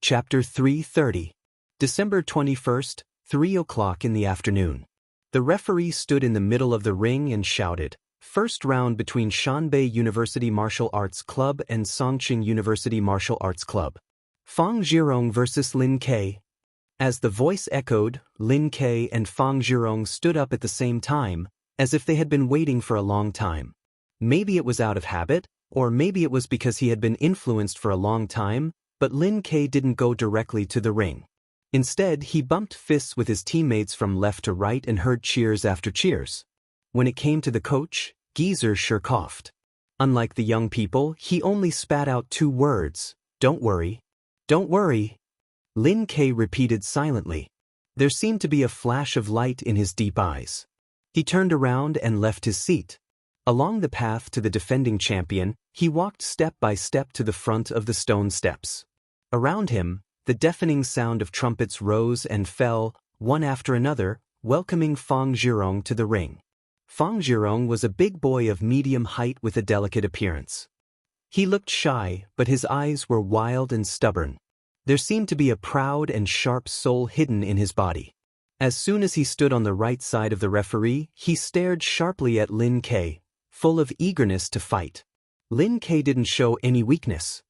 Chapter 330. December 21st, 3 o'clock in the afternoon. The referee stood in the middle of the ring and shouted, "First round between Shanbei University Martial Arts Club and Songqing University Martial Arts Club. Fang Zhirong versus Lin Ke." As the voice echoed, Lin Ke and Fang Zhirong stood up at the same time, as if they had been waiting for a long time. Maybe it was out of habit, or maybe it was because he had been influenced for a long time, but Lin Ke didn't go directly to the ring. Instead, he bumped fists with his teammates from left to right and heard cheers after cheers. When it came to the coach, Geezer sure coughed. Unlike the young people, he only spat out 2 words, "Don't worry. Don't worry." Lin Ke repeated silently. There seemed to be a flash of light in his deep eyes. He turned around and left his seat. Along the path to the defending champion, he walked step by step to the front of the stone steps. Around him, the deafening sound of trumpets rose and fell, one after another, welcoming Fang Zhirong to the ring. Fang Zhirong was a big boy of medium height with a delicate appearance. He looked shy, but his eyes were wild and stubborn. There seemed to be a proud and sharp soul hidden in his body. As soon as he stood on the right side of the referee, he stared sharply at Lin Ke, full of eagerness to fight. Lin Ke didn't show any weakness.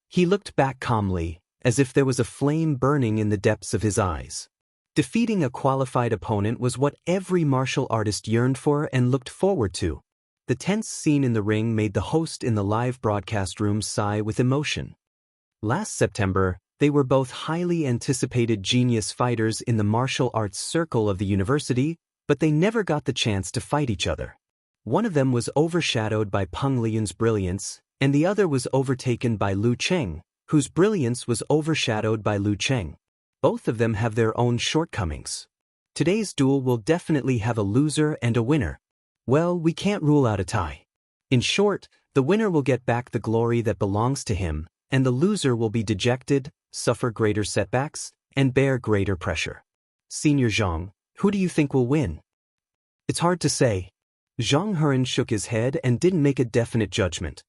He looked back calmly, as if there was a flame burning in the depths of his eyes. Defeating a qualified opponent was what every martial artist yearned for and looked forward to. The tense scene in the ring made the host in the live broadcast room sigh with emotion. Last September, they were both highly anticipated genius fighters in the martial arts circle of the university, but they never got the chance to fight each other. One of them was overshadowed by Peng Liyun's brilliance, and the other was overtaken by Lu Cheng, whose brilliance was overshadowed by Lu Cheng. Both of them have their own shortcomings. Today's duel will definitely have a loser and a winner. Well, we can't rule out a tie. In short, the winner will get back the glory that belongs to him, and the loser will be dejected, suffer greater setbacks, and bear greater pressure. Senior Zhang, who do you think will win? It's hard to say. Zhang Heran shook his head and didn't make a definite judgment.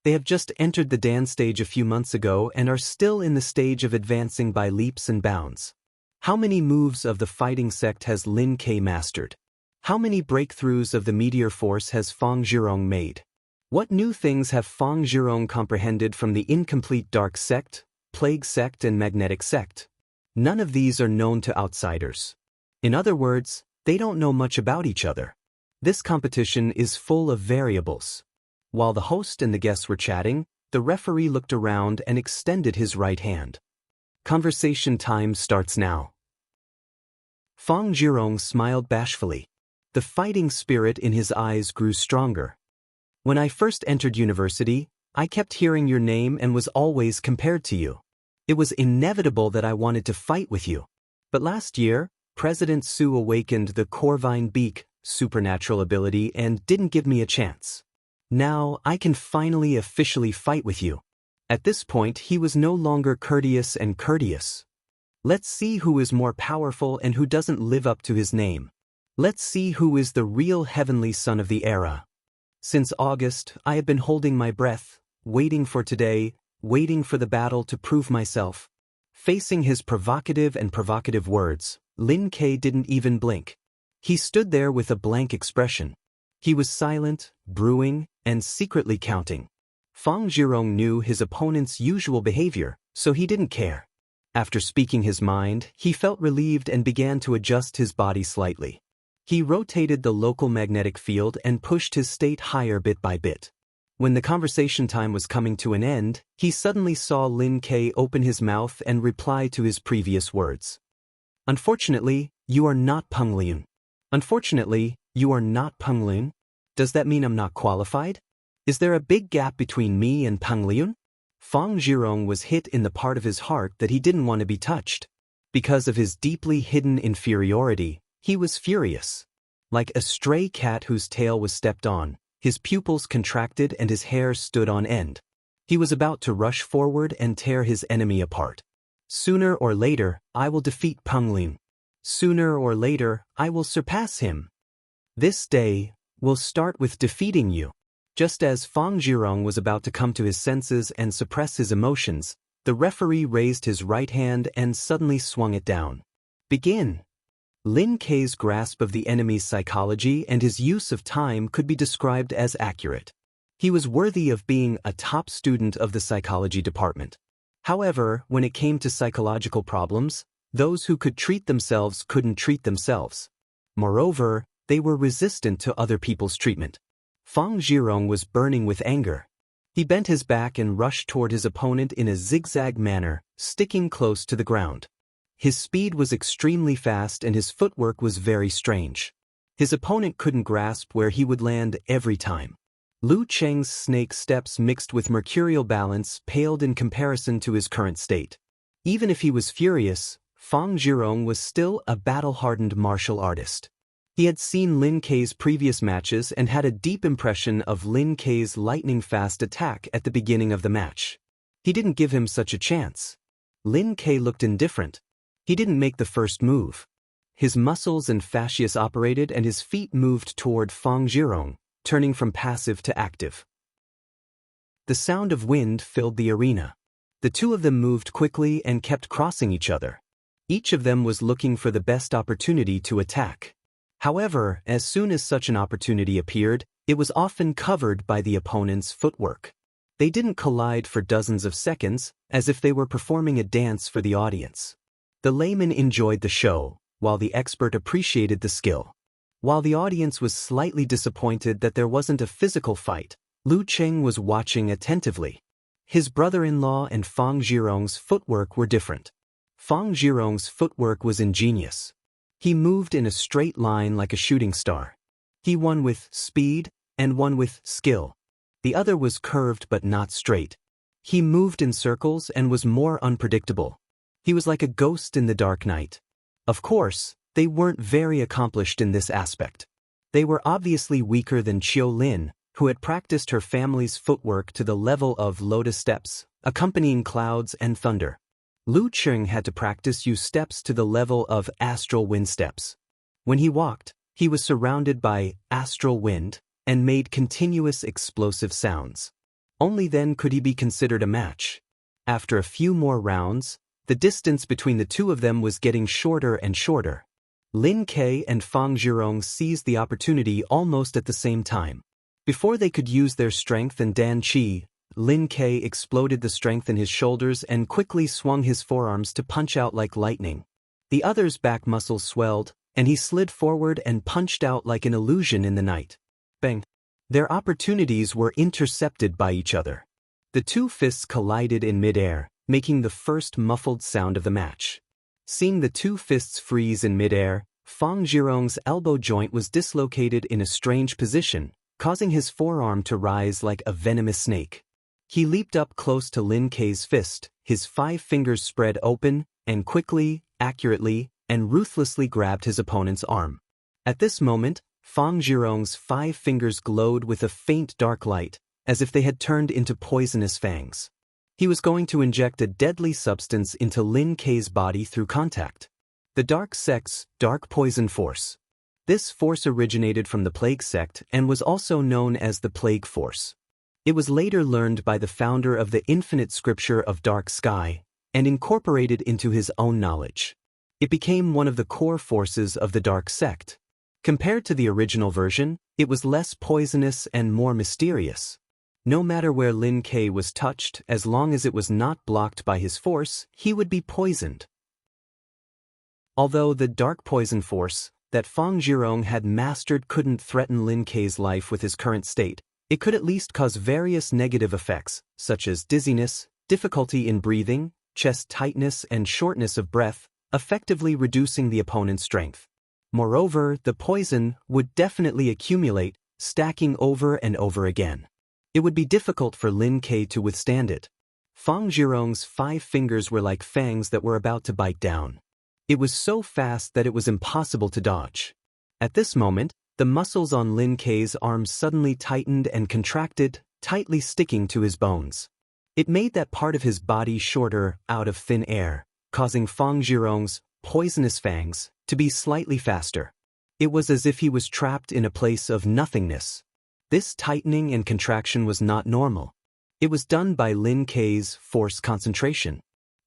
They have just entered the Dan stage a few months ago and are still in the stage of advancing by leaps and bounds. How many moves of the fighting sect has Lin Ke mastered? How many breakthroughs of the meteor force has Fang Zhirong made? What new things have Fang Zhirong comprehended from the incomplete dark sect, plague sect and magnetic sect? None of these are known to outsiders. In other words, they don't know much about each other. This competition is full of variables. While the host and the guests were chatting, the referee looked around and extended his right hand. Conversation time starts now. Fang Zhirong smiled bashfully. The fighting spirit in his eyes grew stronger. "When I first entered university, I kept hearing your name and was always compared to you. It was inevitable that I wanted to fight with you. But last year, President Su awakened the Corvine Beak supernatural ability and didn't give me a chance. Now I can finally officially fight with you." At this point, he was no longer courteous and courteous. Let's see who is more powerful and who doesn't live up to his name. Let's see who is the real heavenly son of the era. Since August, I have been holding my breath, waiting for today, waiting for the battle to prove myself. Facing his provocative words, Lin Ke didn't even blink. He stood there with a blank expression. He was silent, brewing, and secretly counting. Fang Zhirong knew his opponent's usual behavior, so he didn't care. After speaking his mind, he felt relieved and began to adjust his body slightly. He rotated the local magnetic field and pushed his state higher bit by bit. When the conversation time was coming to an end, he suddenly saw Lin Ke open his mouth and reply to his previous words. "Unfortunately, you are not Peng Liyun. Unfortunately, you are not Peng Liyun. Does that mean I'm not qualified? Is there a big gap between me and Peng Liyun?" Fang Zhirong was hit in the part of his heart that he didn't want to be touched. Because of his deeply hidden inferiority, he was furious. Like a stray cat whose tail was stepped on, his pupils contracted and his hair stood on end. He was about to rush forward and tear his enemy apart. "Sooner or later, I will defeat Peng Liyun. Sooner or later, I will surpass him. This day will start with defeating you." Just as Fang Zhirong was about to come to his senses and suppress his emotions, The referee raised his right hand and suddenly swung it down. Begin. Lin Kei's grasp of the enemy's psychology and his use of time could be described as accurate. He was worthy of being a top student of the psychology department. However, when it came to psychological problems, those who could treat themselves couldn't treat themselves. Moreover, they were resistant to other people's treatment. Fang Zhirong was burning with anger. He bent his back and rushed toward his opponent in a zigzag manner, sticking close to the ground. His speed was extremely fast and his footwork was very strange. His opponent couldn't grasp where he would land every time. Lu Cheng's snake steps mixed with mercurial balance paled in comparison to his current state. Even if he was furious, Fang Zhirong was still a battle-hardened martial artist. He had seen Lin Kei's previous matches and had a deep impression of Lin Kei's lightning-fast attack at the beginning of the match. He didn't give him such a chance. Lin Kei looked indifferent. He didn't make the first move. His muscles and fascias operated and his feet moved toward Fang Zhirong, turning from passive to active. The sound of wind filled the arena. The two of them moved quickly and kept crossing each other. Each of them was looking for the best opportunity to attack. However, as soon as such an opportunity appeared, it was often covered by the opponent's footwork. They didn't collide for dozens of seconds, as if they were performing a dance for the audience. The layman enjoyed the show, while the expert appreciated the skill. While the audience was slightly disappointed that there wasn't a physical fight, Lu Cheng was watching attentively. His brother-in-law and Fang Zhirong's footwork were different. Fang Zhirong's footwork was ingenious. He moved in a straight line like a shooting star. He won with speed and won with skill. The other was curved but not straight. He moved in circles and was more unpredictable. He was like a ghost in the dark night. Of course, they weren't very accomplished in this aspect. They were obviously weaker than Qiu Lin, who had practiced her family's footwork to the level of lotus steps, accompanying clouds and thunder. Lu Cheng had to practice use steps to the level of astral wind steps. When he walked, he was surrounded by astral wind and made continuous explosive sounds. Only then could he be considered a match. After a few more rounds, the distance between the two of them was getting shorter and shorter. Lin Kei and Fang Zhirong seized the opportunity almost at the same time. Before they could use their strength and Dan Qi, Lin Kei exploded the strength in his shoulders and quickly swung his forearms to punch out like lightning. The other's back muscles swelled, and he slid forward and punched out like an illusion in the night. Bang! Their opportunities were intercepted by each other. The two fists collided in midair, making the first muffled sound of the match. Seeing the two fists freeze in midair, Fang Zhirong's elbow joint was dislocated in a strange position, causing his forearm to rise like a venomous snake. He leaped up close to Lin Kei's fist, his 5 fingers spread open, and quickly, accurately, and ruthlessly grabbed his opponent's arm. At this moment, Fang Zhirong's 5 fingers glowed with a faint dark light, as if they had turned into poisonous fangs. He was going to inject a deadly substance into Lin Kei's body through contact. The Dark Sect's Dark Poison Force. This force originated from the Plague Sect and was also known as the Plague Force. It was later learned by the founder of the Infinite Scripture of Dark Sky and incorporated into his own knowledge. It became one of the core forces of the Dark Sect. Compared to the original version, it was less poisonous and more mysterious. No matter where Lin Kei was touched, as long as it was not blocked by his force, he would be poisoned. Although the dark poison force that Fang Zhirong had mastered couldn't threaten Lin Kei's life with his current state, it could at least cause various negative effects, such as dizziness, difficulty in breathing, chest tightness and shortness of breath, effectively reducing the opponent's strength. Moreover, the poison would definitely accumulate, stacking over and over again. It would be difficult for Lin Kei to withstand it. Fang Zhirong's 5 fingers were like fangs that were about to bite down. It was so fast that it was impossible to dodge. At this moment, the muscles on Lin Kei's arms suddenly tightened and contracted, tightly sticking to his bones. It made that part of his body shorter out of thin air, causing Fang Zhirong's poisonous fangs to be slightly faster. It was as if he was trapped in a place of nothingness. This tightening and contraction was not normal. It was done by Lin Kei's force concentration.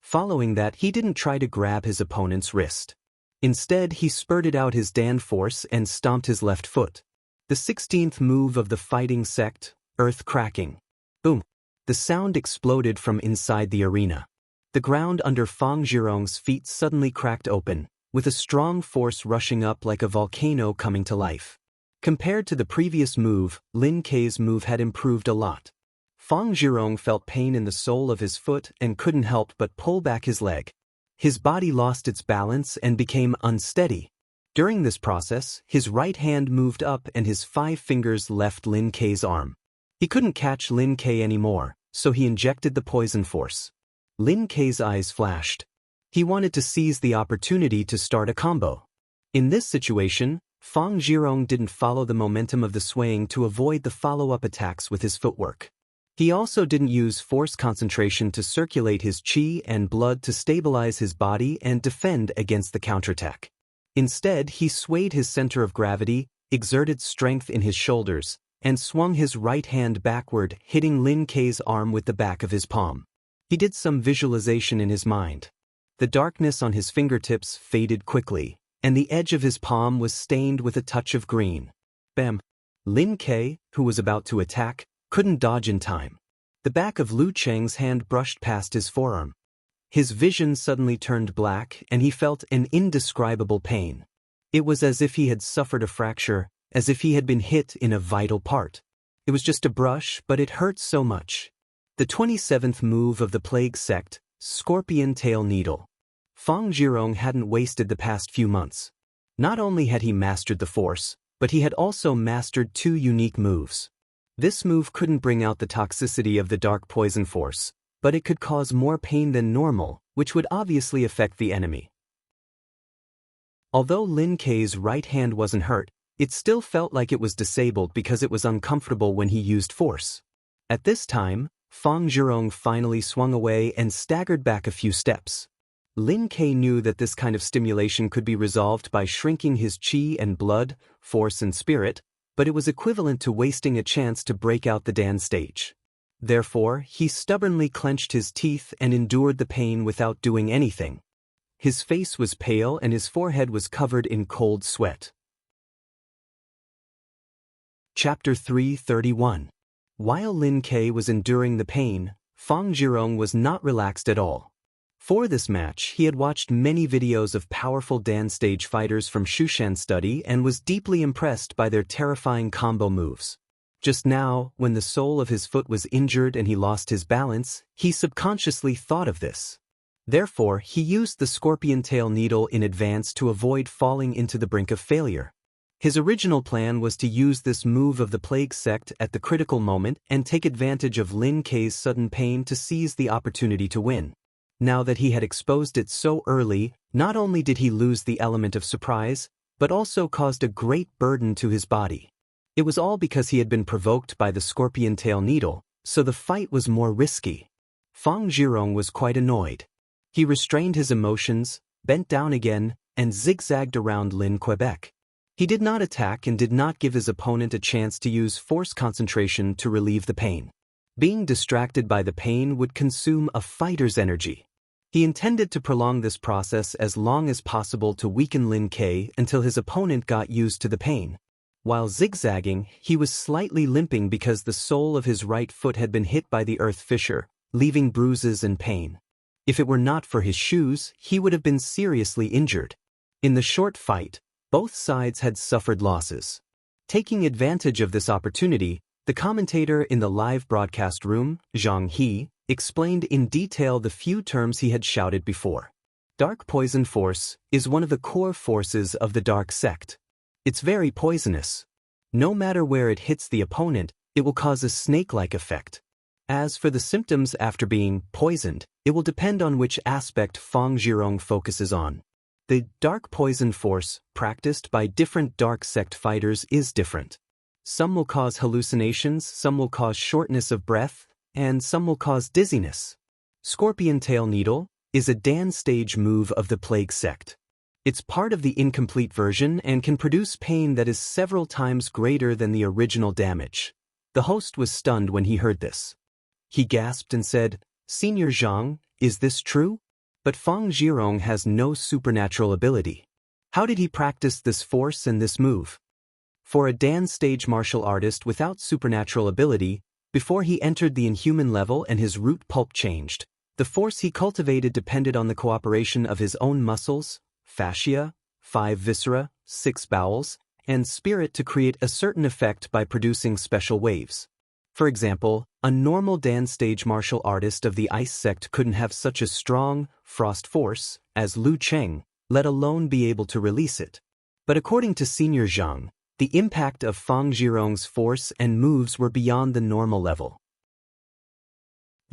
Following that, he didn't try to grab his opponent's wrist. Instead, he spurted out his Dan force and stomped his left foot. The 16th move of the fighting sect, earth cracking. Boom! The sound exploded from inside the arena. The ground under Fang Zhirong's feet suddenly cracked open, with a strong force rushing up like a volcano coming to life. Compared to the previous move, Lin Kei's move had improved a lot. Fang Zhirong felt pain in the sole of his foot and couldn't help but pull back his leg. His body lost its balance and became unsteady. During this process, his right hand moved up and his 5 fingers left Lin Kei's arm. He couldn't catch Lin Kei anymore, so he injected the poison force. Lin Kei's eyes flashed. He wanted to seize the opportunity to start a combo. In this situation, Fang Zhirong didn't follow the momentum of the swaying to avoid the follow-up attacks with his footwork. He also didn't use force concentration to circulate his qi and blood to stabilize his body and defend against the counterattack. Instead, he swayed his center of gravity, exerted strength in his shoulders, and swung his right hand backward, hitting Lin Kei's arm with the back of his palm. He did some visualization in his mind. The darkness on his fingertips faded quickly, and the edge of his palm was stained with a touch of green. Bam! Lin Kei, who was about to attack, couldn't dodge in time. The back of Lu Cheng's hand brushed past his forearm. His vision suddenly turned black and he felt an indescribable pain. It was as if he had suffered a fracture, as if he had been hit in a vital part. It was just a brush, but it hurt so much. The 27th move of the plague sect, Scorpion Tail Needle. Fang Zhirong hadn't wasted the past few months. Not only had he mastered the force, but he had also mastered 2 unique moves. This move couldn't bring out the toxicity of the dark poison force, but it could cause more pain than normal, which would obviously affect the enemy. Although Lin Kei's right hand wasn't hurt, it still felt like it was disabled because it was uncomfortable when he used force. At this time, Fang Zhirong finally swung away and staggered back a few steps. Lin Kei knew that this kind of stimulation could be resolved by shrinking his qi and blood, force and spirit, but it was equivalent to wasting a chance to break out the Dan stage. Therefore, he stubbornly clenched his teeth and endured the pain without doing anything. His face was pale and his forehead was covered in cold sweat. Chapter 331. While Lin Kei was enduring the pain, Fang Zhirong was not relaxed at all. For this match, he had watched many videos of powerful Dan stage fighters from Shushan study and was deeply impressed by their terrifying combo moves. Just now, when the sole of his foot was injured and he lost his balance, he subconsciously thought of this. Therefore, he used the scorpion tail needle in advance to avoid falling into the brink of failure. His original plan was to use this move of the plague sect at the critical moment and take advantage of Lin Kei's sudden pain to seize the opportunity to win. Now that he had exposed it so early, not only did he lose the element of surprise, but also caused a great burden to his body. It was all because he had been provoked by the scorpion tail needle, so the fight was more risky. Fang Zhirong was quite annoyed. He restrained his emotions, bent down again, and zigzagged around Lin Quebec. He did not attack and did not give his opponent a chance to use force concentration to relieve the pain. Being distracted by the pain would consume a fighter's energy. He intended to prolong this process as long as possible to weaken Lin Kei until his opponent got used to the pain. While zigzagging, he was slightly limping because the sole of his right foot had been hit by the earth fissure, leaving bruises and pain. If it were not for his shoes, he would have been seriously injured. In the short fight, both sides had suffered losses. Taking advantage of this opportunity, the commentator in the live broadcast room, Zhang He, explained in detail the few terms he had shouted before. Dark poison force is one of the core forces of the dark sect. It's very poisonous. No matter where it hits the opponent, it will cause a snake-like effect. As for the symptoms after being poisoned, it will depend on which aspect Fang Zhirong focuses on. The dark poison force, practiced by different dark sect fighters, is different. Some will cause hallucinations, some will cause shortness of breath, and some will cause dizziness. Scorpion Tail Needle is a Dan stage move of the plague sect. It's part of the incomplete version and can produce pain that is several times greater than the original damage. The host was stunned when he heard this. He gasped and said, "Senior Zhang, is this true?" But Fang Zhirong has no supernatural ability. How did he practice this force and this move? For a Dan stage martial artist without supernatural ability, before he entered the inhuman level and his root pulp changed, the force he cultivated depended on the cooperation of his own muscles, fascia, 5 viscera, 6 bowels, and spirit to create a certain effect by producing special waves. For example, a normal Dan stage martial artist of the ice sect couldn't have such a strong, frost force as Lu Cheng, let alone be able to release it. But according to Senior Zhang, the impact of Fang Zhirong's force and moves were beyond the normal level.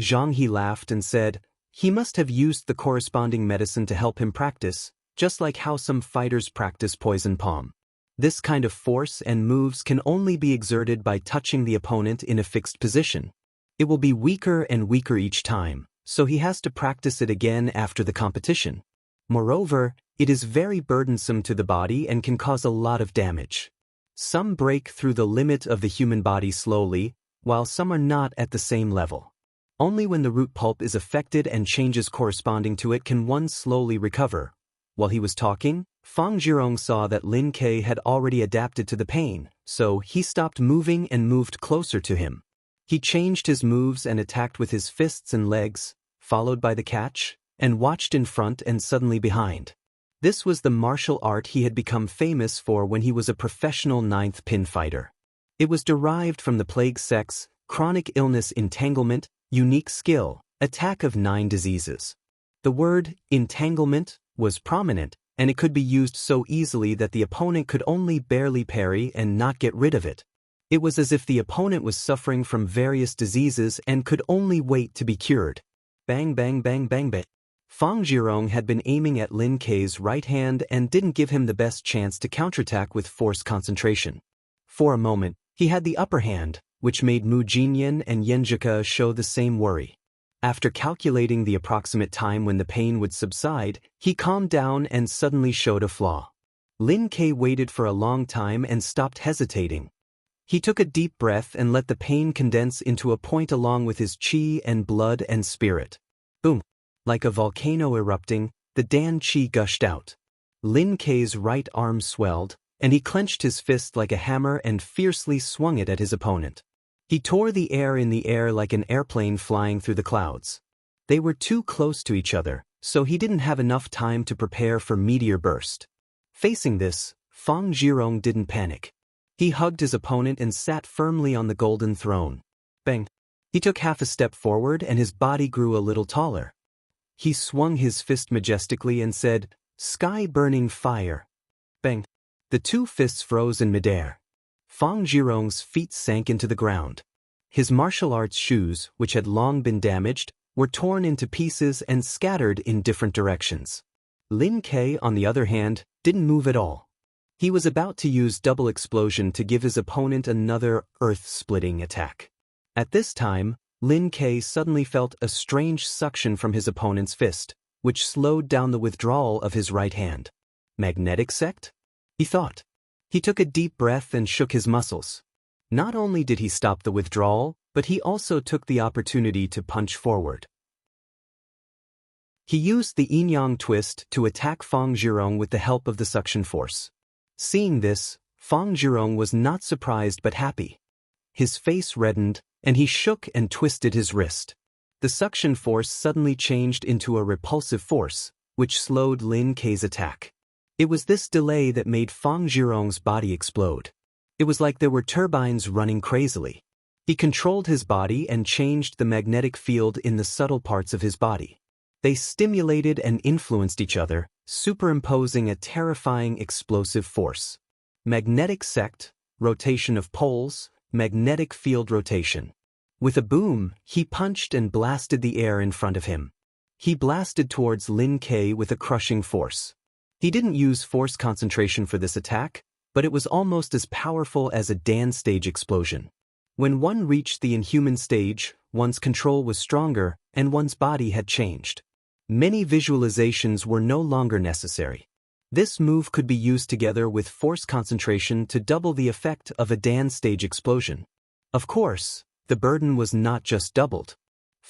Zhang He laughed and said, "He must have used the corresponding medicine to help him practice, just like how some fighters practice poison palm. This kind of force and moves can only be exerted by touching the opponent in a fixed position. It will be weaker and weaker each time, so he has to practice it again after the competition. Moreover, it is very burdensome to the body and can cause a lot of damage. Some break through the limit of the human body slowly, while some are not at the same level. Only when the root pulp is affected and changes corresponding to it can one slowly recover." While he was talking, Fang Zhirong saw that Lin Ke had already adapted to the pain, so he stopped moving and moved closer to him. He changed his moves and attacked with his fists and legs, followed by the catch, and watched in front and suddenly behind. This was the martial art he had become famous for when he was a professional 9th pin fighter. It was derived from the plague sect's chronic illness entanglement, unique skill, attack of 9 diseases. The word entanglement was prominent, and it could be used so easily that the opponent could only barely parry and not get rid of it. It was as if the opponent was suffering from various diseases and could only wait to be cured. Bang bang bang bang bang. Fang Zhirong had been aiming at Lin Ke's right hand and didn't give him the best chance to counterattack with force concentration. For a moment, he had the upper hand, which made Mu Jinyan and Yenjika show the same worry. After calculating the approximate time when the pain would subside, he calmed down and suddenly showed a flaw. Lin Ke waited for a long time and stopped hesitating. He took a deep breath and let the pain condense into a point along with his qi and blood and spirit. Boom! Like a volcano erupting, the Dan qi gushed out. Lin Ke's right arm swelled, and he clenched his fist like a hammer and fiercely swung it at his opponent. He tore the air in the air like an airplane flying through the clouds. They were too close to each other, so he didn't have enough time to prepare for meteor burst. Facing this, Fang Zhirong didn't panic. He hugged his opponent and sat firmly on the golden throne. Bang! He took half a step forward and his body grew a little taller. He swung his fist majestically and said, "Sky-burning fire." Bang! The two fists froze in midair. Fang Zhirong's feet sank into the ground. His martial arts shoes, which had long been damaged, were torn into pieces and scattered in different directions. Lin Ke, on the other hand, didn't move at all. He was about to use double explosion to give his opponent another earth-splitting attack. At this time, Lin Ke suddenly felt a strange suction from his opponent's fist, which slowed down the withdrawal of his right hand. Magnetic sect? He thought. He took a deep breath and shook his muscles. Not only did he stop the withdrawal, but he also took the opportunity to punch forward. He used the yin-yang twist to attack Fang Zhirong with the help of the suction force. Seeing this, Fang Zhirong was not surprised but happy. His face reddened, and he shook and twisted his wrist. The suction force suddenly changed into a repulsive force, which slowed Lin Ke's attack. It was this delay that made Fang Zhirong's body explode. It was like there were turbines running crazily. He controlled his body and changed the magnetic field in the subtle parts of his body. They stimulated and influenced each other, superimposing a terrifying explosive force. Magnetic sect, rotation of poles, magnetic field rotation. With a boom, he punched and blasted the air in front of him. He blasted towards Lin Ke with a crushing force. He didn't use force concentration for this attack, but it was almost as powerful as a Dan stage explosion. When one reached the inhuman stage, one's control was stronger and one's body had changed. Many visualizations were no longer necessary. This move could be used together with force concentration to double the effect of a Dan stage explosion. Of course, the burden was not just doubled.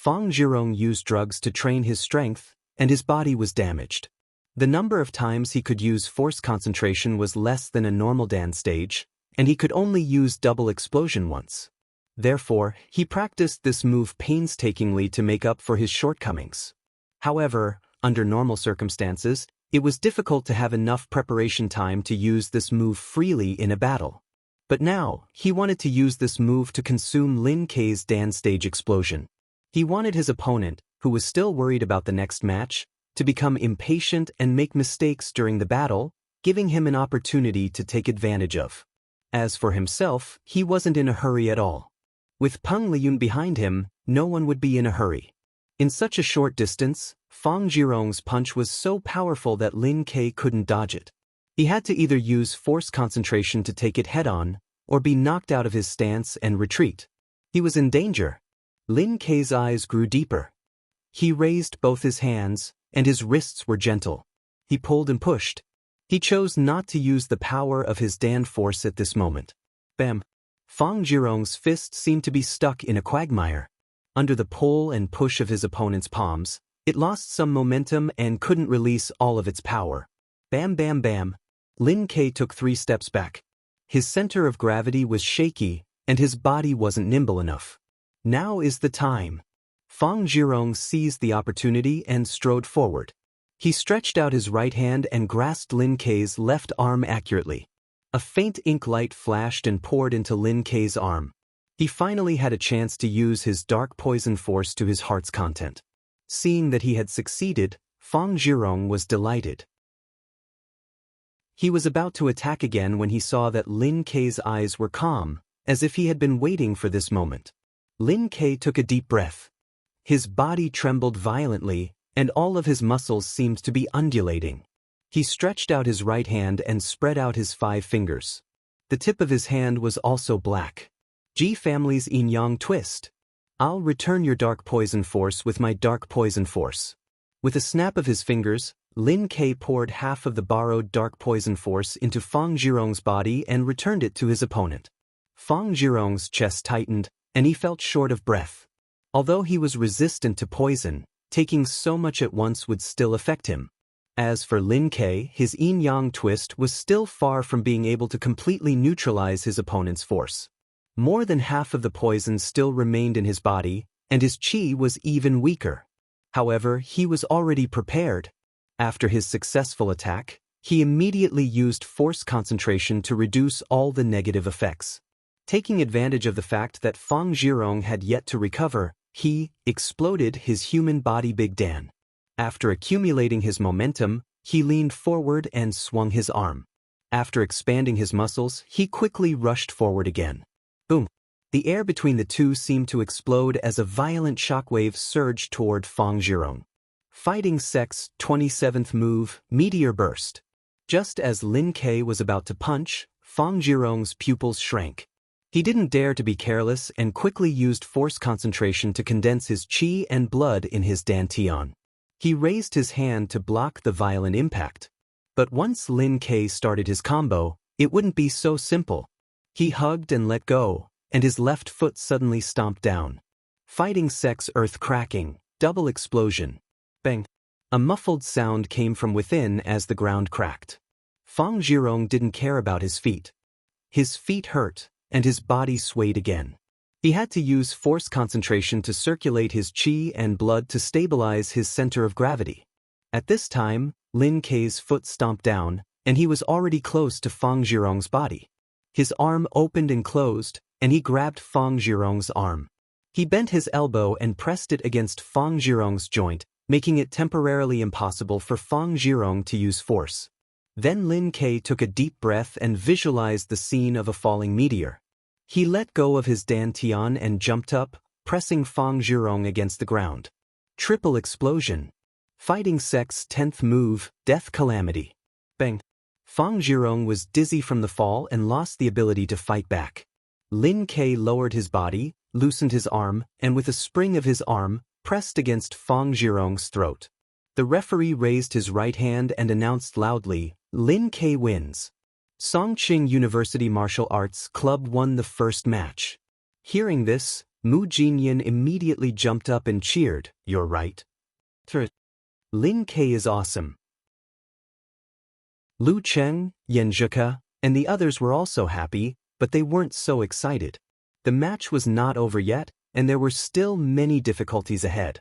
Fang Zhirong used drugs to train his strength, and his body was damaged. The number of times he could use force concentration was less than a normal Dan stage, and he could only use double explosion once. Therefore, he practiced this move painstakingly to make up for his shortcomings. However, under normal circumstances, it was difficult to have enough preparation time to use this move freely in a battle. But now, he wanted to use this move to consume Lin Kei's Dan stage explosion. He wanted his opponent, who was still worried about the next match, to become impatient and make mistakes during the battle, giving him an opportunity to take advantage of. As for himself, he wasn't in a hurry at all. With Peng Liyun behind him, no one would be in a hurry. In such a short distance, Fang Zhirong's punch was so powerful that Lin Kei couldn't dodge it. He had to either use force concentration to take it head-on, or be knocked out of his stance and retreat. He was in danger. Lin Kei's eyes grew deeper. He raised both his hands, and his wrists were gentle. He pulled and pushed. He chose not to use the power of his Dan force at this moment. Bam! Fang Zhirong's fist seemed to be stuck in a quagmire. Under the pull and push of his opponent's palms, it lost some momentum and couldn't release all of its power. Bam bam bam! Lin Kei took 3 steps back. His center of gravity was shaky, and his body wasn't nimble enough. Now is the time. Fang Zhirong seized the opportunity and strode forward. He stretched out his right hand and grasped Lin Kei's left arm accurately. A faint ink light flashed and poured into Lin Kei's arm. He finally had a chance to use his dark poison force to his heart's content. Seeing that he had succeeded, Fang Zhirong was delighted. He was about to attack again when he saw that Lin Kei's eyes were calm, as if he had been waiting for this moment. Lin Kei took a deep breath. His body trembled violently, and all of his muscles seemed to be undulating. He stretched out his right hand and spread out his 5 fingers. The tip of his hand was also black. Ji family's yin-yang twist. I'll return your dark poison force with my dark poison force. With a snap of his fingers, Lin Kei poured half of the borrowed dark poison force into Fang Zhirong's body and returned it to his opponent. Fang Zhirong's chest tightened, and he felt short of breath. Although he was resistant to poison, taking so much at once would still affect him. As for Lin Kei, his yin-yang twist was still far from being able to completely neutralize his opponent's force. More than half of the poison still remained in his body, and his qi was even weaker. However, he was already prepared. After his successful attack, he immediately used force concentration to reduce all the negative effects. Taking advantage of the fact that Fang Zhirong had yet to recover, he exploded his human body Big Dan. After accumulating his momentum, he leaned forward and swung his arm. After expanding his muscles, he quickly rushed forward again. Boom! The air between the two seemed to explode as a violent shockwave surged toward Fang Zhirong. Fighting Sex 27th move, Meteor Burst. Just as Lin Kei was about to punch, Fang Zhirong's pupils shrank. He didn't dare to be careless and quickly used force concentration to condense his qi and blood in his dantian. He raised his hand to block the violent impact. But once Lin Kei started his combo, it wouldn't be so simple. He hugged and let go, and his left foot suddenly stomped down. Fighting Sex Earth cracking, double explosion. Bang! A muffled sound came from within as the ground cracked. Fang Zhirong didn't care about his feet. His feet hurt, and his body swayed again. He had to use force concentration to circulate his qi and blood to stabilize his center of gravity. At this time, Lin Kei's foot stomped down, and he was already close to Fang Zhirong's body. His arm opened and closed, and he grabbed Fang Zhirong's arm. He bent his elbow and pressed it against Fang Zhirong's joint, making it temporarily impossible for Fang Zhirong to use force. Then Lin Kei took a deep breath and visualized the scene of a falling meteor. He let go of his dantian and jumped up, pressing Fang Zhirong against the ground. Triple explosion. Fighting Sex 10th move, Death Calamity. Bang! Fang Zhirong was dizzy from the fall and lost the ability to fight back. Lin Kei lowered his body, loosened his arm, and with a spring of his arm, pressed against Fang Zhirong's throat. The referee raised his right hand and announced loudly, Lin Kei wins. Songqing University Martial Arts Club won the first match. Hearing this, Mu Jinyan immediately jumped up and cheered, "You're right. Lin Ke is awesome." Lu Cheng, Yan Zhika, and the others were also happy, but they weren't so excited. The match was not over yet, and there were still many difficulties ahead.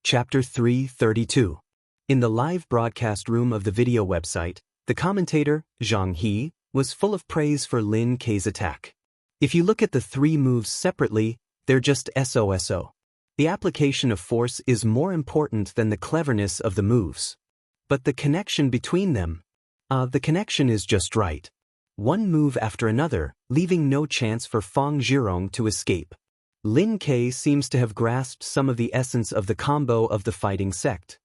Chapter 332. In the live broadcast room of the video website, the commentator, Zhang He, was full of praise for Lin Ke's attack. If you look at the three moves separately, they're just SOSO. The application of force is more important than the cleverness of the moves. But the connection between them, the connection is just right. One move after another, leaving no chance for Fang Zhirong to escape. Lin Ke seems to have grasped some of the essence of the combo of the fighting sect.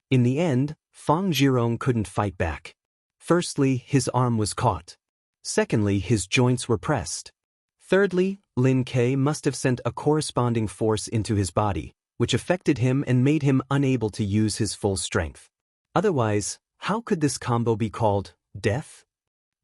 In the end, Fang Zhirong couldn't fight back. Firstly, his arm was caught. Secondly, his joints were pressed. Thirdly, Lin Ke must have sent a corresponding force into his body, which affected him and made him unable to use his full strength. Otherwise, how could this combo be called death?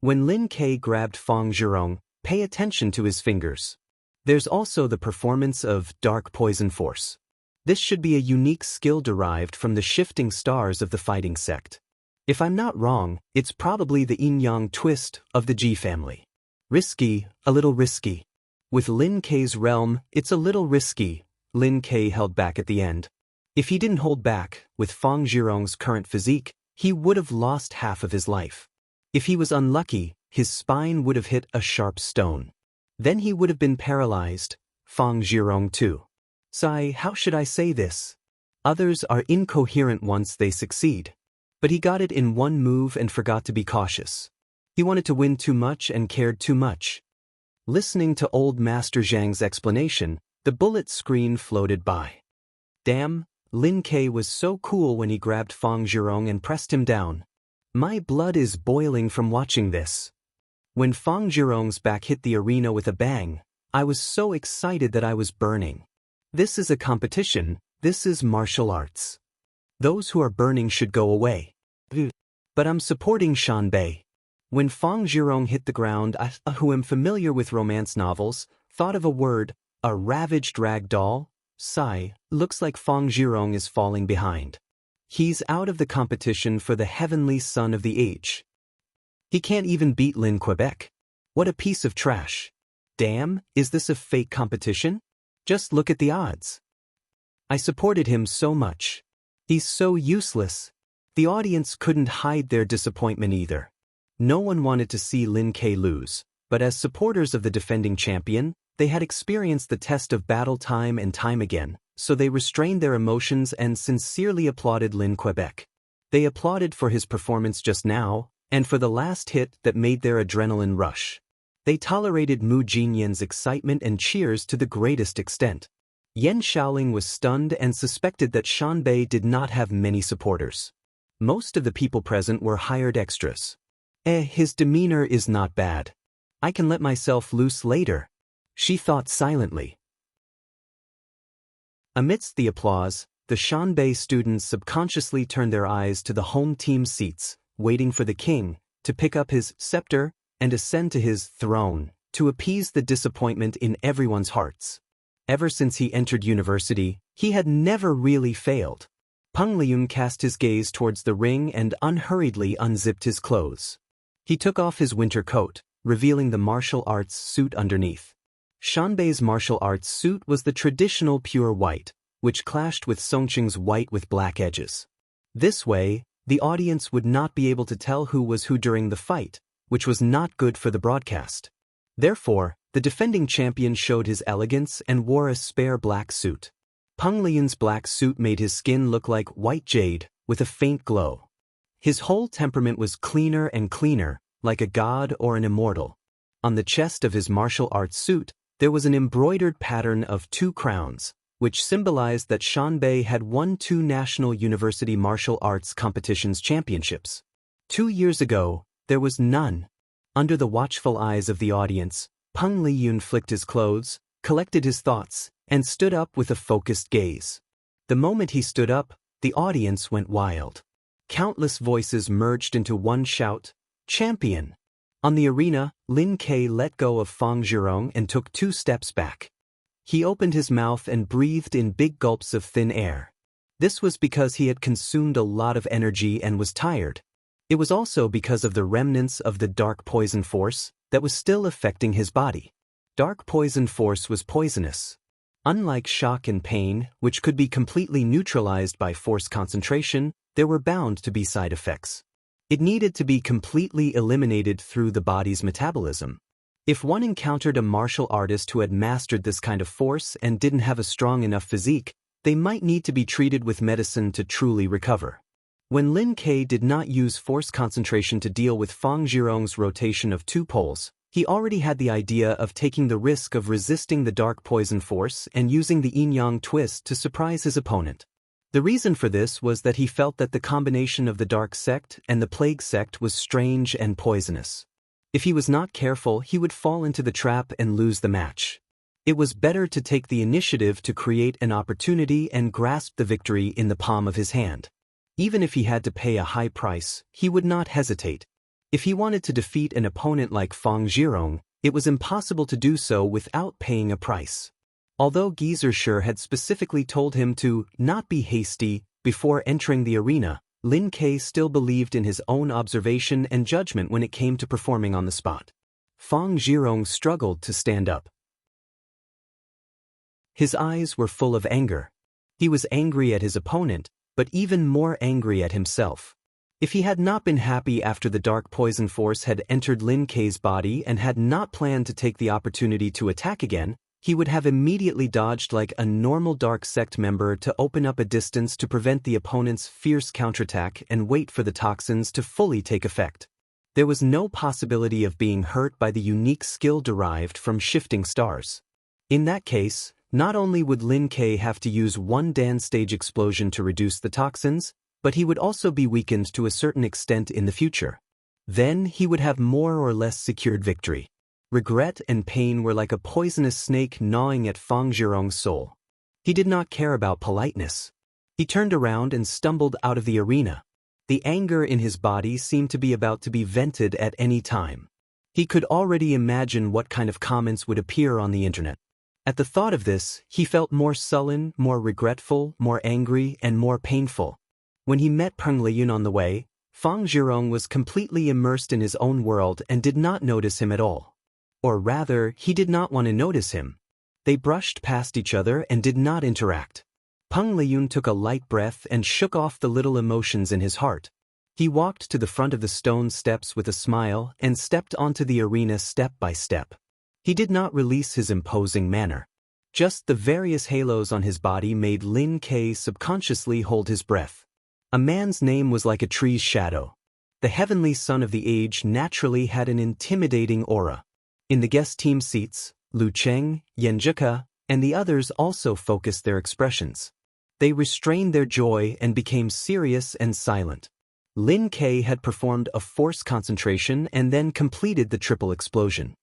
When Lin Ke grabbed Fang Zhirong, pay attention to his fingers. There's also the performance of dark poison force. This should be a unique skill derived from the shifting stars of the fighting sect. If I'm not wrong, it's probably the yin-yang twist of the Ji family. Risky, a little risky. With Lin Ke's realm, it's a little risky. Lin Ke held back at the end. If he didn't hold back, with Fang Zhirong's current physique, he would have lost half of his life. If he was unlucky, his spine would have hit a sharp stone. Then he would have been paralyzed. Fang Zhirong too. Sigh, how should I say this? Others are incoherent once they succeed. But he got it in one move and forgot to be cautious. He wanted to win too much and cared too much. Listening to old Master Zhang's explanation, the bullet screen floated by. Damn, Lin Ke was so cool when he grabbed Fang Zhirong and pressed him down. My blood is boiling from watching this. When Fang Zhirong's back hit the arena with a bang, I was so excited that I was burning. This is a competition, this is martial arts. Those who are burning should go away. But I'm supporting Shanbei. When Fang Zhirong hit the ground, I, who am familiar with romance novels, thought of a word, a ravaged rag doll. Sigh, looks like Fang Zhirong is falling behind. He's out of the competition for the heavenly son of the age. He can't even beat Lin Quebec. What a piece of trash. Damn, is this a fake competition? Just look at the odds. I supported him so much. He's so useless. The audience couldn't hide their disappointment either. No one wanted to see Lin Ke lose, but as supporters of the defending champion, they had experienced the test of battle time and time again, so they restrained their emotions and sincerely applauded Lin Quebec. They applauded for his performance just now, and for the last hit that made their adrenaline rush. They tolerated Mu Jinyan's excitement and cheers to the greatest extent. Yan Shaoling was stunned and suspected that Shanbei did not have many supporters. Most of the people present were hired extras. His demeanor is not bad. I can let myself loose later, she thought silently. Amidst the applause, the Shanbei students subconsciously turned their eyes to the home team seats, waiting for the king to pick up his scepter and ascend to his throne, to appease the disappointment in everyone's hearts. Ever since he entered university, he had never really failed. Peng Liyun cast his gaze towards the ring and unhurriedly unzipped his clothes. He took off his winter coat, revealing the martial arts suit underneath. Shanbei's martial arts suit was the traditional pure white, which clashed with Songqing's white with black edges. This way, the audience would not be able to tell who was who during the fight, which was not good for the broadcast. Therefore, the defending champion showed his elegance and wore a spare black suit. Peng Liyun's black suit made his skin look like white jade, with a faint glow. His whole temperament was cleaner and cleaner, like a god or an immortal. On the chest of his martial arts suit, there was an embroidered pattern of 2 crowns, which symbolized that Shanbei had won 2 national university martial arts competitions championships. 2 years ago, there was none. Under the watchful eyes of the audience, Peng Liyun flicked his clothes, collected his thoughts, and stood up with a focused gaze. The moment he stood up, the audience went wild. Countless voices merged into one shout, "Champion!" On the arena, Lin Ke let go of Fang Zhirong and took 2 steps back. He opened his mouth and breathed in big gulps of thin air. This was because he had consumed a lot of energy and was tired. It was also because of the remnants of the dark poison force that was still affecting his body. Dark poison force was poisonous. Unlike shock and pain, which could be completely neutralized by force concentration, there were bound to be side effects. It needed to be completely eliminated through the body's metabolism. If one encountered a martial artist who had mastered this kind of force and didn't have a strong enough physique, they might need to be treated with medicine to truly recover. When Lin Ke did not use force concentration to deal with Fang Zhirong's rotation of 2 poles, he already had the idea of taking the risk of resisting the dark poison force and using the yin-yang twist to surprise his opponent. The reason for this was that he felt that the combination of the dark sect and the plague sect was strange and poisonous. If he was not careful, he would fall into the trap and lose the match. It was better to take the initiative to create an opportunity and grasp the victory in the palm of his hand. Even if he had to pay a high price, he would not hesitate. If he wanted to defeat an opponent like Fang Zhirong, it was impossible to do so without paying a price. Although Geyser had specifically told him to not be hasty before entering the arena, Lin Ke still believed in his own observation and judgment when it came to performing on the spot. Fang Zhirong struggled to stand up. His eyes were full of anger. He was angry at his opponent, but even more angry at himself. If he had not been happy after the dark poison force had entered Lin Ke's body and had not planned to take the opportunity to attack again, he would have immediately dodged like a normal dark sect member to open up a distance to prevent the opponent's fierce counterattack and wait for the toxins to fully take effect. There was no possibility of being hurt by the unique skill derived from shifting stars. In that case, not only would Lin Ke have to use 1 Dan stage explosion to reduce the toxins, but he would also be weakened to a certain extent in the future. Then he would have more or less secured victory. Regret and pain were like a poisonous snake gnawing at Fang Zhirong's soul. He did not care about politeness. He turned around and stumbled out of the arena. The anger in his body seemed to be about to be vented at any time. He could already imagine what kind of comments would appear on the internet. At the thought of this, he felt more sullen, more regretful, more angry, and more painful. When he met Peng Liyun on the way, Fang Zhirong was completely immersed in his own world and did not notice him at all. Or rather, he did not want to notice him. They brushed past each other and did not interact. Peng Liyun took a light breath and shook off the little emotions in his heart. He walked to the front of the stone steps with a smile and stepped onto the arena step by step. He did not release his imposing manner. Just the various halos on his body made Lin Ke subconsciously hold his breath. A man's name was like a tree's shadow. The heavenly son of the age naturally had an intimidating aura. In the guest team seats, Lu Cheng, Yan Zhike, and the others also focused their expressions. They restrained their joy and became serious and silent. Lin Ke had performed a force concentration and then completed the triple explosion.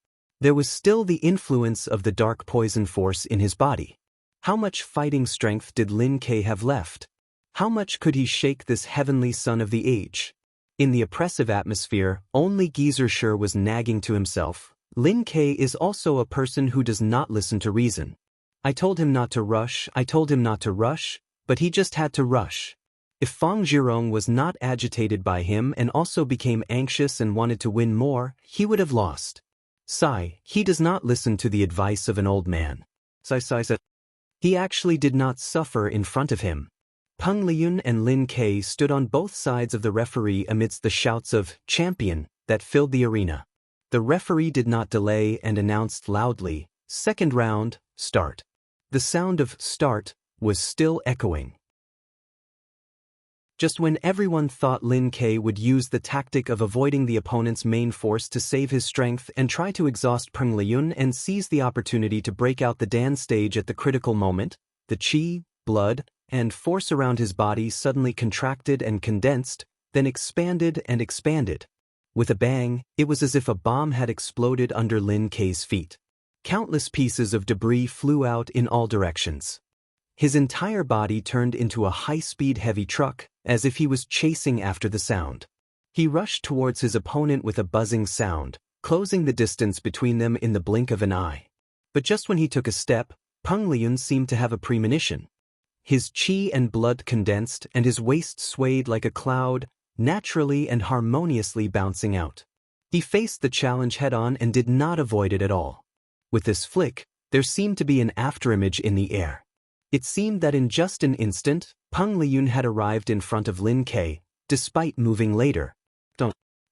There was still the influence of the dark poison force in his body. How much fighting strength did Lin Ke have left? How much could he shake this heavenly son of the age? In the oppressive atmosphere, only Geyser was nagging to himself. Lin Ke is also a person who does not listen to reason. I told him not to rush, but he just had to rush. If Fang Zhirong was not agitated by him and also became anxious and wanted to win more, he would have lost. Sigh, he does not listen to the advice of an old man. Sigh. He actually did not suffer in front of him. Peng Liyun and Lin Ke stood on both sides of the referee amidst the shouts of "champion" that filled the arena. The referee did not delay and announced loudly, "Second round, start." The sound of "start" was still echoing. Just when everyone thought Lin Ke would use the tactic of avoiding the opponent's main force to save his strength and try to exhaust Peng Liyun and seize the opportunity to break out the Dan stage at the critical moment, the qi, blood, and force around his body suddenly contracted and condensed, then expanded and expanded. With a bang, it was as if a bomb had exploded under Lin Ke's feet. Countless pieces of debris flew out in all directions. His entire body turned into a high-speed heavy truck, as if he was chasing after the sound. He rushed towards his opponent with a buzzing sound, closing the distance between them in the blink of an eye. But just when he took a step, Peng Liyun seemed to have a premonition. His qi and blood condensed and his waist swayed like a cloud, naturally and harmoniously bouncing out. He faced the challenge head-on and did not avoid it at all. With this flick, there seemed to be an afterimage in the air. It seemed that in just an instant, Peng Liyun had arrived in front of Lin Ke, despite moving later.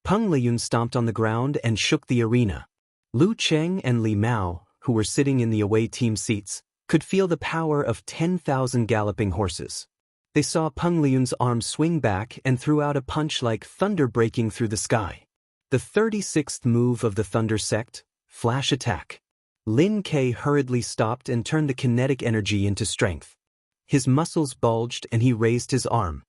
Peng Liyun stomped on the ground and shook the arena. Lu Cheng and Li Mao, who were sitting in the away team seats, could feel the power of 10,000 galloping horses. They saw Peng Liyun's arm swing back and threw out a punch like thunder breaking through the sky. The 36th move of the Thunder Sect, Flash Attack. Lin Ke hurriedly stopped and turned the kinetic energy into strength. His muscles bulged and he raised his arm.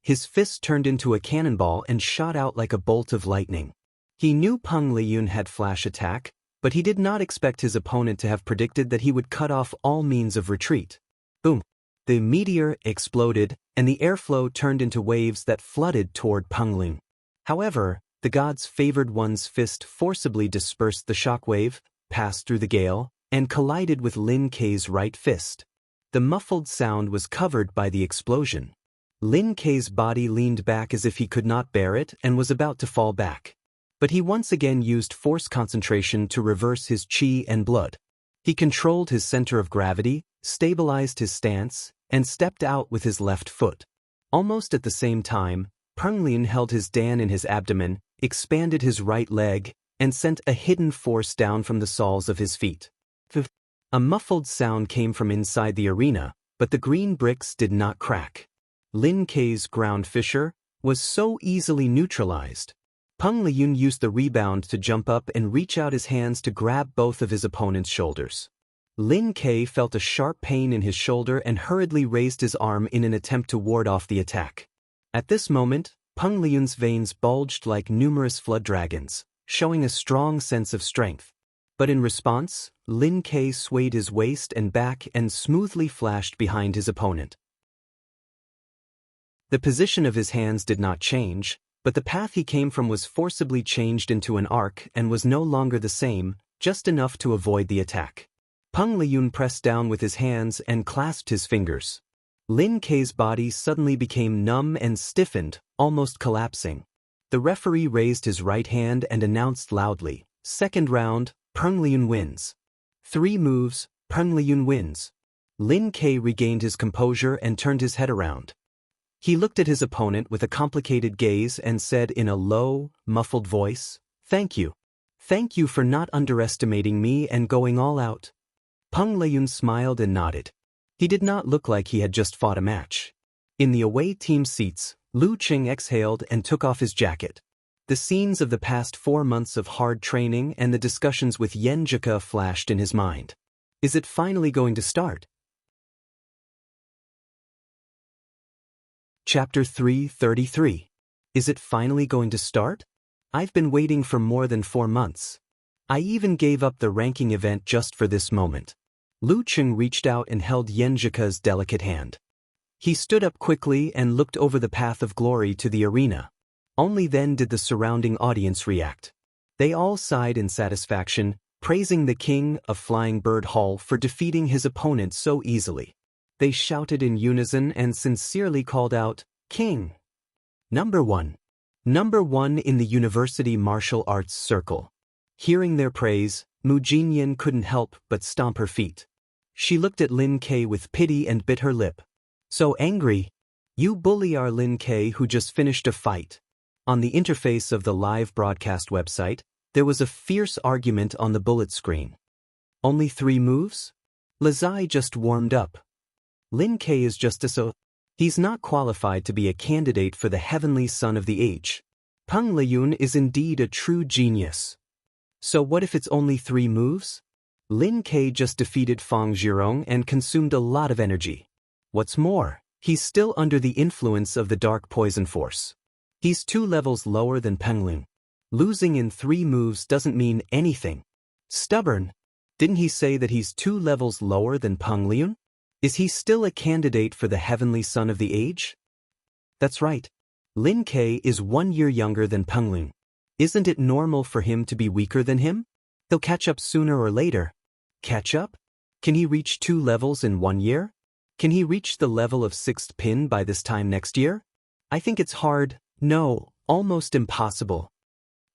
His fist turned into a cannonball and shot out like a bolt of lightning. He knew Peng Liyun had Flash Attack, but he did not expect his opponent to have predicted that he would cut off all means of retreat. Boom! The meteor exploded, and the airflow turned into waves that flooded toward Peng Liyun. However, the god's favored one's fist forcibly dispersed the shockwave, passed through the gale, and collided with Lin Ke's right fist. The muffled sound was covered by the explosion. Lin Ke's body leaned back as if he could not bear it and was about to fall back. But he once again used force concentration to reverse his qi and blood. He controlled his center of gravity, stabilized his stance, and stepped out with his left foot. Almost at the same time, Peng Liyun held his Dan in his abdomen, expanded his right leg, and sent a hidden force down from the soles of his feet. A muffled sound came from inside the arena, but the green bricks did not crack. Lin Ke's ground fissure was so easily neutralized. Peng Liyun used the rebound to jump up and reach out his hands to grab both of his opponent's shoulders. Lin Ke felt a sharp pain in his shoulder and hurriedly raised his arm in an attempt to ward off the attack. At this moment, Peng Liyun's veins bulged like numerous flood dragons, showing a strong sense of strength. But in response, Lin Ke swayed his waist and back and smoothly flashed behind his opponent. The position of his hands did not change, but the path he came from was forcibly changed into an arc and was no longer the same, just enough to avoid the attack. Peng Liyun pressed down with his hands and clasped his fingers. Lin Ke's body suddenly became numb and stiffened, almost collapsing. The referee raised his right hand and announced loudly, "Second round, Peng Liyun wins." 3 moves, Peng Liyun wins. Lin Ke regained his composure and turned his head around. He looked at his opponent with a complicated gaze and said in a low, muffled voice, "Thank you. Thank you for not underestimating me and going all out." Peng Liyun smiled and nodded. He did not look like he had just fought a match. In the away team seats, Lu Cheng exhaled and took off his jacket. The scenes of the past 4 months of hard training and the discussions with Yen Jika flashed in his mind. Is it finally going to start? Chapter 333. Is it finally going to start? I've been waiting for more than 4 months. I even gave up the ranking event just for this moment. Lu Cheng reached out and held Yen Jika's delicate hand. He stood up quickly and looked over the path of glory to the arena. Only then did the surrounding audience react. They all sighed in satisfaction, praising the king of Flying Bird Hall for defeating his opponent so easily. They shouted in unison and sincerely called out, "King! Number 1! Number 1 in the University Martial Arts Circle." Hearing their praise, Mu Jinyan couldn't help but stomp her feet. She looked at Lin Ke with pity and bit her lip. "So angry? You bully our Lin Ke who just finished a fight." On the interface of the live broadcast website, there was a fierce argument on the bullet screen. "Only 3 moves? Lazai just warmed up. Lin Ke is just a he's not qualified to be a candidate for the heavenly son of the age. Peng Liyun is indeed a true genius. So what if it's only 3 moves? Lin Ke just defeated Fang Zhirong and consumed a lot of energy. What's more, he's still under the influence of the dark poison force. He's 2 levels lower than Peng Liyun. Losing in 3 moves doesn't mean anything. Stubborn. Didn't he say that he's 2 levels lower than Peng Liyun? Is he still a candidate for the heavenly son of the age? That's right. Lin Ke is 1 year younger than Peng Liyun. Isn't it normal for him to be weaker than him? He'll catch up sooner or later. Catch up? Can he reach 2 levels in 1 year? Can he reach the level of 6th pin by this time next year? I think it's hard, no, almost impossible.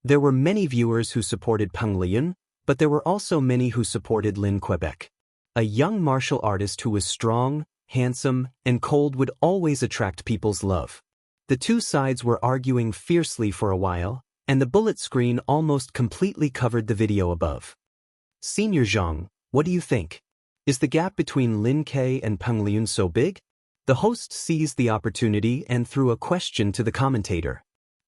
There were many viewers who supported Peng Liyun, but there were also many who supported Lin Quebec. A young martial artist who was strong, handsome, and cold would always attract people's love. The two sides were arguing fiercely for a while, and the bullet screen almost completely covered the video above. Senior Zhang, what do you think? Is the gap between Lin Ke and Peng Liyun so big? The host seized the opportunity and threw a question to the commentator.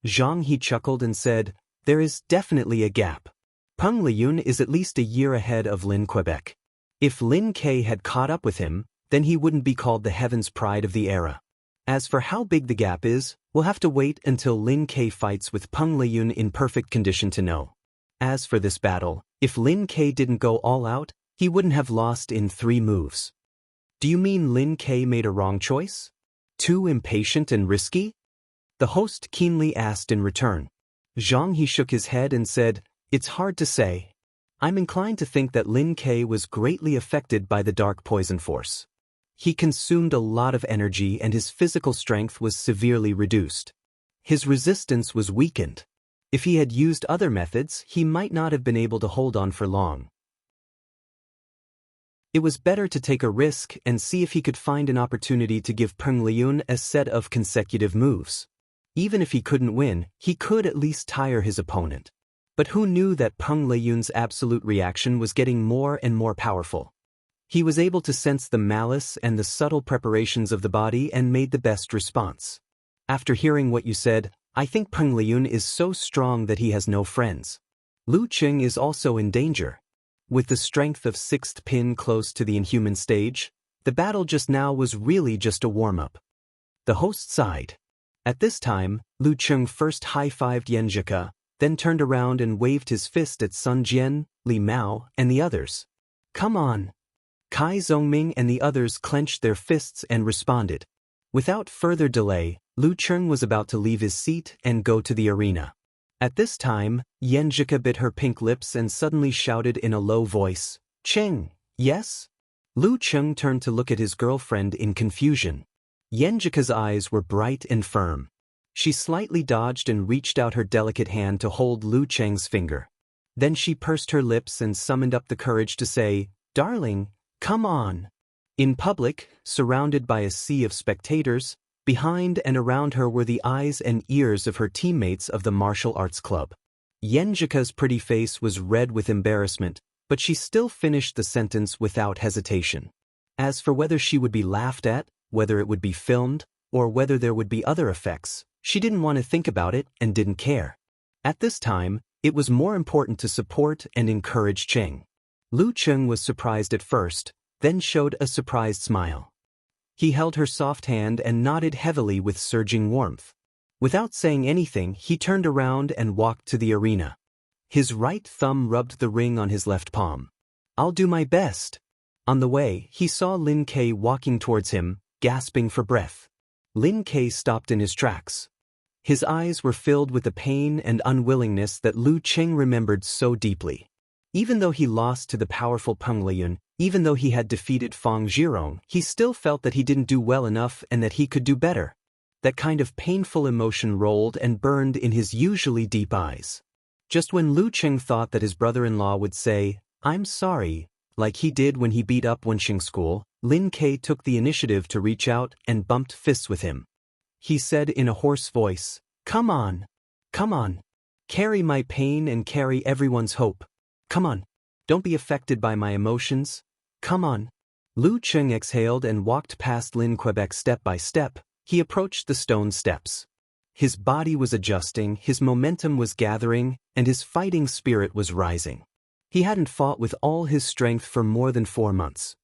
Zhang he chuckled and said, "There is definitely a gap. Peng Liyun is at least a year ahead of Lin Quebec. If Lin Ke had caught up with him, then he wouldn't be called the Heaven's Pride of the era. As for how big the gap is, we'll have to wait until Lin Ke fights with Peng Liyun in perfect condition to know. As for this battle, if Lin Ke didn't go all out, he wouldn't have lost in 3 moves. Do you mean Lin Ke made a wrong choice? Too impatient and risky?" The host keenly asked in return. Zhang he shook his head and said, "It's hard to say. I'm inclined to think that Lin Ke was greatly affected by the dark poison force. He consumed a lot of energy and his physical strength was severely reduced. His resistance was weakened. If he had used other methods, he might not have been able to hold on for long. It was better to take a risk and see if he could find an opportunity to give Peng Liyun a set of consecutive moves. Even if he couldn't win, he could at least tire his opponent. But who knew that Peng Liyun's absolute reaction was getting more and more powerful? He was able to sense the malice and the subtle preparations of the body and made the best response. After hearing what you said, I think Peng Liyun is so strong that he has no friends. Lu Qing is also in danger. With the strength of 6th pin close to the inhuman stage, the battle just now was really just a warm-up. The host sighed. At this time, Lu Qing first high-fived Yan Zhike, then turned around and waved his fist at Sun Jian, Li Mao, and the others. "Come on!" Kai Zhongming and the others clenched their fists and responded. Without further delay, Lu Qing was about to leave his seat and go to the arena. At this time, Yan Zhike bit her pink lips and suddenly shouted in a low voice, "Qing, yes?" Lu Qing turned to look at his girlfriend in confusion. Yan Zhike's eyes were bright and firm. She slightly dodged and reached out her delicate hand to hold Lu Qing's finger. Then she pursed her lips and summoned up the courage to say, "Darling, come on." In public, surrounded by a sea of spectators, behind and around her were the eyes and ears of her teammates of the martial arts club. Yan Zhike's pretty face was red with embarrassment, but she still finished the sentence without hesitation. As for whether she would be laughed at, whether it would be filmed, or whether there would be other effects, she didn't want to think about it and didn't care. At this time, it was more important to support and encourage Qing. Lu Qing was surprised at first, then showed a surprised smile. He held her soft hand and nodded heavily with surging warmth. Without saying anything, he turned around and walked to the arena. His right thumb rubbed the ring on his left palm. "I'll do my best." On the way, he saw Lin Ke walking towards him, gasping for breath. Lin Ke stopped in his tracks. His eyes were filled with the pain and unwillingness that Lu Qing remembered so deeply. Even though he lost to the powerful Peng Liyun, even though he had defeated Fang Zhirong, he still felt that he didn't do well enough and that he could do better. That kind of painful emotion rolled and burned in his usually deep eyes. Just when Lu Qing thought that his brother-in-law would say, "I'm sorry," like he did when he beat up Wenxing School, Lin Ke took the initiative to reach out and bumped fists with him. He said in a hoarse voice, "Come on. Come on. Carry my pain and carry everyone's hope. Come on. Don't be affected by my emotions. Come on." Lu Qing exhaled and walked past Lin Quebec step by step. He approached the stone steps. His body was adjusting, his momentum was gathering, and his fighting spirit was rising. He hadn't fought with all his strength for more than 4 months.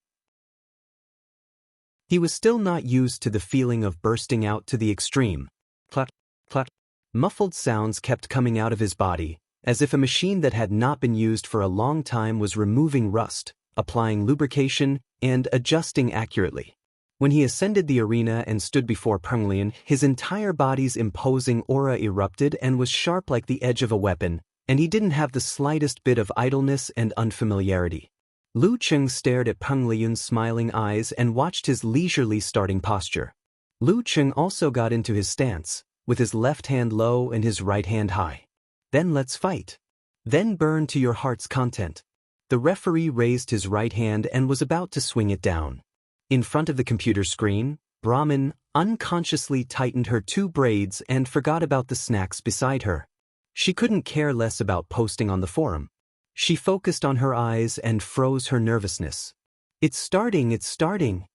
He was still not used to the feeling of bursting out to the extreme. Clap, clap. Muffled sounds kept coming out of his body, as if a machine that had not been used for a long time was removing rust, applying lubrication, and adjusting accurately. When he ascended the arena and stood before Peng Liyun, his entire body's imposing aura erupted and was sharp like the edge of a weapon, and he didn't have the slightest bit of idleness and unfamiliarity. Lu Cheng stared at Peng Liyun's smiling eyes and watched his leisurely starting posture. Lu Cheng also got into his stance, with his left hand low and his right hand high. Then let's fight. Then burn to your heart's content. The referee raised his right hand and was about to swing it down. In front of the computer screen, Brahmin unconsciously tightened her 2 braids and forgot about the snacks beside her. She couldn't care less about posting on the forum. She focused on her eyes and froze her nervousness. It's starting.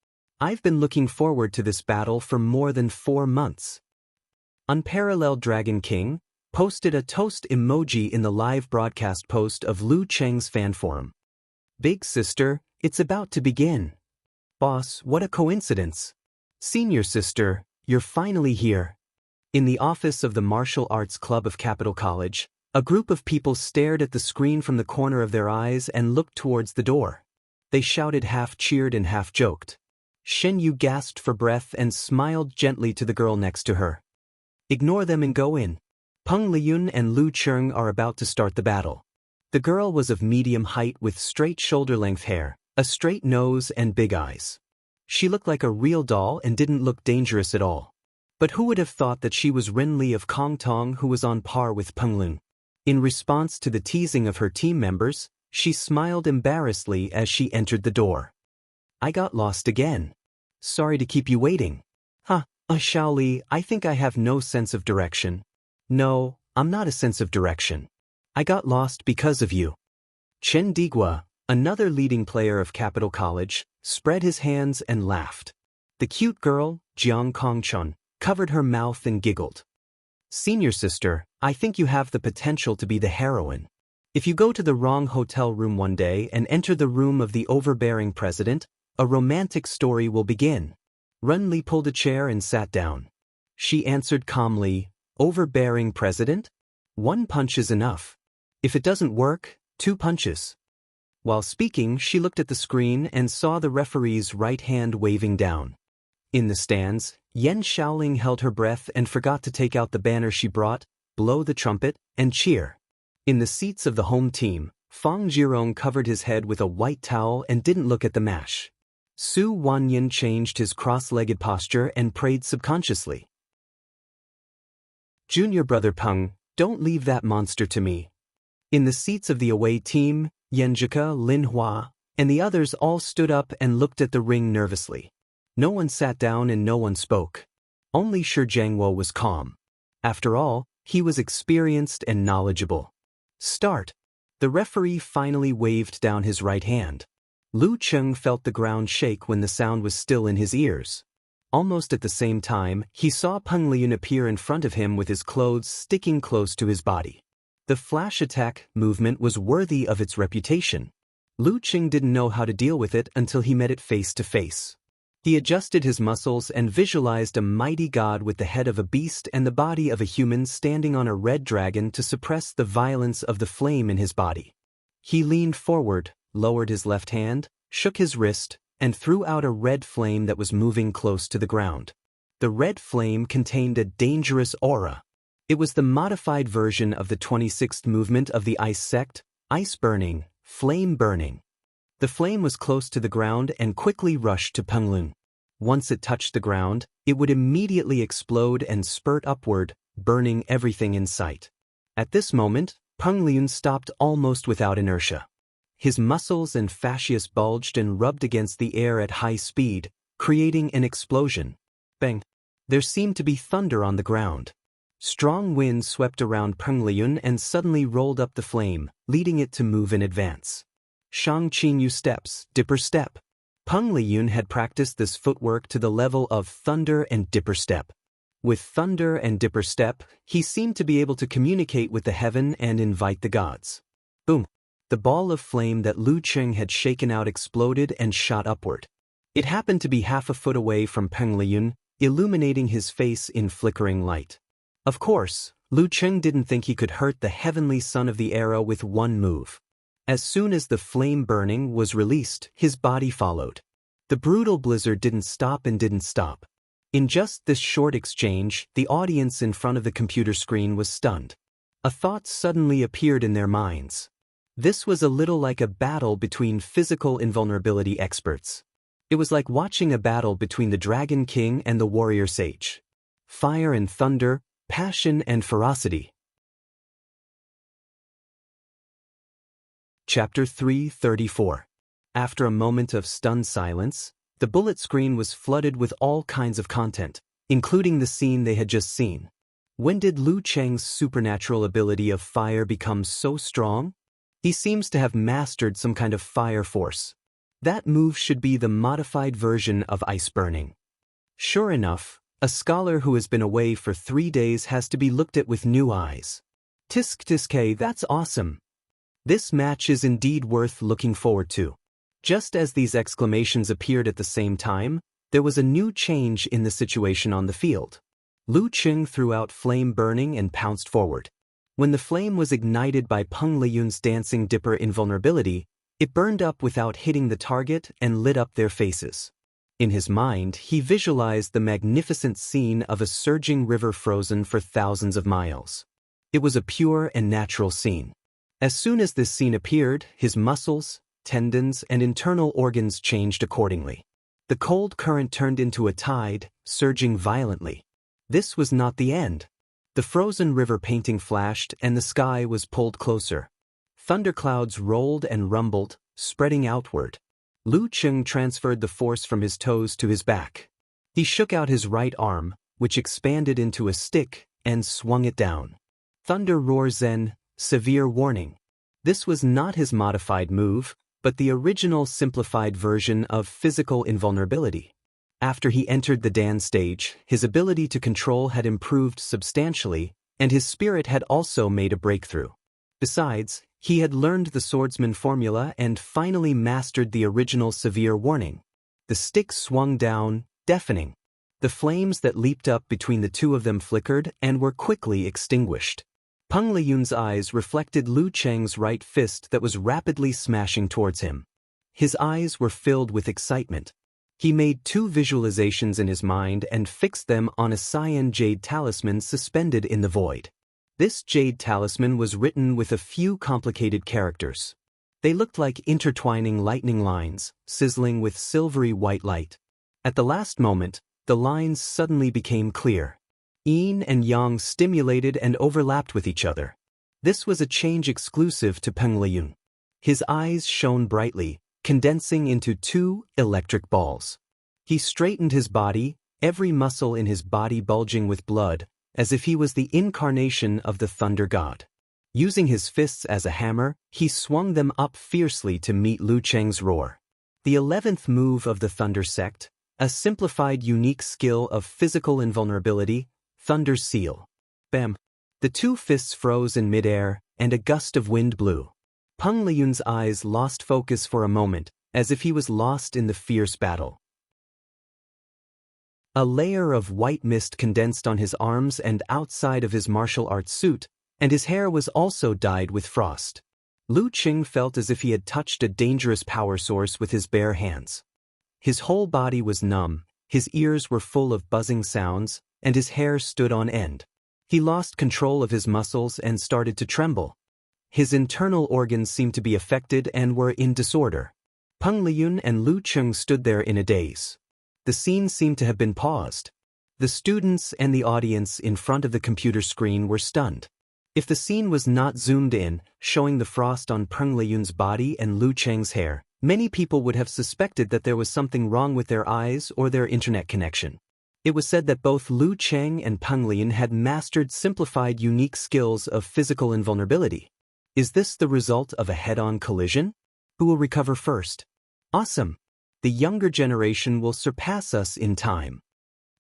I've been looking forward to this battle for more than 4 months. Unparalleled Dragon King posted a toast emoji in the live broadcast post of Lu Cheng's fan forum. Big sister, it's about to begin. Boss, what a coincidence. Senior sister, you're finally here. In the office of the Martial Arts Club of Capital College, a group of people stared at the screen from the corner of their eyes and looked towards the door. They shouted, half cheered and half joked. Shen Yu gasped for breath and smiled gently to the girl next to her. Ignore them and go in. Peng Liyun and Lu Cheng are about to start the battle. The girl was of medium height with straight shoulder-length hair, a straight nose and big eyes. She looked like a real doll and didn't look dangerous at all. But who would have thought that she was Ren Li of Kong Tong, who was on par with Peng Liyun? In response to the teasing of her team members, she smiled embarrassedly as she entered the door. I got lost again. Sorry to keep you waiting. Shaoli, I think I have no sense of direction. No, I'm not a sense of direction. I got lost because of you. Chen Digua, another leading player of Capital College, spread his hands and laughed. The cute girl, Jiang Kongchun, covered her mouth and giggled. Senior sister, I think you have the potential to be the heroine. If you go to the wrong hotel room one day and enter the room of the overbearing president, a romantic story will begin. Ren Li pulled a chair and sat down. She answered calmly, overbearing president? 1 punch is enough. If it doesn't work, 2 punches. While speaking, she looked at the screen and saw the referee's right hand waving down. In the stands, Yan Shaoling held her breath and forgot to take out the banner she brought, blow the trumpet, and cheer. In the seats of the home team, Fang Jirong covered his head with a white towel and didn't look at the match. Su Wanyin changed his cross-legged posture and prayed subconsciously. Junior brother Peng, don't leave that monster to me. In the seats of the away team, Yanjika, Lin Hua, and the others all stood up and looked at the ring nervously. No one sat down and no one spoke. Only Shi Jiangwo was calm. After all, he was experienced and knowledgeable. Start. The referee finally waved down his right hand. Lu Cheng felt the ground shake when the sound was still in his ears. Almost at the same time, he saw Peng Liyun appear in front of him with his clothes sticking close to his body. The flash attack movement was worthy of its reputation. Lu Cheng didn't know how to deal with it until he met it face to face. He adjusted his muscles and visualized a mighty god with the head of a beast and the body of a human standing on a red dragon to suppress the violence of the flame in his body. He leaned forward, lowered his left hand, shook his wrist, and threw out a red flame that was moving close to the ground. The red flame contained a dangerous aura. It was the modified version of the 26th movement of the ice sect, ice burning, flame burning. The flame was close to the ground and quickly rushed to Peng Liyun. Once it touched the ground, it would immediately explode and spurt upward, burning everything in sight. At this moment, Peng Liyun stopped almost without inertia. His muscles and fascias bulged and rubbed against the air at high speed, creating an explosion. Bang! There seemed to be thunder on the ground. Strong wind swept around Peng Liyun and suddenly rolled up the flame, leading it to move in advance. Shang Qingyu steps, dipper step. Peng Liyun had practiced this footwork to the level of thunder and dipper step. With thunder and dipper step, he seemed to be able to communicate with the heaven and invite the gods. Boom! The ball of flame that Lu Cheng had shaken out exploded and shot upward. It happened to be half a foot away from Peng Liyun, illuminating his face in flickering light. Of course, Lu Cheng didn't think he could hurt the heavenly son of the era with one move. As soon as the flame burning was released, his body followed. The brutal blizzard didn't stop and didn't stop. In just this short exchange, the audience in front of the computer screen was stunned. A thought suddenly appeared in their minds. This was a little like a battle between physical invulnerability experts. It was like watching a battle between the Dragon King and the Warrior Sage. Fire and thunder, passion and ferocity. Chapter 334. After a moment of stunned silence, the bullet screen was flooded with all kinds of content, including the scene they had just seen. When did Lu Cheng's supernatural ability of fire become so strong? He seems to have mastered some kind of fire force. That move should be the modified version of ice burning. Sure enough, a scholar who has been away for 3 days has to be looked at with new eyes. Tisk tiske, that's awesome. This match is indeed worth looking forward to. Just as these exclamations appeared at the same time, there was a new change in the situation on the field. Lu Cheng threw out flame burning and pounced forward. When the flame was ignited by Peng Liyun's dancing dipper invulnerability, it burned up without hitting the target and lit up their faces. In his mind, he visualized the magnificent scene of a surging river frozen for thousands of miles. It was a pure and natural scene. As soon as this scene appeared, his muscles, tendons, and internal organs changed accordingly. The cold current turned into a tide, surging violently. This was not the end. The frozen river painting flashed and the sky was pulled closer. Thunderclouds rolled and rumbled, spreading outward. Lu Cheng transferred the force from his toes to his back. He shook out his right arm, which expanded into a stick, and swung it down. Thunder Roar Zen, severe warning. This was not his modified move, but the original simplified version of physical invulnerability. After he entered the Dan stage, his ability to control had improved substantially, and his spirit had also made a breakthrough. Besides, he had learned the swordsman formula and finally mastered the original severe warning. The stick swung down, deafening. The flames that leaped up between the two of them flickered and were quickly extinguished. Peng Liyun's eyes reflected Lu Cheng's right fist that was rapidly smashing towards him. His eyes were filled with excitement. He made 2 visualizations in his mind and fixed them on a cyan jade talisman suspended in the void. This jade talisman was written with a few complicated characters. They looked like intertwining lightning lines, sizzling with silvery white light. At the last moment, the lines suddenly became clear. Yin and Yang stimulated and overlapped with each other. This was a change exclusive to Peng Liyun. His eyes shone brightly, condensing into 2 electric balls. He straightened his body, every muscle in his body bulging with blood, as if he was the incarnation of the thunder god. Using his fists as a hammer, he swung them up fiercely to meet Lu Cheng's roar. The 11th move of the Thunder Sect, a simplified unique skill of physical invulnerability, Thunder Seal. Bam! The 2 fists froze in midair, and a gust of wind blew. Peng Liyun's eyes lost focus for a moment, as if he was lost in the fierce battle. A layer of white mist condensed on his arms and outside of his martial arts suit, and his hair was also dyed with frost. Lu Cheng felt as if he had touched a dangerous power source with his bare hands. His whole body was numb, his ears were full of buzzing sounds, and his hair stood on end. He lost control of his muscles and started to tremble. His internal organs seemed to be affected and were in disorder. Peng Liyun and Lu Cheng stood there in a daze. The scene seemed to have been paused. The students and the audience in front of the computer screen were stunned. If the scene was not zoomed in, showing the frost on Peng Liyun's body and Lu Cheng's hair, many people would have suspected that there was something wrong with their eyes or their internet connection. It was said that both Lu Cheng and Peng Liyun had mastered simplified unique skills of physical invulnerability. Is this the result of a head-on collision? Who will recover first? Awesome! The younger generation will surpass us in time.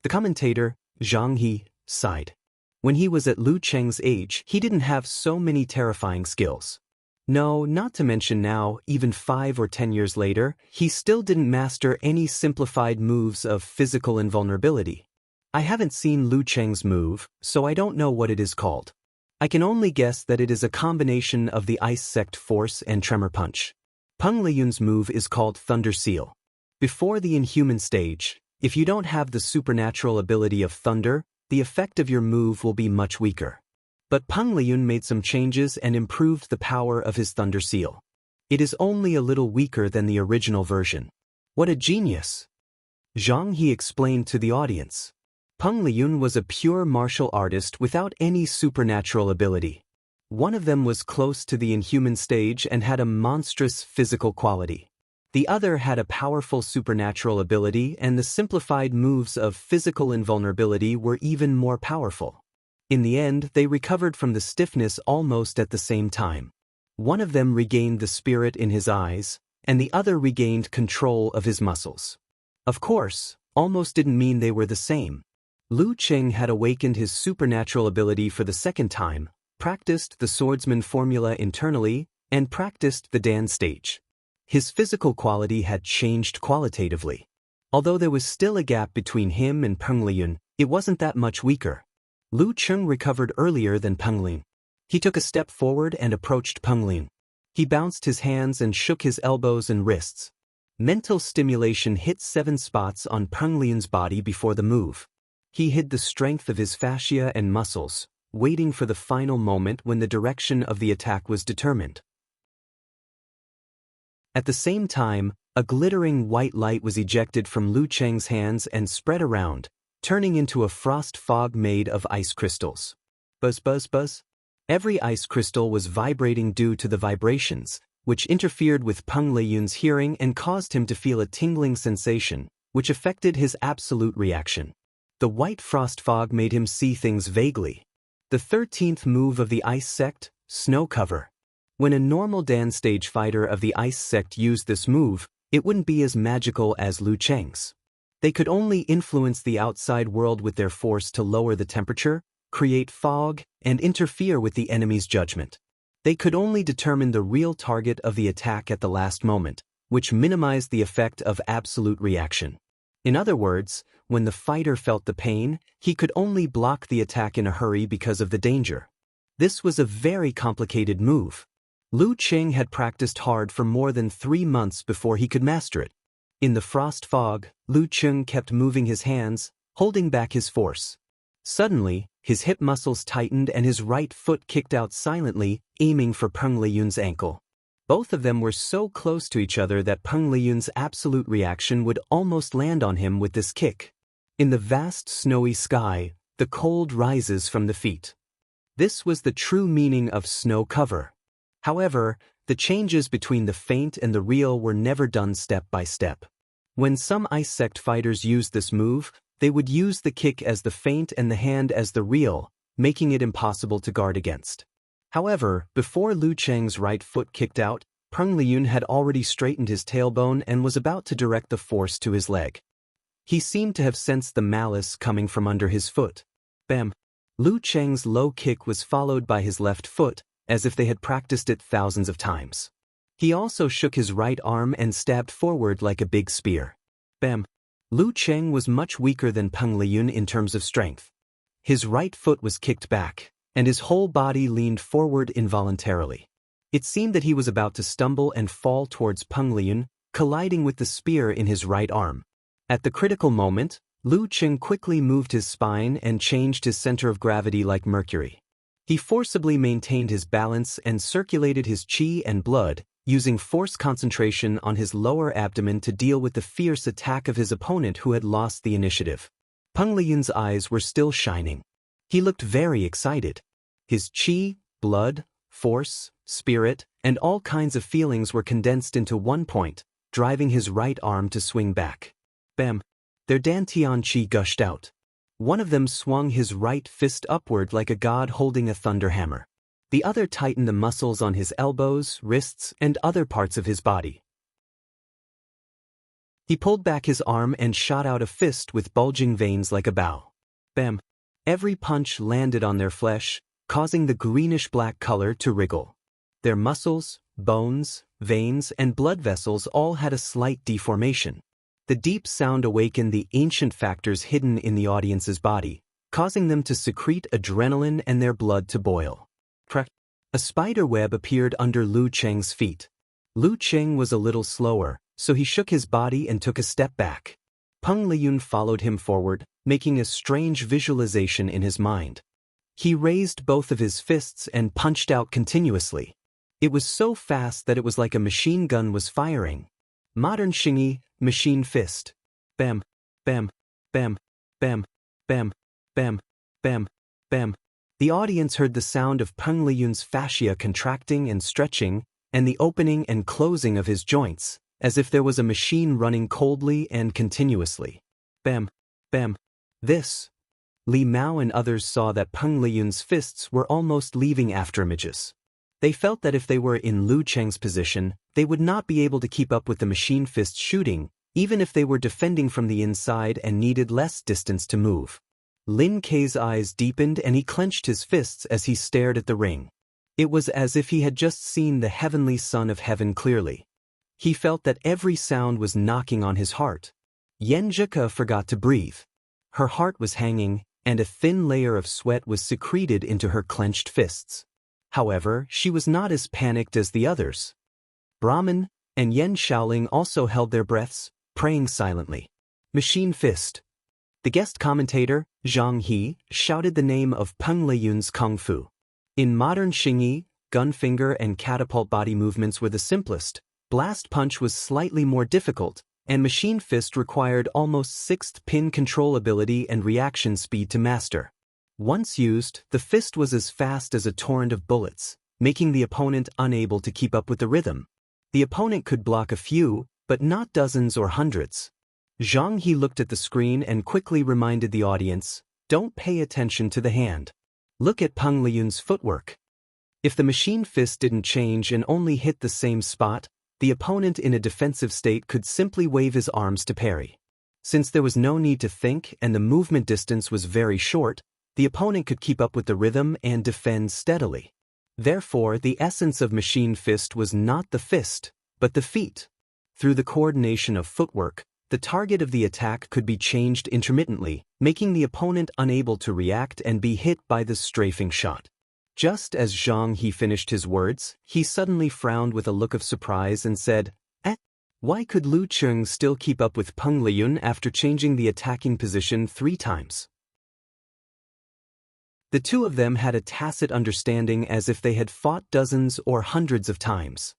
The commentator, Zhang He, sighed. When he was at Lu Cheng's age, he didn't have so many terrifying skills. No, not to mention now, even 5 or 10 years later, he still didn't master any simplified moves of physical invulnerability. I haven't seen Lu Cheng's move, so I don't know what it is called. I can only guess that it is a combination of the Ice Sect Force and Tremor Punch. Peng Liyun's move is called Thunder Seal. Before the inhuman stage, if you don't have the supernatural ability of thunder, the effect of your move will be much weaker. But Peng Liyun made some changes and improved the power of his thunder seal. It is only a little weaker than the original version. What a genius! Zhang He explained to the audience. Peng Liyun was a pure martial artist without any supernatural ability. One of them was close to the inhuman stage and had a monstrous physical quality. The other had a powerful supernatural ability, and the simplified moves of physical invulnerability were even more powerful. In the end, they recovered from the stiffness almost at the same time. One of them regained the spirit in his eyes, and the other regained control of his muscles. Of course, almost didn't mean they were the same. Lu Cheng had awakened his supernatural ability for the second time, practiced the swordsman formula internally, and practiced the Dan stage. His physical quality had changed qualitatively. Although there was still a gap between him and Peng Liyun, it wasn't that much weaker. Lu Cheng recovered earlier than Peng Liyun. He took a step forward and approached Peng Liyun. He bounced his hands and shook his elbows and wrists. Mental stimulation hit 7 spots on Peng Liyun's body before the move. He hid the strength of his fascia and muscles, waiting for the final moment when the direction of the attack was determined. At the same time, a glittering white light was ejected from Lu Cheng's hands and spread around, turning into a frost fog made of ice crystals. Buzz, buzz, buzz. Every ice crystal was vibrating due to the vibrations, which interfered with Peng Liyun's hearing and caused him to feel a tingling sensation, which affected his absolute reaction. The white frost fog made him see things vaguely. The 13th move of the ice sect, Snow Cover. When a normal Dan stage fighter of the ice sect used this move, it wouldn't be as magical as Lu Cheng's. They could only influence the outside world with their force to lower the temperature, create fog, and interfere with the enemy's judgment. They could only determine the real target of the attack at the last moment, which minimized the effect of absolute reaction. In other words, when the fighter felt the pain, he could only block the attack in a hurry because of the danger. This was a very complicated move. Lu Cheng had practiced hard for more than 3 months before he could master it. In the frost fog, Lu Cheng kept moving his hands, holding back his force. Suddenly, his hip muscles tightened and his right foot kicked out silently, aiming for Peng Liyun's ankle. Both of them were so close to each other that Peng Liyun's absolute reaction would almost land on him with this kick. In the vast snowy sky, the cold rises from the feet. This was the true meaning of snow cover. However, the changes between the feint and the real were never done step by step. When some ice sect fighters used this move, they would use the kick as the feint and the hand as the real, making it impossible to guard against. However, before Lu Cheng's right foot kicked out, Peng Liyun had already straightened his tailbone and was about to direct the force to his leg. He seemed to have sensed the malice coming from under his foot. Bam! Lu Cheng's low kick was followed by his left foot, as if they had practiced it thousands of times. He also shook his right arm and stabbed forward like a big spear. Bam! Lu Cheng was much weaker than Peng Liyun in terms of strength. His right foot was kicked back, and his whole body leaned forward involuntarily. It seemed that he was about to stumble and fall towards Peng Liyun, colliding with the spear in his right arm. At the critical moment, Lu Cheng quickly moved his spine and changed his center of gravity like Mercury. He forcibly maintained his balance and circulated his qi and blood, using force concentration on his lower abdomen to deal with the fierce attack of his opponent who had lost the initiative. Peng Liyun's eyes were still shining. He looked very excited. His qi, blood, force, spirit, and all kinds of feelings were condensed into one point, driving his right arm to swing back. Bam! Their dantian qi gushed out. One of them swung his right fist upward like a god holding a thunder hammer. The other tightened the muscles on his elbows, wrists, and other parts of his body. He pulled back his arm and shot out a fist with bulging veins like a bow. Bam! Every punch landed on their flesh, causing the greenish-black color to wriggle. Their muscles, bones, veins, and blood vessels all had a slight deformation. The deep sound awakened the ancient factors hidden in the audience's body, causing them to secrete adrenaline and their blood to boil. Crack! A spider web appeared under Lu Cheng's feet. Lu Cheng was a little slower, so he shook his body and took a step back. Peng Liyun followed him forward, making a strange visualization in his mind. He raised both of his fists and punched out continuously. It was so fast that it was like a machine gun was firing. Modern Xingyi, machine fist. Bam, bam, bam, bam, bam, bam, bam, bam. The audience heard the sound of Peng Liyun's fascia contracting and stretching, and the opening and closing of his joints, as if there was a machine running coldly and continuously. Bam, bam. This. Li Mao and others saw that Peng Liyun's fists were almost leaving afterimages. They felt that if they were in Lu Cheng's position, they would not be able to keep up with the machine fist shooting, even if they were defending from the inside and needed less distance to move. Lin Kei's eyes deepened and he clenched his fists as he stared at the ring. It was as if he had just seen the heavenly son of heaven clearly. He felt that every sound was knocking on his heart. Yan Zhike forgot to breathe. Her heart was hanging, and a thin layer of sweat was secreted into her clenched fists. However, she was not as panicked as the others. Brahman and Yan Shaoling also held their breaths, praying silently. Machine fist. The guest commentator, Zhang He, shouted the name of Peng Liyun's kung fu. In modern Xingyi, gun finger and catapult body movements were the simplest, blast punch was slightly more difficult, and machine fist required almost sixth pin control ability and reaction speed to master. Once used, the fist was as fast as a torrent of bullets, making the opponent unable to keep up with the rhythm. The opponent could block a few, but not dozens or hundreds. Zhang He looked at the screen and quickly reminded the audience, "Don't pay attention to the hand. Look at Peng Liyun's footwork." If the machine fist didn't change and only hit the same spot, the opponent in a defensive state could simply wave his arms to parry. Since there was no need to think and the movement distance was very short, the opponent could keep up with the rhythm and defend steadily. Therefore, the essence of machine fist was not the fist, but the feet. Through the coordination of footwork, the target of the attack could be changed intermittently, making the opponent unable to react and be hit by the strafing shot. Just as Zhang He finished his words, he suddenly frowned with a look of surprise and said, Why could Lu Cheng still keep up with Peng Liyun after changing the attacking position 3 times? The two of them had a tacit understanding as if they had fought dozens or hundreds of times.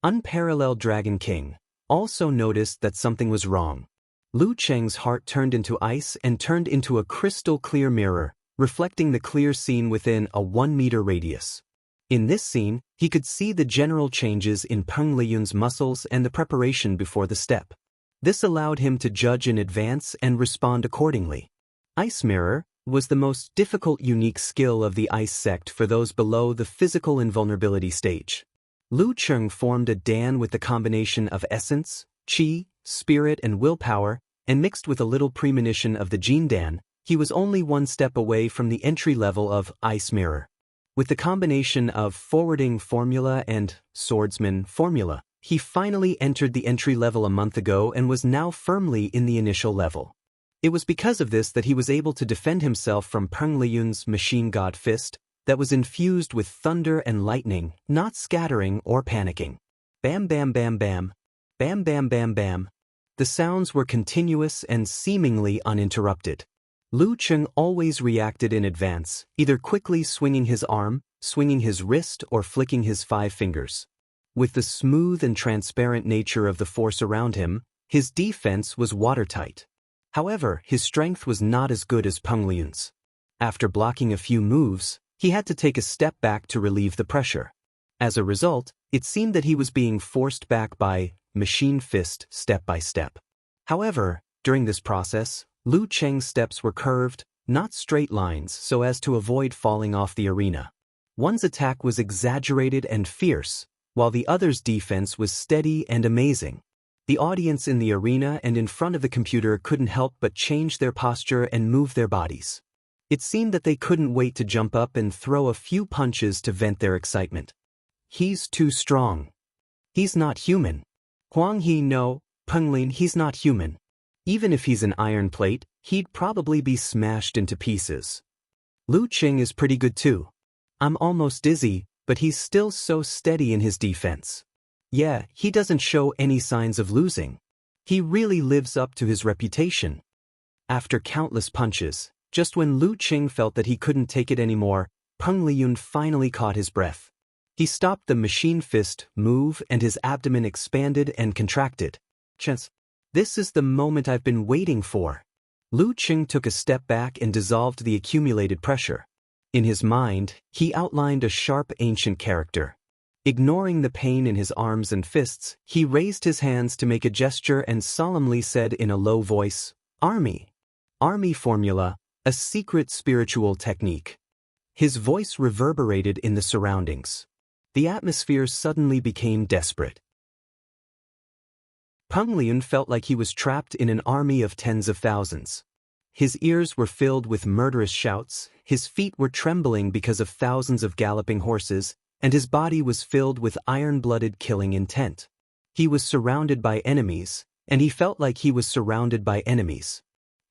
Unparalleled Dragon King also noticed that something was wrong. Lu Cheng's heart turned into ice and turned into a crystal-clear mirror, reflecting the clear scene within a 1-meter radius. In this scene, he could see the general changes in Peng Liyun's muscles and the preparation before the step. This allowed him to judge in advance and respond accordingly. Ice Mirror was the most difficult unique skill of the ice sect for those below the physical invulnerability stage. Lu Cheng formed a Dan with the combination of essence, qi, spirit and willpower, and mixed with a little premonition of the Jin Dan, he was only 1 step away from the entry level of Ice Mirror. With the combination of Forwarding Formula and Swordsman Formula, he finally entered the entry level a month ago and was now firmly in the initial level. It was because of this that he was able to defend himself from Peng Liyun's machine god fist that was infused with thunder and lightning, not scattering or panicking. Bam bam bam bam. Bam bam bam bam. The sounds were continuous and seemingly uninterrupted. Lu Cheng always reacted in advance, either quickly swinging his arm, swinging his wrist or flicking his 5 fingers. With the smooth and transparent nature of the force around him, his defense was watertight. However, his strength was not as good as Peng Liyun's. After blocking a few moves, he had to take a step back to relieve the pressure. As a result, it seemed that he was being forced back by machine fist step by step. However, during this process, Lu Cheng's steps were curved, not straight lines, so as to avoid falling off the arena. One's attack was exaggerated and fierce, while the other's defense was steady and amazing. The audience in the arena and in front of the computer couldn't help but change their posture and move their bodies. It seemed that they couldn't wait to jump up and throw a few punches to vent their excitement. He's too strong. He's not human. Huang He no, Peng Lin he's not human. Even if he's an iron plate, he'd probably be smashed into pieces. Lu Cheng is pretty good too. I'm almost dizzy, but he's still so steady in his defense. Yeah, he doesn't show any signs of losing. He really lives up to his reputation. After countless punches, just when Lu Qing felt that he couldn't take it anymore, Peng Liyun finally caught his breath. He stopped the machine fist move and his abdomen expanded and contracted. Chance. This is the moment I've been waiting for. Lu Qing took a step back and dissolved the accumulated pressure. In his mind, he outlined a sharp ancient character. Ignoring the pain in his arms and fists, he raised his hands to make a gesture and solemnly said in a low voice, "Army. Army formula, a secret spiritual technique." His voice reverberated in the surroundings. The atmosphere suddenly became desperate. Peng Liyun felt like he was trapped in an army of tens of thousands. His ears were filled with murderous shouts, his feet were trembling because of thousands of galloping horses, and his body was filled with iron-blooded killing intent. He was surrounded by enemies, and he felt like he was surrounded by enemies.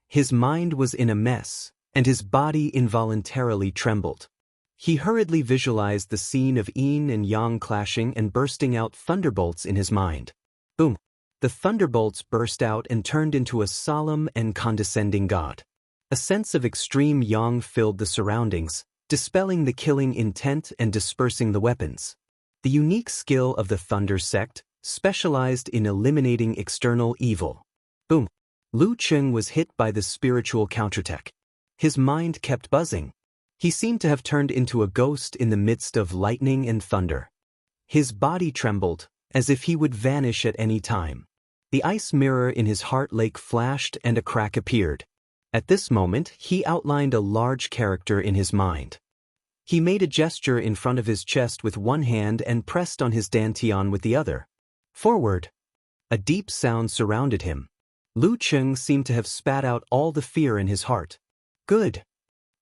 His mind was in a mess, and his body involuntarily trembled. He hurriedly visualized the scene of yin and yang clashing and bursting out thunderbolts in his mind. Boom! The thunderbolts burst out and turned into a solemn and condescending god. A sense of extreme yang filled the surroundings, dispelling the killing intent and dispersing the weapons. The unique skill of the Thunder sect, specialized in eliminating external evil. Boom! Lu Qing was hit by the spiritual counterattack. His mind kept buzzing. He seemed to have turned into a ghost in the midst of lightning and thunder. His body trembled, as if he would vanish at any time. The ice mirror in his heart lake flashed and a crack appeared. At this moment, he outlined a large character in his mind. He made a gesture in front of his chest with one hand and pressed on his dantian with the other. Forward! A deep sound surrounded him. Lu Qing seemed to have spat out all the fear in his heart. Good!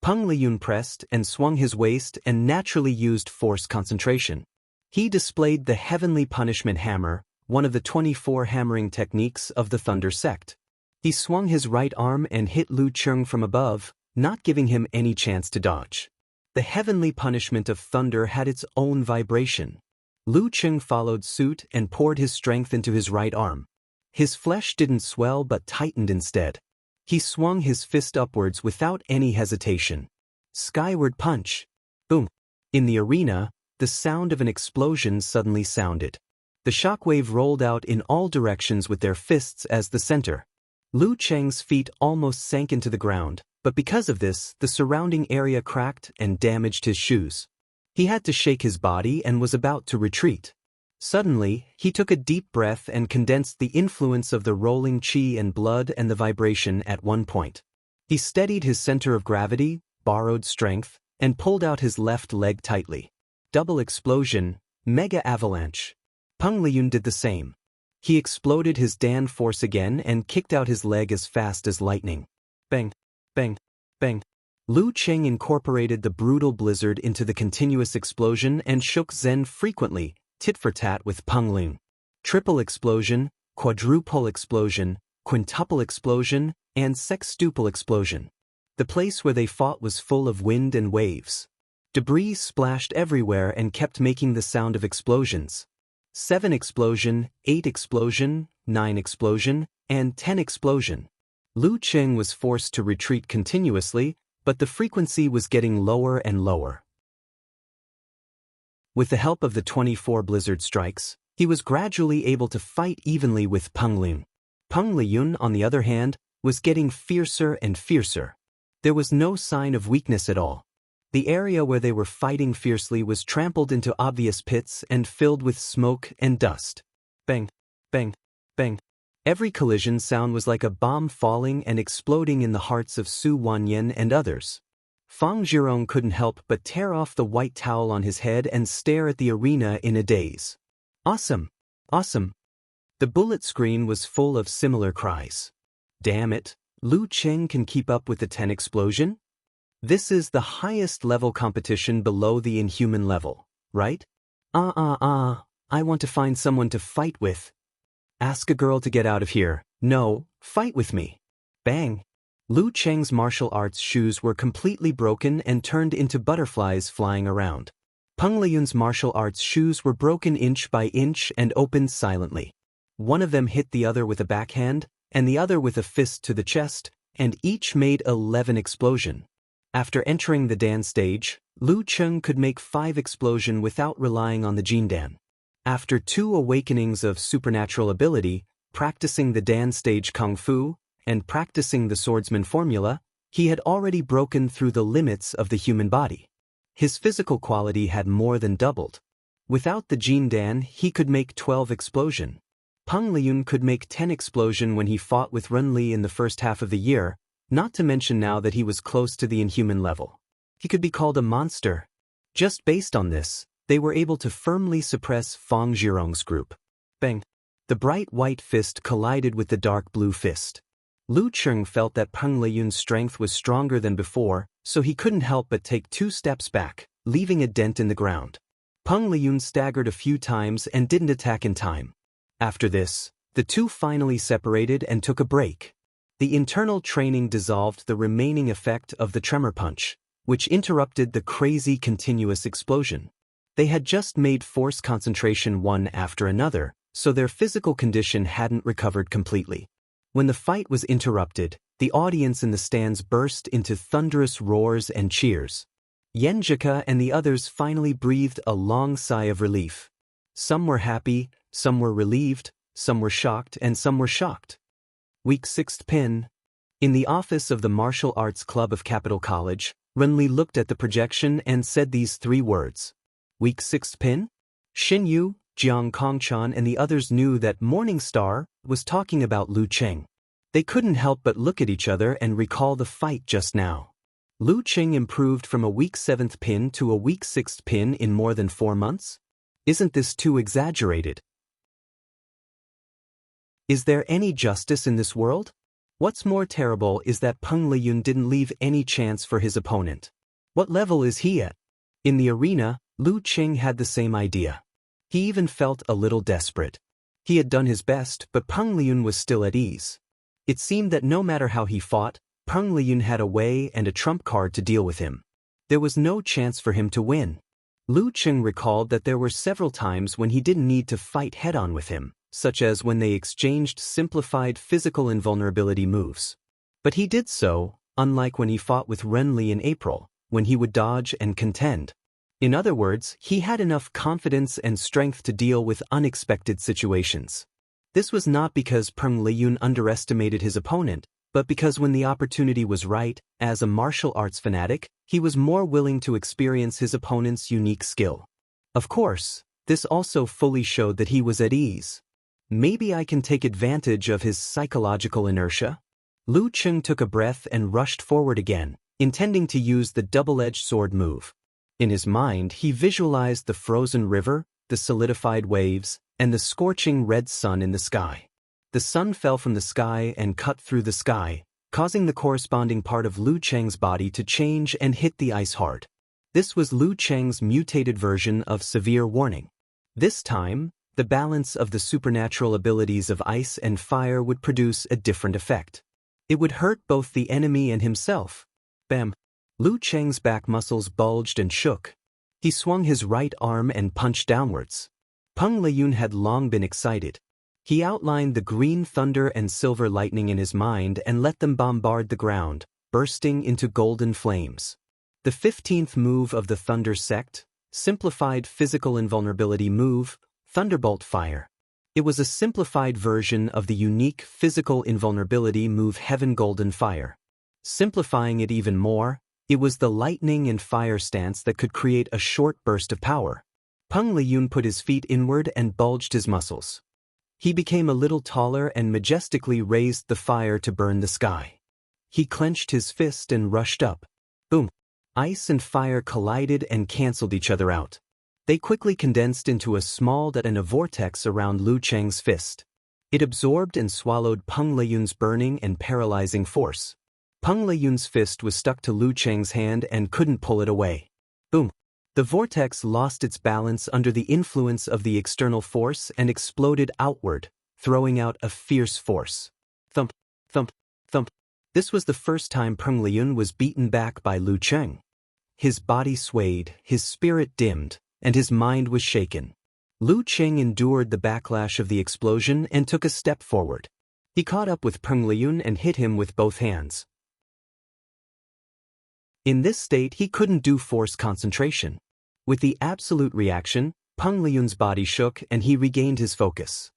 Peng Liyun pressed and swung his waist and naturally used force concentration. He displayed the heavenly punishment hammer, one of the 24 hammering techniques of the Thunder sect. He swung his right arm and hit Lu Qing from above, not giving him any chance to dodge. The heavenly punishment of thunder had its own vibration. Lu Qing followed suit and poured his strength into his right arm. His flesh didn't swell but tightened instead. He swung his fist upwards without any hesitation. Skyward punch! Boom! In the arena, the sound of an explosion suddenly sounded. The shockwave rolled out in all directions with their fists as the center. Lu Qing's feet almost sank into the ground, but because of this, the surrounding area cracked and damaged his shoes. He had to shake his body and was about to retreat. Suddenly, he took a deep breath and condensed the influence of the rolling qi and blood and the vibration at one point. He steadied his center of gravity, borrowed strength, and pulled out his left leg tightly. Double explosion, mega avalanche. Peng Liyun did the same. He exploded his Dan force again and kicked out his leg as fast as lightning. Bang, bang, bang. Lu Qing incorporated the brutal blizzard into the continuous explosion and shook Zen frequently, tit for tat with Peng Liyun. Triple explosion, quadruple explosion, quintuple explosion, and sextuple explosion. The place where they fought was full of wind and waves. Debris splashed everywhere and kept making the sound of explosions. 7 explosion, 8 explosion, 9 explosion, and 10 explosion. Lu Qing was forced to retreat continuously, but the frequency was getting lower and lower. With the help of the 24 blizzard strikes, he was gradually able to fight evenly with Peng Liyun. Peng Liyun, on the other hand, was getting fiercer and fiercer. There was no sign of weakness at all. The area where they were fighting fiercely was trampled into obvious pits and filled with smoke and dust. Bang, bang, bang. Every collision sound was like a bomb falling and exploding in the hearts of Su Wanyan and others. Fang Zhirong couldn't help but tear off the white towel on his head and stare at the arena in a daze. Awesome! Awesome! The bullet screen was full of similar cries. Damn it, Lu Qing can keep up with the 10 explosion? This is the highest level competition below the inhuman level, right? I want to find someone to fight with. Ask a girl to get out of here. No, fight with me. Bang! Lu Qing's martial arts shoes were completely broken and turned into butterflies flying around. Peng Liyun's martial arts shoes were broken inch by inch and opened silently. One of them hit the other with a backhand, and the other with a fist to the chest, and each made 11 explosion. After entering the Dan stage, Lu Cheng could make 5 explosion without relying on the Jindan. After 2 awakenings of supernatural ability, practicing the Dan stage kung fu, and practicing the swordsman formula, he had already broken through the limits of the human body. His physical quality had more than doubled. Without the Jindan, he could make 12 explosion. Peng Liyun could make 10 explosion when he fought with Ren Li in the first half of the year, not to mention now that he was close to the inhuman level. He could be called a monster. Just based on this, they were able to firmly suppress Fang Zhirong's group. Bang! The bright white fist collided with the dark blue fist. Lu Cheng felt that Peng Liyun's strength was stronger than before, so he couldn't help but take 2 steps back, leaving a dent in the ground. Peng Liyun staggered a few times and didn't attack in time. After this, the two finally separated and took a break. The internal training dissolved the remaining effect of the tremor punch, which interrupted the crazy continuous explosion. They had just made force concentration one after another, so their physical condition hadn't recovered completely. When the fight was interrupted, the audience in the stands burst into thunderous roars and cheers. Yenjika and the others finally breathed a long sigh of relief. Some were happy, some were relieved, some were shocked, and some were shocked. Week 6th Pin. In the office of the Martial Arts Club of Capital College, Renli looked at the projection and said these 3 words. Week 6th Pin? Xin Yu, Jiang Kongchan and the others knew that Morning Star was talking about Lu Cheng. They couldn't help but look at each other and recall the fight just now. Lu Cheng improved from a week 7th pin to a week 6th pin in more than 4 months? Isn't this too exaggerated? Is there any justice in this world? What's more terrible is that Peng Liyun didn't leave any chance for his opponent. What level is he at? In the arena, Lu Cheng had the same idea. He even felt a little desperate. He had done his best, but Peng Liyun was still at ease. It seemed that no matter how he fought, Peng Liyun had a way and a trump card to deal with him. There was no chance for him to win. Lu Cheng recalled that there were several times when he didn't need to fight head-on with him, such as when they exchanged simplified physical invulnerability moves. But he did so, unlike when he fought with Ren Li in April, when he would dodge and contend. In other words, he had enough confidence and strength to deal with unexpected situations. This was not because Peng Liyun underestimated his opponent, but because when the opportunity was right, as a martial arts fanatic, he was more willing to experience his opponent's unique skill. Of course, this also fully showed that he was at ease. Maybe I can take advantage of his psychological inertia? Lu Cheng took a breath and rushed forward again, intending to use the double-edged sword move. In his mind, he visualized the frozen river, the solidified waves, and the scorching red sun in the sky. The sun fell from the sky and cut through the sky, causing the corresponding part of Lu Cheng's body to change and hit the ice hard. This was Lu Cheng's mutated version of severe warning. This time, the balance of the supernatural abilities of ice and fire would produce a different effect. It would hurt both the enemy and himself. Bam! Lu Cheng's back muscles bulged and shook. He swung his right arm and punched downwards. Peng Liyun had long been excited. He outlined the green thunder and silver lightning in his mind and let them bombard the ground, bursting into golden flames. The 15th move of the Thunder Sect, simplified physical invulnerability move, Thunderbolt Fire. It was a simplified version of the unique physical invulnerability move Heaven Golden Fire. Simplifying it even more, it was the lightning and fire stance that could create a short burst of power. Peng Liyun put his feet inward and bulged his muscles. He became a little taller and majestically raised the fire to burn the sky. He clenched his fist and rushed up. Boom! Ice and fire collided and canceled each other out. They quickly condensed into a small dot and a vortex around Lu Cheng's fist. It absorbed and swallowed Peng Liyun's burning and paralyzing force. Peng Liyun's fist was stuck to Lu Cheng's hand and couldn't pull it away. Boom! The vortex lost its balance under the influence of the external force and exploded outward, throwing out a fierce force. Thump, thump, thump. This was the first time Peng Liyun was beaten back by Lu Cheng. His body swayed, his spirit dimmed, and his mind was shaken. Lu Qing endured the backlash of the explosion and took a step forward. He caught up with Peng Liyun and hit him with both hands. In this state, he couldn't do force concentration. With the absolute reaction, Peng Liyun's body shook and he regained his focus.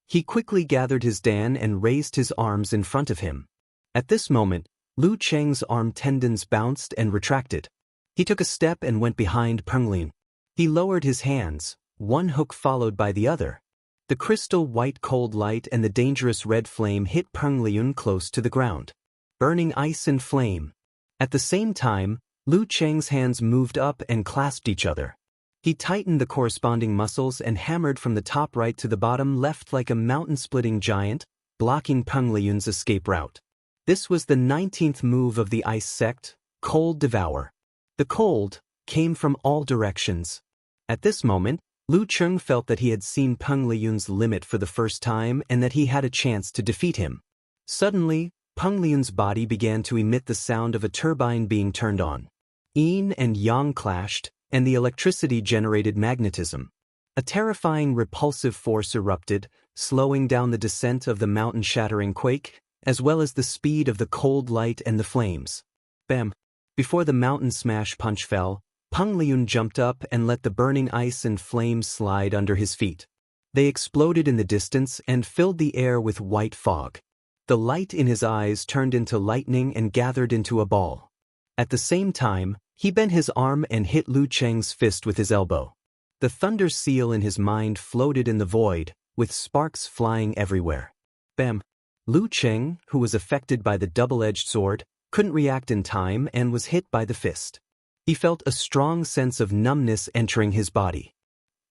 He quickly gathered his Dan and raised his arms in front of him. At this moment, Lu Cheng's arm tendons bounced and retracted. He took a step and went behind Peng Liyun. He lowered his hands, one hook followed by the other. The crystal white cold light and the dangerous red flame hit Peng Liyun close to the ground. Burning ice and flame. At the same time, Lu Cheng's hands moved up and clasped each other. He tightened the corresponding muscles and hammered from the top right to the bottom left like a mountain-splitting giant, blocking Peng Liyun's escape route. This was the 19th move of the ice sect, Cold Devour. The cold came from all directions. At this moment, Lu Cheng felt that he had seen Peng Liyun's limit for the first time and that he had a chance to defeat him. Suddenly, Peng Liyun's body began to emit the sound of a turbine being turned on. Yin and yang clashed, and the electricity generated magnetism. A terrifying repulsive force erupted, slowing down the descent of the mountain-shattering quake, as well as the speed of the cold light and the flames. Bam! Before the mountain smash punch fell, Peng Liyun jumped up and let the burning ice and flames slide under his feet. They exploded in the distance and filled the air with white fog. The light in his eyes turned into lightning and gathered into a ball. At the same time, he bent his arm and hit Lu Cheng's fist with his elbow. The thunder seal in his mind floated in the void, with sparks flying everywhere. Bam! Lu Cheng, who was affected by the double-edged sword, couldn't react in time and was hit by the fist. He felt a strong sense of numbness entering his body.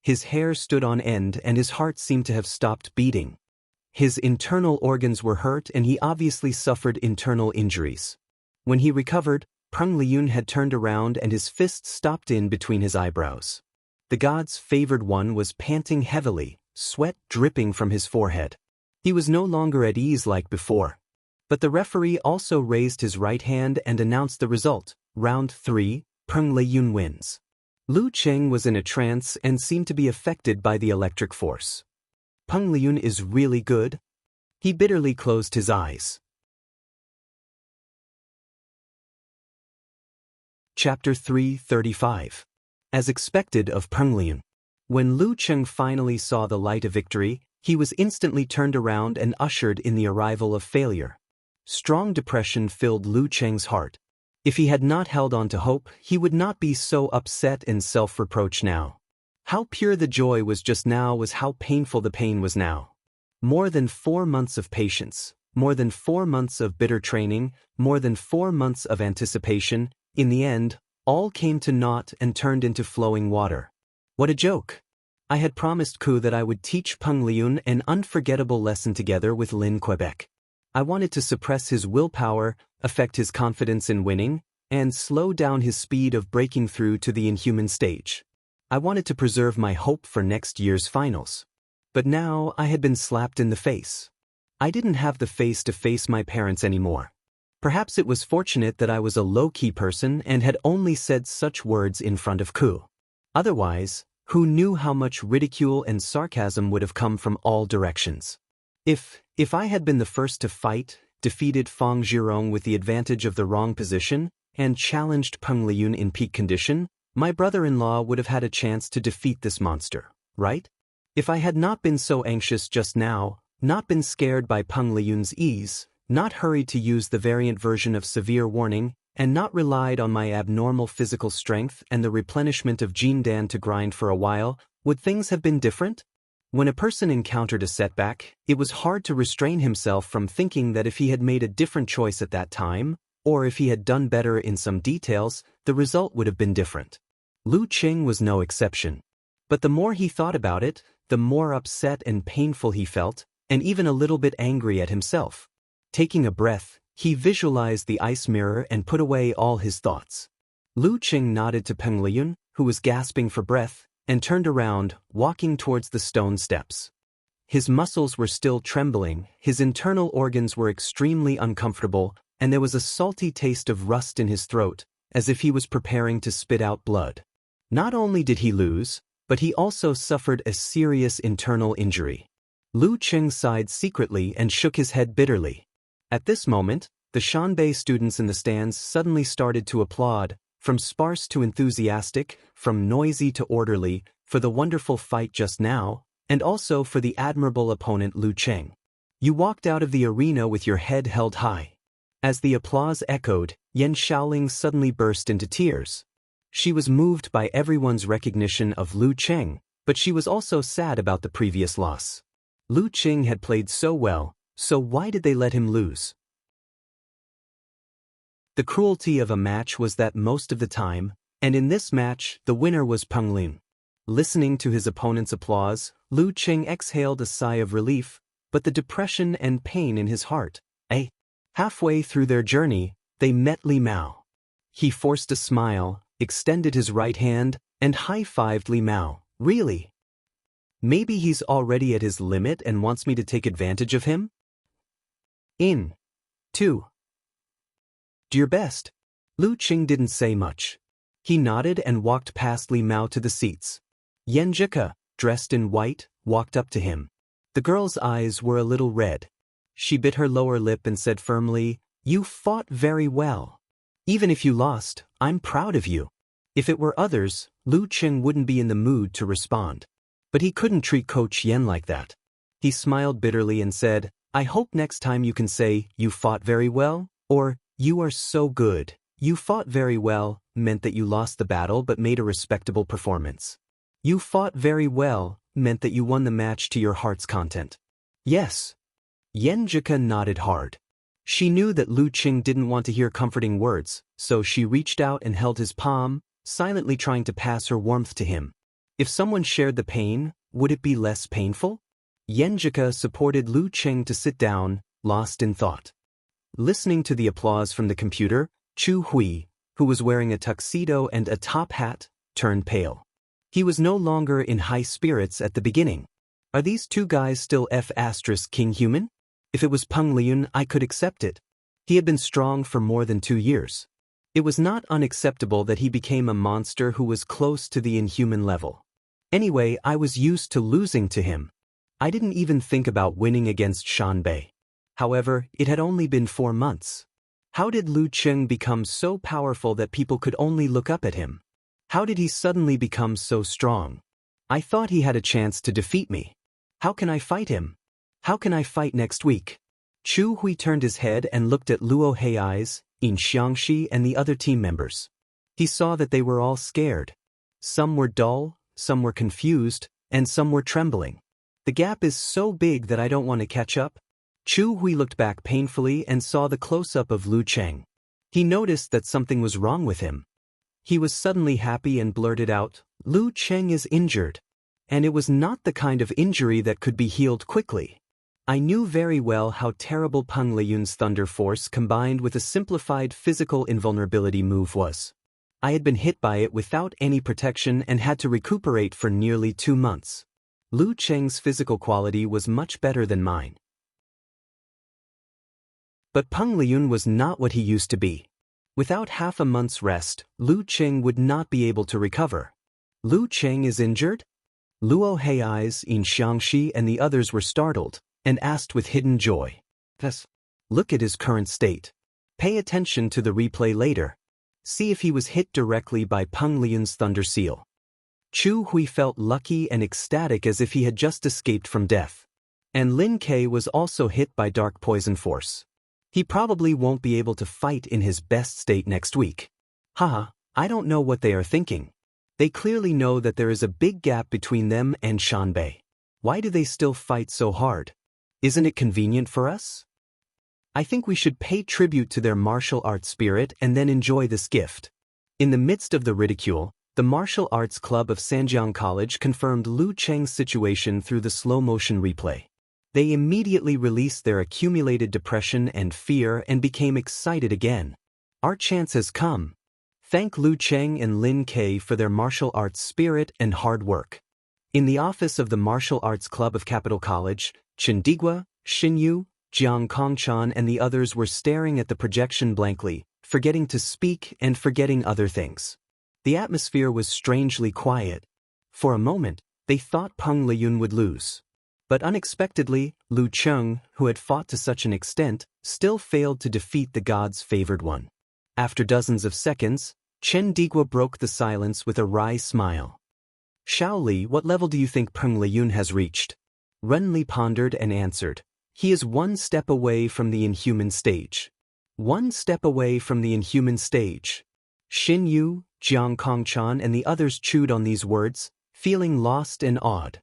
His hair stood on end and his heart seemed to have stopped beating. His internal organs were hurt and he obviously suffered internal injuries. When he recovered, Peng Liyun had turned around and his fist stopped in between his eyebrows. The god's favored one was panting heavily, sweat dripping from his forehead. He was no longer at ease like before. But the referee also raised his right hand and announced the result. Round 3, Peng Liyun wins. Lu Cheng was in a trance and seemed to be affected by the electric force. Peng Liyun is really good. He bitterly closed his eyes. Chapter 335. As expected of Peng Liyun. When Lu Cheng finally saw the light of victory, he was instantly turned around and ushered in the arrival of failure. Strong depression filled Lu Cheng's heart. If he had not held on to hope, he would not be so upset and self-reproach now. How pure the joy was just now was how painful the pain was now. More than 4 months of patience, more than 4 months of bitter training, more than 4 months of anticipation, in the end, all came to naught and turned into flowing water. What a joke! I had promised Ku that I would teach Peng Liyun an unforgettable lesson together with Lin Quebec. I wanted to suppress his willpower, affect his confidence in winning, and slow down his speed of breaking through to the inhuman stage. I wanted to preserve my hope for next year's finals. But now I had been slapped in the face. I didn't have the face to face my parents anymore. Perhaps it was fortunate that I was a low-key person and had only said such words in front of Ku. Otherwise, who knew how much ridicule and sarcasm would have come from all directions? If I had been the first to fight, defeated Fang Zhirong with the advantage of the wrong position, and challenged Peng Liyun in peak condition, my brother-in-law would have had a chance to defeat this monster, right? If I had not been so anxious just now, not been scared by Peng Liyun's ease, not hurried to use the variant version of severe warning, and not relied on my abnormal physical strength and the replenishment of Jindan to grind for a while, would things have been different? When a person encountered a setback, it was hard to restrain himself from thinking that if he had made a different choice at that time, or if he had done better in some details, the result would have been different. Lu Qing was no exception. But the more he thought about it, the more upset and painful he felt, and even a little bit angry at himself. Taking a breath, he visualized the ice mirror and put away all his thoughts. Lu Qing nodded to Peng Liyun, who was gasping for breath, and turned around, walking towards the stone steps. His muscles were still trembling, his internal organs were extremely uncomfortable, and there was a salty taste of rust in his throat, as if he was preparing to spit out blood. Not only did he lose, but he also suffered a serious internal injury. Lu Cheng sighed secretly and shook his head bitterly. At this moment, the Shanbei students in the stands suddenly started to applaud, from sparse to enthusiastic, from noisy to orderly, for the wonderful fight just now, and also for the admirable opponent Lu Cheng. You walked out of the arena with your head held high. As the applause echoed, Yan Shaoling suddenly burst into tears. She was moved by everyone's recognition of Lu Cheng, but she was also sad about the previous loss. Lu Cheng had played so well, so why did they let him lose? The cruelty of a match was that most of the time, and in this match, the winner was Peng Lin. Listening to his opponent's applause, Lu Cheng exhaled a sigh of relief, but the depression and pain in his heart. Halfway through their journey, they met Li Mao. He forced a smile, extended his right hand, and high-fived Li Mao. Really? Maybe he's already at his limit and wants me to take advantage of him? Do your best. Lu Cheng didn't say much. He nodded and walked past Li Mao to the seats. Yan Jika, dressed in white, walked up to him. The girl's eyes were a little red. She bit her lower lip and said firmly, "You fought very well. Even if you lost, I'm proud of you." If it were others, Lu Cheng wouldn't be in the mood to respond. But he couldn't treat Coach Yan like that. He smiled bitterly and said, "I hope next time you can say, 'You fought very well,' or 'You are so good.' You fought very well meant that you lost the battle but made a respectable performance. You fought very well meant that you won the match to your heart's content." Yes. Yan Jika nodded hard. She knew that Lu Cheng didn't want to hear comforting words, so she reached out and held his palm, silently trying to pass her warmth to him. If someone shared the pain, would it be less painful? Yan Jika supported Lu Cheng to sit down, lost in thought. Listening to the applause from the computer, Chu Hui, who was wearing a tuxedo and a top hat, turned pale. He was no longer in high spirits at the beginning. Are these two guys still King human? If it was Peng Lin, I could accept it. He had been strong for more than 2 years. It was not unacceptable that he became a monster who was close to the inhuman level. Anyway, I was used to losing to him. I didn't even think about winning against Shanbei. However, it had only been 4 months. How did Lu Cheng become so powerful that people could only look up at him? How did he suddenly become so strong? I thought he had a chance to defeat me. How can I fight him? How can I fight next week? Chu Hui turned his head and looked at Luo Hei's, Yin Xiangxi and the other team members. He saw that they were all scared. Some were dull, some were confused, and some were trembling. The gap is so big that I don't want to catch up. Chu Hui looked back painfully and saw the close-up of Lu Cheng. He noticed that something was wrong with him. He was suddenly happy and blurted out, "Lu Cheng is injured." And it was not the kind of injury that could be healed quickly. I knew very well how terrible Peng Liyun's Thunder Force combined with a simplified physical invulnerability move was. I had been hit by it without any protection and had to recuperate for nearly 2 months. Lu Cheng's physical quality was much better than mine. But Peng Liyun was not what he used to be. Without half a month's rest, Lu Cheng would not be able to recover. Lu Cheng is injured? Luo Hei's, Yin Xiangxi and the others were startled, and asked with hidden joy. Yes. Look at his current state. Pay attention to the replay later. See if he was hit directly by Peng Liyun's Thunder Seal. Chu Hui felt lucky and ecstatic as if he had just escaped from death. And Lin Ke was also hit by Dark Poison Force. He probably won't be able to fight in his best state next week. Haha, I don't know what they are thinking. They clearly know that there is a big gap between them and Shanbei. Why do they still fight so hard? Isn't it convenient for us? I think we should pay tribute to their martial arts spirit and then enjoy this gift. In the midst of the ridicule, the Martial Arts Club of Sanjiang College confirmed Lu Cheng's situation through the slow-motion replay. They immediately released their accumulated depression and fear and became excited again. Our chance has come. Thank Lu Cheng and Lin Ke for their martial arts spirit and hard work. In the office of the Martial Arts Club of Capital College, Chen Digua, Xin Yu, Jiang Kongchan and the others were staring at the projection blankly, forgetting to speak and forgetting other things. The atmosphere was strangely quiet. For a moment, they thought Peng Liyun would lose. But unexpectedly, Lu Cheng, who had fought to such an extent, still failed to defeat the god's favored one. After dozens of seconds, Chen Digua broke the silence with a wry smile. Shaoli, what level do you think Peng Liyun has reached? Renli pondered and answered. He is 1 step away from the inhuman stage. 1 step away from the inhuman stage. Xin Yu, Jiang Kongchan and the others chewed on these words, feeling lost and awed.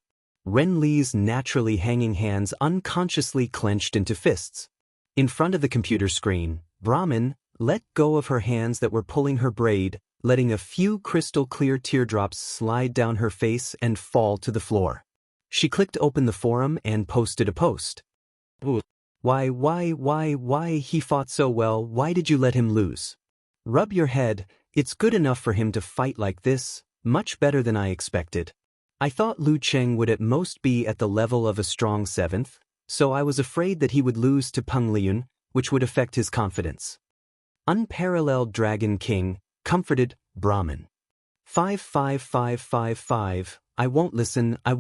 Renli's naturally hanging hands unconsciously clenched into fists. In front of the computer screen, Brahmin let go of her hands that were pulling her braid, letting a few crystal-clear teardrops slide down her face and fall to the floor. She clicked open the forum and posted a post. Why, he fought so well, why did you let him lose? Rub your head, it's good enough for him to fight like this, much better than I expected. I thought Lu Cheng would at most be at the level of a strong 7th, so I was afraid that he would lose to Peng Liyun, which would affect his confidence. Unparalleled Dragon King, comforted, Brahmin. 55555, I won't listen, I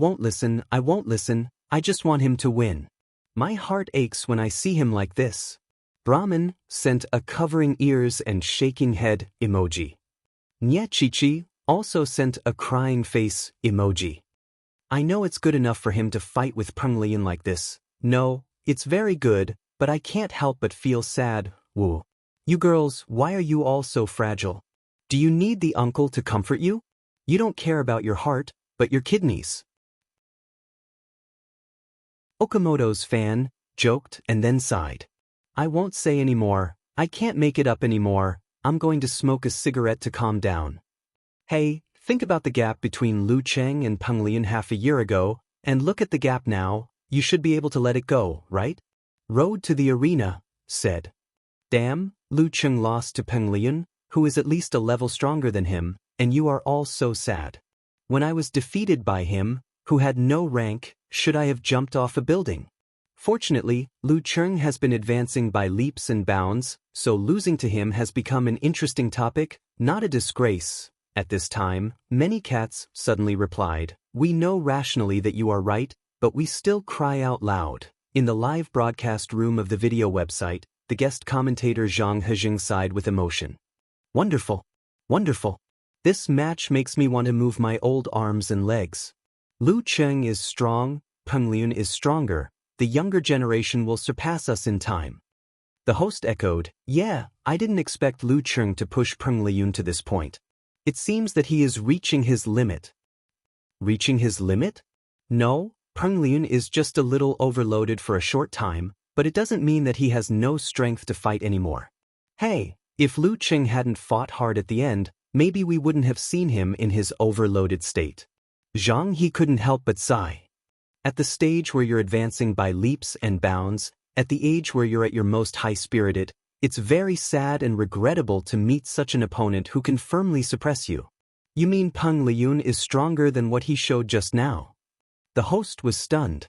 just want him to win. My heart aches when I see him like this. Brahmin sent a covering ears and shaking head emoji. Nye Chichi also sent a crying face emoji. I know it's good enough for him to fight with Peng Liyun like this. No, it's very good, but I can't help but feel sad, woo. You girls, why are you all so fragile? Do you need the uncle to comfort you? You don't care about your heart, but your kidneys. Okamoto's fan joked and then sighed. I won't say any more, I can't make it up anymore, I'm going to smoke a cigarette to calm down. Hey, think about the gap between Lu Cheng and Peng Liyun half a year ago, and look at the gap now, you should be able to let it go, right? Road to the arena, said. Damn, Lu Cheng lost to Peng Liyun, who is at least a level stronger than him, and you are all so sad. When I was defeated by him, who had no rank, should I have jumped off a building? Fortunately, Lu Cheng has been advancing by leaps and bounds, so losing to him has become an interesting topic, not a disgrace. At this time, many cats suddenly replied, we know rationally that you are right, but we still cry out loud. In the live broadcast room of the video website, the guest commentator Zhang Hejing sighed with emotion. Wonderful. Wonderful. This match makes me want to move my old arms and legs. Lu Cheng is strong, Peng Liyun is stronger, the younger generation will surpass us in time. The host echoed, yeah, I didn't expect Lu Cheng to push Peng Liyun to this point. It seems that he is reaching his limit. Reaching his limit? No, Peng Liyun is just a little overloaded for a short time, but it doesn't mean that he has no strength to fight anymore. Hey, if Lu Cheng hadn't fought hard at the end, maybe we wouldn't have seen him in his overloaded state. Zhang He couldn't help but sigh. At the stage where you're advancing by leaps and bounds, at the age where you're at your most high-spirited, it's very sad and regrettable to meet such an opponent who can firmly suppress you. You mean Peng Liyun is stronger than what he showed just now? The host was stunned.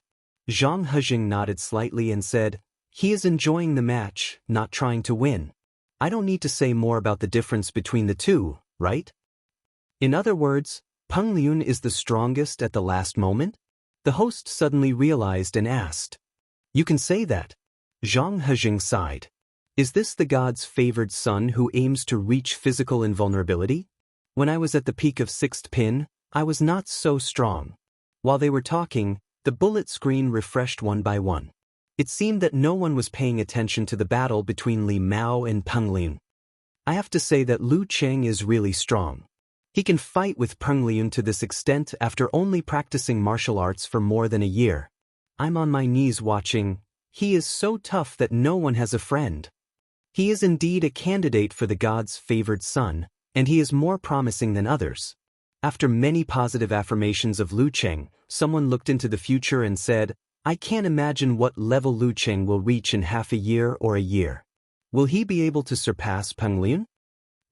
Zhang Hejing nodded slightly and said, he is enjoying the match, not trying to win. I don't need to say more about the difference between the two, right? In other words, Peng Liyun is the strongest at the last moment? The host suddenly realized and asked. You can say that. Zhang Hejing sighed. Is this the god's favored son who aims to reach physical invulnerability? When I was at the peak of 6th pin, I was not so strong. While they were talking, the bullet screen refreshed one by one. It seemed that no one was paying attention to the battle between Li Mao and Peng Liyun. I have to say that Lu Cheng is really strong. He can fight with Peng Liyun to this extent after only practicing martial arts for more than a year. I'm on my knees watching. He is so tough that no one has a friend. He is indeed a candidate for the god's favored son, and he is more promising than others. After many positive affirmations of Lu Cheng, someone looked into the future and said, I can't imagine what level Lu Cheng will reach in half a year or a year. Will he be able to surpass Peng Liyun?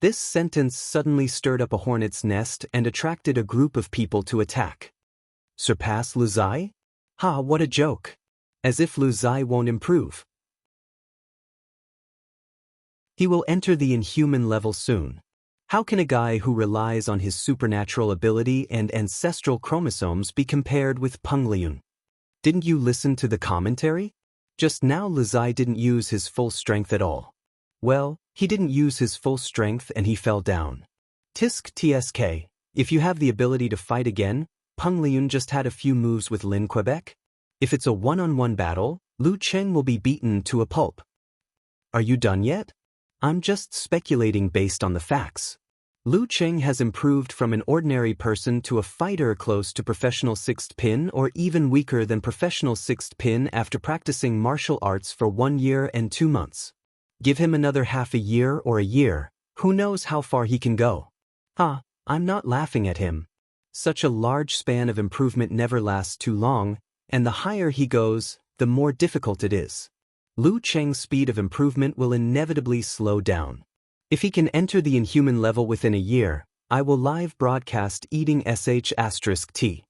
This sentence suddenly stirred up a hornet's nest and attracted a group of people to attack. Surpass Lu Zai? Ha, what a joke. As if Lu Zai won't improve. He will enter the inhuman level soon. How can a guy who relies on his supernatural ability and ancestral chromosomes be compared with Peng Liyun? Didn't you listen to the commentary? Just now Lizai didn't use his full strength at all. Well, he didn't use his full strength and he fell down. Tisk tsk, if you have the ability to fight again, Peng Liyun just had a few moves with Lin Quebec. If it's a one-on-one battle, Lu Cheng will be beaten to a pulp. Are you done yet? I'm just speculating based on the facts. Lu Cheng has improved from an ordinary person to a fighter close to professional sixth pin or even weaker than professional sixth pin after practicing martial arts for 1 year and 2 months. Give him another half a year or a year, who knows how far he can go. I'm not laughing at him. Such a large span of improvement never lasts too long, and the higher he goes, the more difficult it is. Lu Cheng's speed of improvement will inevitably slow down. If he can enter the inhuman level within a year, I will live broadcast eating sh*t.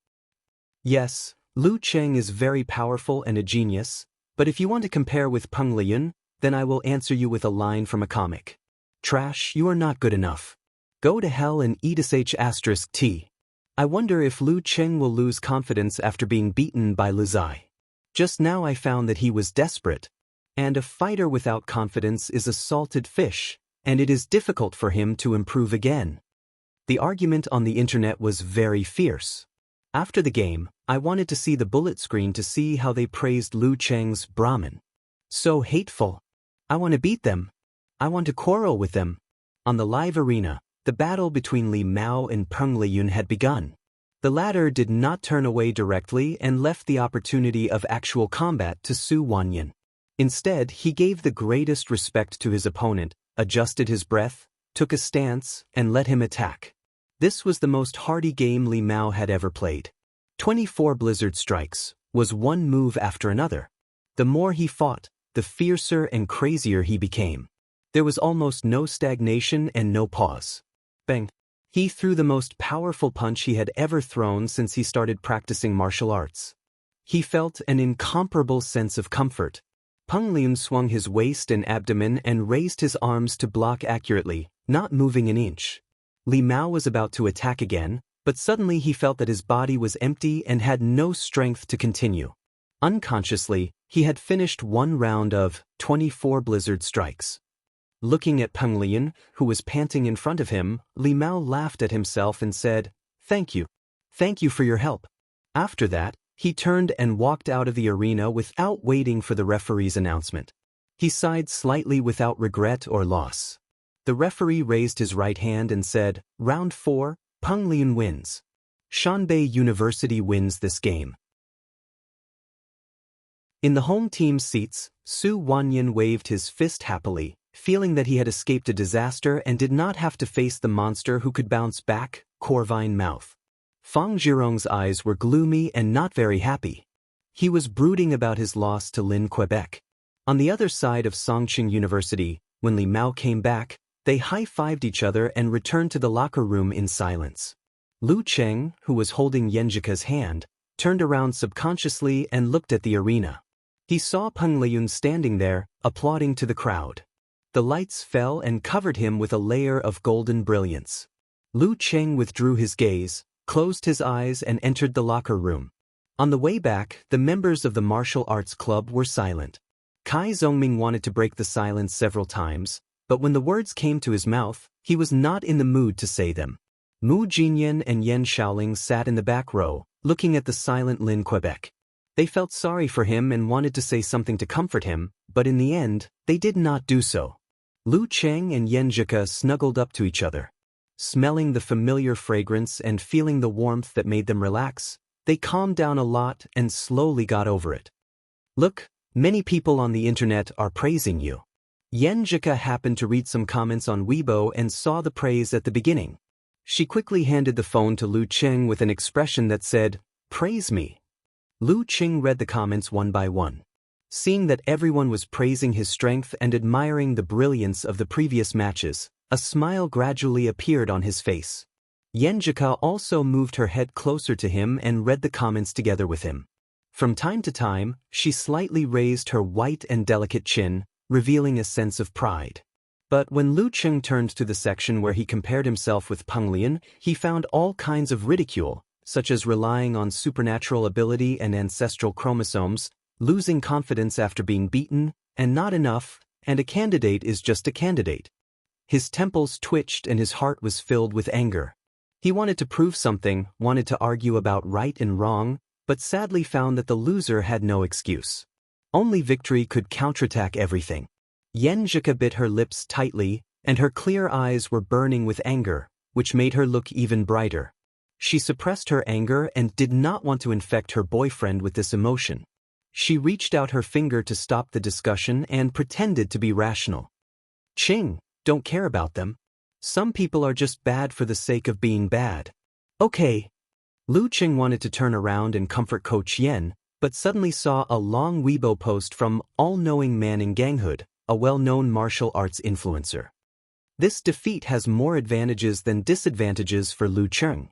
Yes, Lu Cheng is very powerful and a genius, but if you want to compare with Peng Liyun, then I will answer you with a line from a comic. Trash, you are not good enough. Go to hell and eat sh*t. I wonder if Lu Cheng will lose confidence after being beaten by Lizai. Just now I found that he was desperate. And a fighter without confidence is a salted fish, and it is difficult for him to improve again. The argument on the internet was very fierce. After the game, I wanted to see the bullet screen to see how they praised Lu Cheng's Brahmin. So hateful. I want to beat them. I want to quarrel with them. On the live arena, the battle between Li Mao and Peng Liyun had begun. The latter did not turn away directly and left the opportunity of actual combat to Su Wanyan. Instead, he gave the greatest respect to his opponent, adjusted his breath, took a stance, and let him attack. This was the most hardy game Li Mao had ever played. 24 blizzard strikes was one move after another. The more he fought, the fiercer and crazier he became. There was almost no stagnation and no pause. Bang! He threw the most powerful punch he had ever thrown since he started practicing martial arts. He felt an incomparable sense of comfort. Peng Liyun swung his waist and abdomen and raised his arms to block accurately, not moving an inch. Li Mao was about to attack again, but suddenly he felt that his body was empty and had no strength to continue. Unconsciously, he had finished 1 round of 24 blizzard strikes. Looking at Peng Liyun, who was panting in front of him, Li Mao laughed at himself and said, "Thank you. Thank you for your help." After that, he turned and walked out of the arena without waiting for the referee's announcement. He sighed slightly without regret or loss. The referee raised his right hand and said, "Round 4, Peng Liyun wins. Shanbei University wins this game." In the home team's seats, Su Wanyan waved his fist happily, feeling that he had escaped a disaster and did not have to face the monster who could bounce back, Corvine mouth. Fang Zhirong's eyes were gloomy and not very happy. He was brooding about his loss to Lin Quebec. On the other side of Songqing University, when Li Mao came back, they high-fived each other and returned to the locker room in silence. Lu Cheng, who was holding Yenjika's hand, turned around subconsciously and looked at the arena. He saw Peng Liyun standing there, applauding to the crowd. The lights fell and covered him with a layer of golden brilliance. Lu Cheng withdrew his gaze, closed his eyes and entered the locker room. On the way back, the members of the martial arts club were silent. Kai Zhongming wanted to break the silence several times, but when the words came to his mouth, he was not in the mood to say them. Mu Jinyan and Yan Shaoling sat in the back row, looking at the silent Lin Quebec. They felt sorry for him and wanted to say something to comfort him, but in the end, they did not do so. Lu Cheng and Yenjika snuggled up to each other. Smelling the familiar fragrance and feeling the warmth that made them relax, they calmed down a lot and slowly got over it. "Look, many people on the internet are praising you." Yenjika happened to read some comments on Weibo and saw the praise at the beginning. She quickly handed the phone to Lu Cheng with an expression that said, "Praise me." Lu Cheng read the comments one by one. Seeing that everyone was praising his strength and admiring the brilliance of the previous matches, a smile gradually appeared on his face. Yenjika also moved her head closer to him and read the comments together with him. From time to time, she slightly raised her white and delicate chin, revealing a sense of pride. But when Lu Cheng turned to the section where he compared himself with Peng Lian, he found all kinds of ridicule, such as relying on supernatural ability and ancestral chromosomes, losing confidence after being beaten, and not enough, and a candidate is just a candidate. His temples twitched and his heart was filled with anger. He wanted to prove something, wanted to argue about right and wrong, but sadly found that the loser had no excuse. Only victory could counterattack everything. Yen Zhika bit her lips tightly, and her clear eyes were burning with anger, which made her look even brighter. She suppressed her anger and did not want to infect her boyfriend with this emotion. She reached out her finger to stop the discussion and pretended to be rational. Ching, don't care about them. Some people are just bad for the sake of being bad. Okay. Lu Ching wanted to turn around and comfort Coach Yen, but suddenly saw a long Weibo post from All-Knowing Man in Ganghood, a well-known martial arts influencer. This defeat has more advantages than disadvantages for Lu Cheng.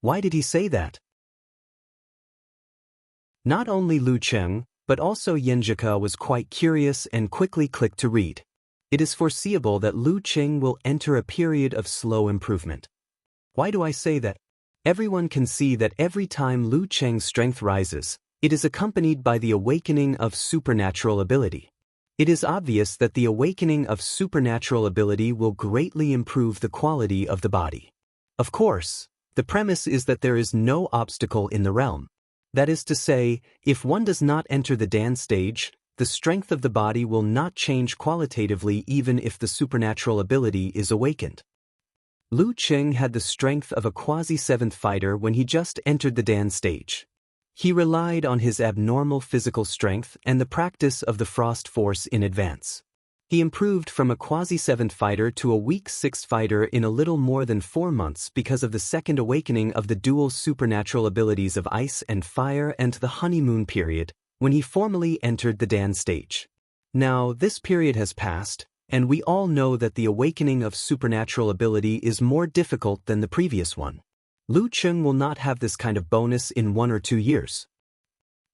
Why did he say that? Not only Lu Cheng, but also Yen Zhika was quite curious and quickly clicked to read. It is foreseeable that Lu Cheng will enter a period of slow improvement. Why do I say that? Everyone can see that every time Lu Cheng's strength rises, it is accompanied by the awakening of supernatural ability. It is obvious that the awakening of supernatural ability will greatly improve the quality of the body. Of course, the premise is that there is no obstacle in the realm. That is to say, if one does not enter the Dan stage, the strength of the body will not change qualitatively even if the supernatural ability is awakened. Lu Cheng had the strength of a quasi-seventh fighter when he just entered the Dan stage. He relied on his abnormal physical strength and the practice of the Frost Force in advance. He improved from a quasi-seventh fighter to a weak sixth fighter in a little more than 4 months because of the second awakening of the dual supernatural abilities of ice and fire and the honeymoon period, when he formally entered the Dan stage. Now, this period has passed, and we all know that the awakening of supernatural ability is more difficult than the previous one. Lu Cheng will not have this kind of bonus in 1 or 2 years.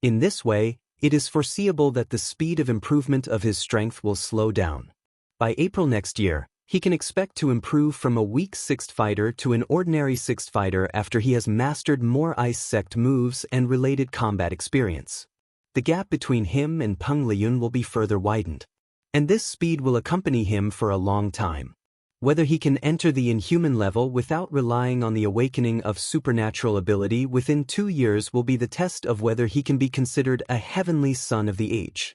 In this way, it is foreseeable that the speed of improvement of his strength will slow down. By April next year, he can expect to improve from a weak sixth fighter to an ordinary sixth fighter after he has mastered more ice sect moves and related combat experience. The gap between him and Peng Liyun will be further widened. And this speed will accompany him for a long time. Whether he can enter the inhuman level without relying on the awakening of supernatural ability within 2 years will be the test of whether he can be considered a heavenly son of the age.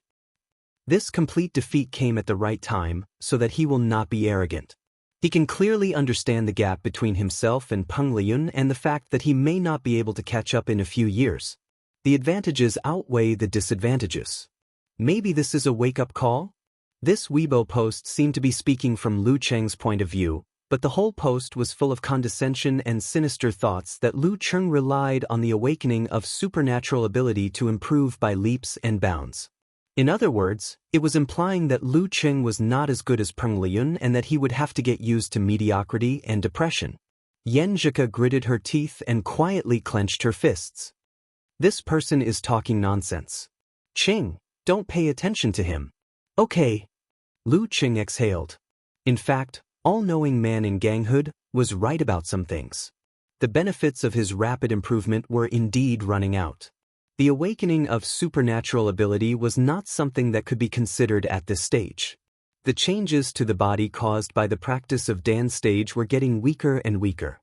This complete defeat came at the right time, so that he will not be arrogant. He can clearly understand the gap between himself and Peng Liyun and the fact that he may not be able to catch up in a few years. The advantages outweigh the disadvantages. Maybe this is a wake-up call? This Weibo post seemed to be speaking from Lu Cheng's point of view, but the whole post was full of condescension and sinister thoughts that Lu Cheng relied on the awakening of supernatural ability to improve by leaps and bounds. In other words, it was implying that Lu Cheng was not as good as Peng Liyun and that he would have to get used to mediocrity and depression. Yen Zhika gritted her teeth and quietly clenched her fists. This person is talking nonsense. Ching, don't pay attention to him. Okay. Lu Cheng exhaled. In fact, All-Knowing Man in Ganghood was right about some things. The benefits of his rapid improvement were indeed running out. The awakening of supernatural ability was not something that could be considered at this stage. The changes to the body caused by the practice of Dan stage were getting weaker and weaker.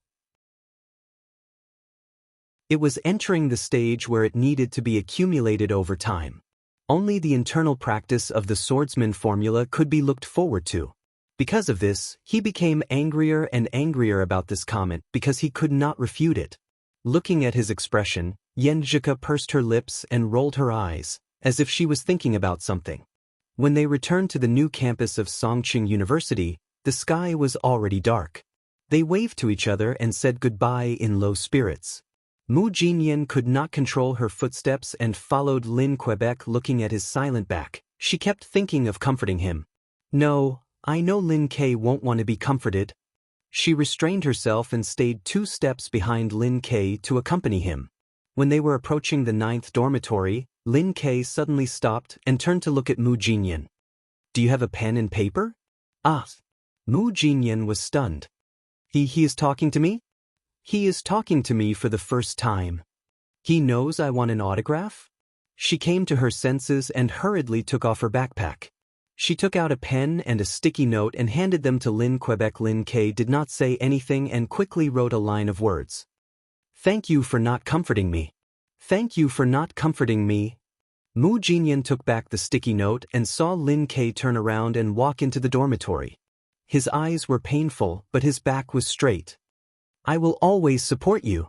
It was entering the stage where it needed to be accumulated over time. Only the internal practice of the swordsman formula could be looked forward to. Because of this, he became angrier and angrier about this comment because he could not refute it. Looking at his expression, Yen Zhika pursed her lips and rolled her eyes, as if she was thinking about something. When they returned to the new campus of Songqing University, the sky was already dark. They waved to each other and said goodbye in low spirits. Mu Jinyan could not control her footsteps and followed Lin Quebec looking at his silent back. She kept thinking of comforting him. No, I know Lin K won't want to be comforted. She restrained herself and stayed 2 steps behind Lin K to accompany him. When they were approaching the 9th dormitory, Lin K suddenly stopped and turned to look at Mu Jinyan. Do you have a pen and paper? Ah! Mu Jinyan was stunned. He is talking to me? He is talking to me for the first time. He knows I want an autograph? She came to her senses and hurriedly took off her backpack. She took out a pen and a sticky note and handed them to Lin Quebec. Lin K did not say anything and quickly wrote a line of words. Thank you for not comforting me. Thank you for not comforting me. Mu Jinyan took back the sticky note and saw Lin K turn around and walk into the dormitory. His eyes were painful, but his back was straight. I will always support you.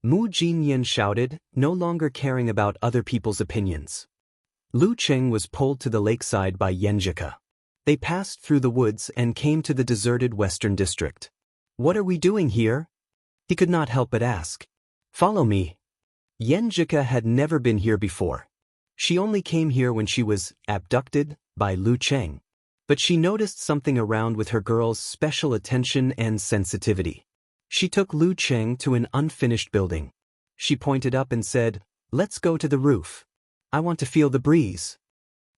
Mu Jinyan shouted, no longer caring about other people's opinions. Lu Cheng was pulled to the lakeside by Yenjika. They passed through the woods and came to the deserted western district. What are we doing here? He could not help but ask. Follow me. Yenjika had never been here before. She only came here when she was abducted by Lu Cheng. But she noticed something around with her girl's special attention and sensitivity. She took Lu Cheng to an unfinished building. She pointed up and said, Let's go to the roof. I want to feel the breeze.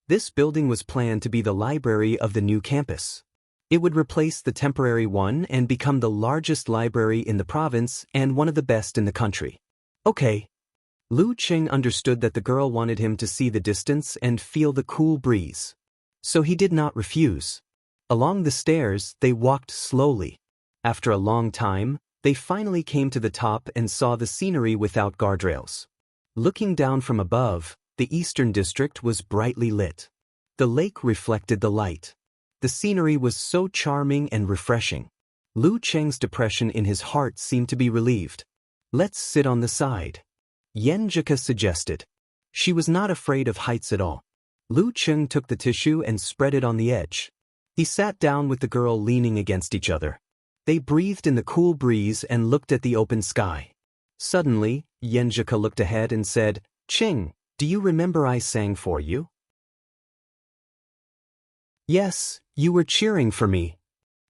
This building was planned to be the library of the new campus. It would replace the temporary one and become the largest library in the province and one of the best in the country. Okay. Lu Cheng understood that the girl wanted him to see the distance and feel the cool breeze. So he did not refuse. Along the stairs, they walked slowly. After a long time, they finally came to the top and saw the scenery without guardrails. Looking down from above, the eastern district was brightly lit. The lake reflected the light. The scenery was so charming and refreshing. Lu Cheng's depression in his heart seemed to be relieved. Let's sit on the side. Yenjika suggested. She was not afraid of heights at all. Lu Cheng took the tissue and spread it on the edge. He sat down with the girl leaning against each other. They breathed in the cool breeze and looked at the open sky. Suddenly, Yenjika looked ahead and said, Cheng, do you remember I sang for you? Yes, you were cheering for me.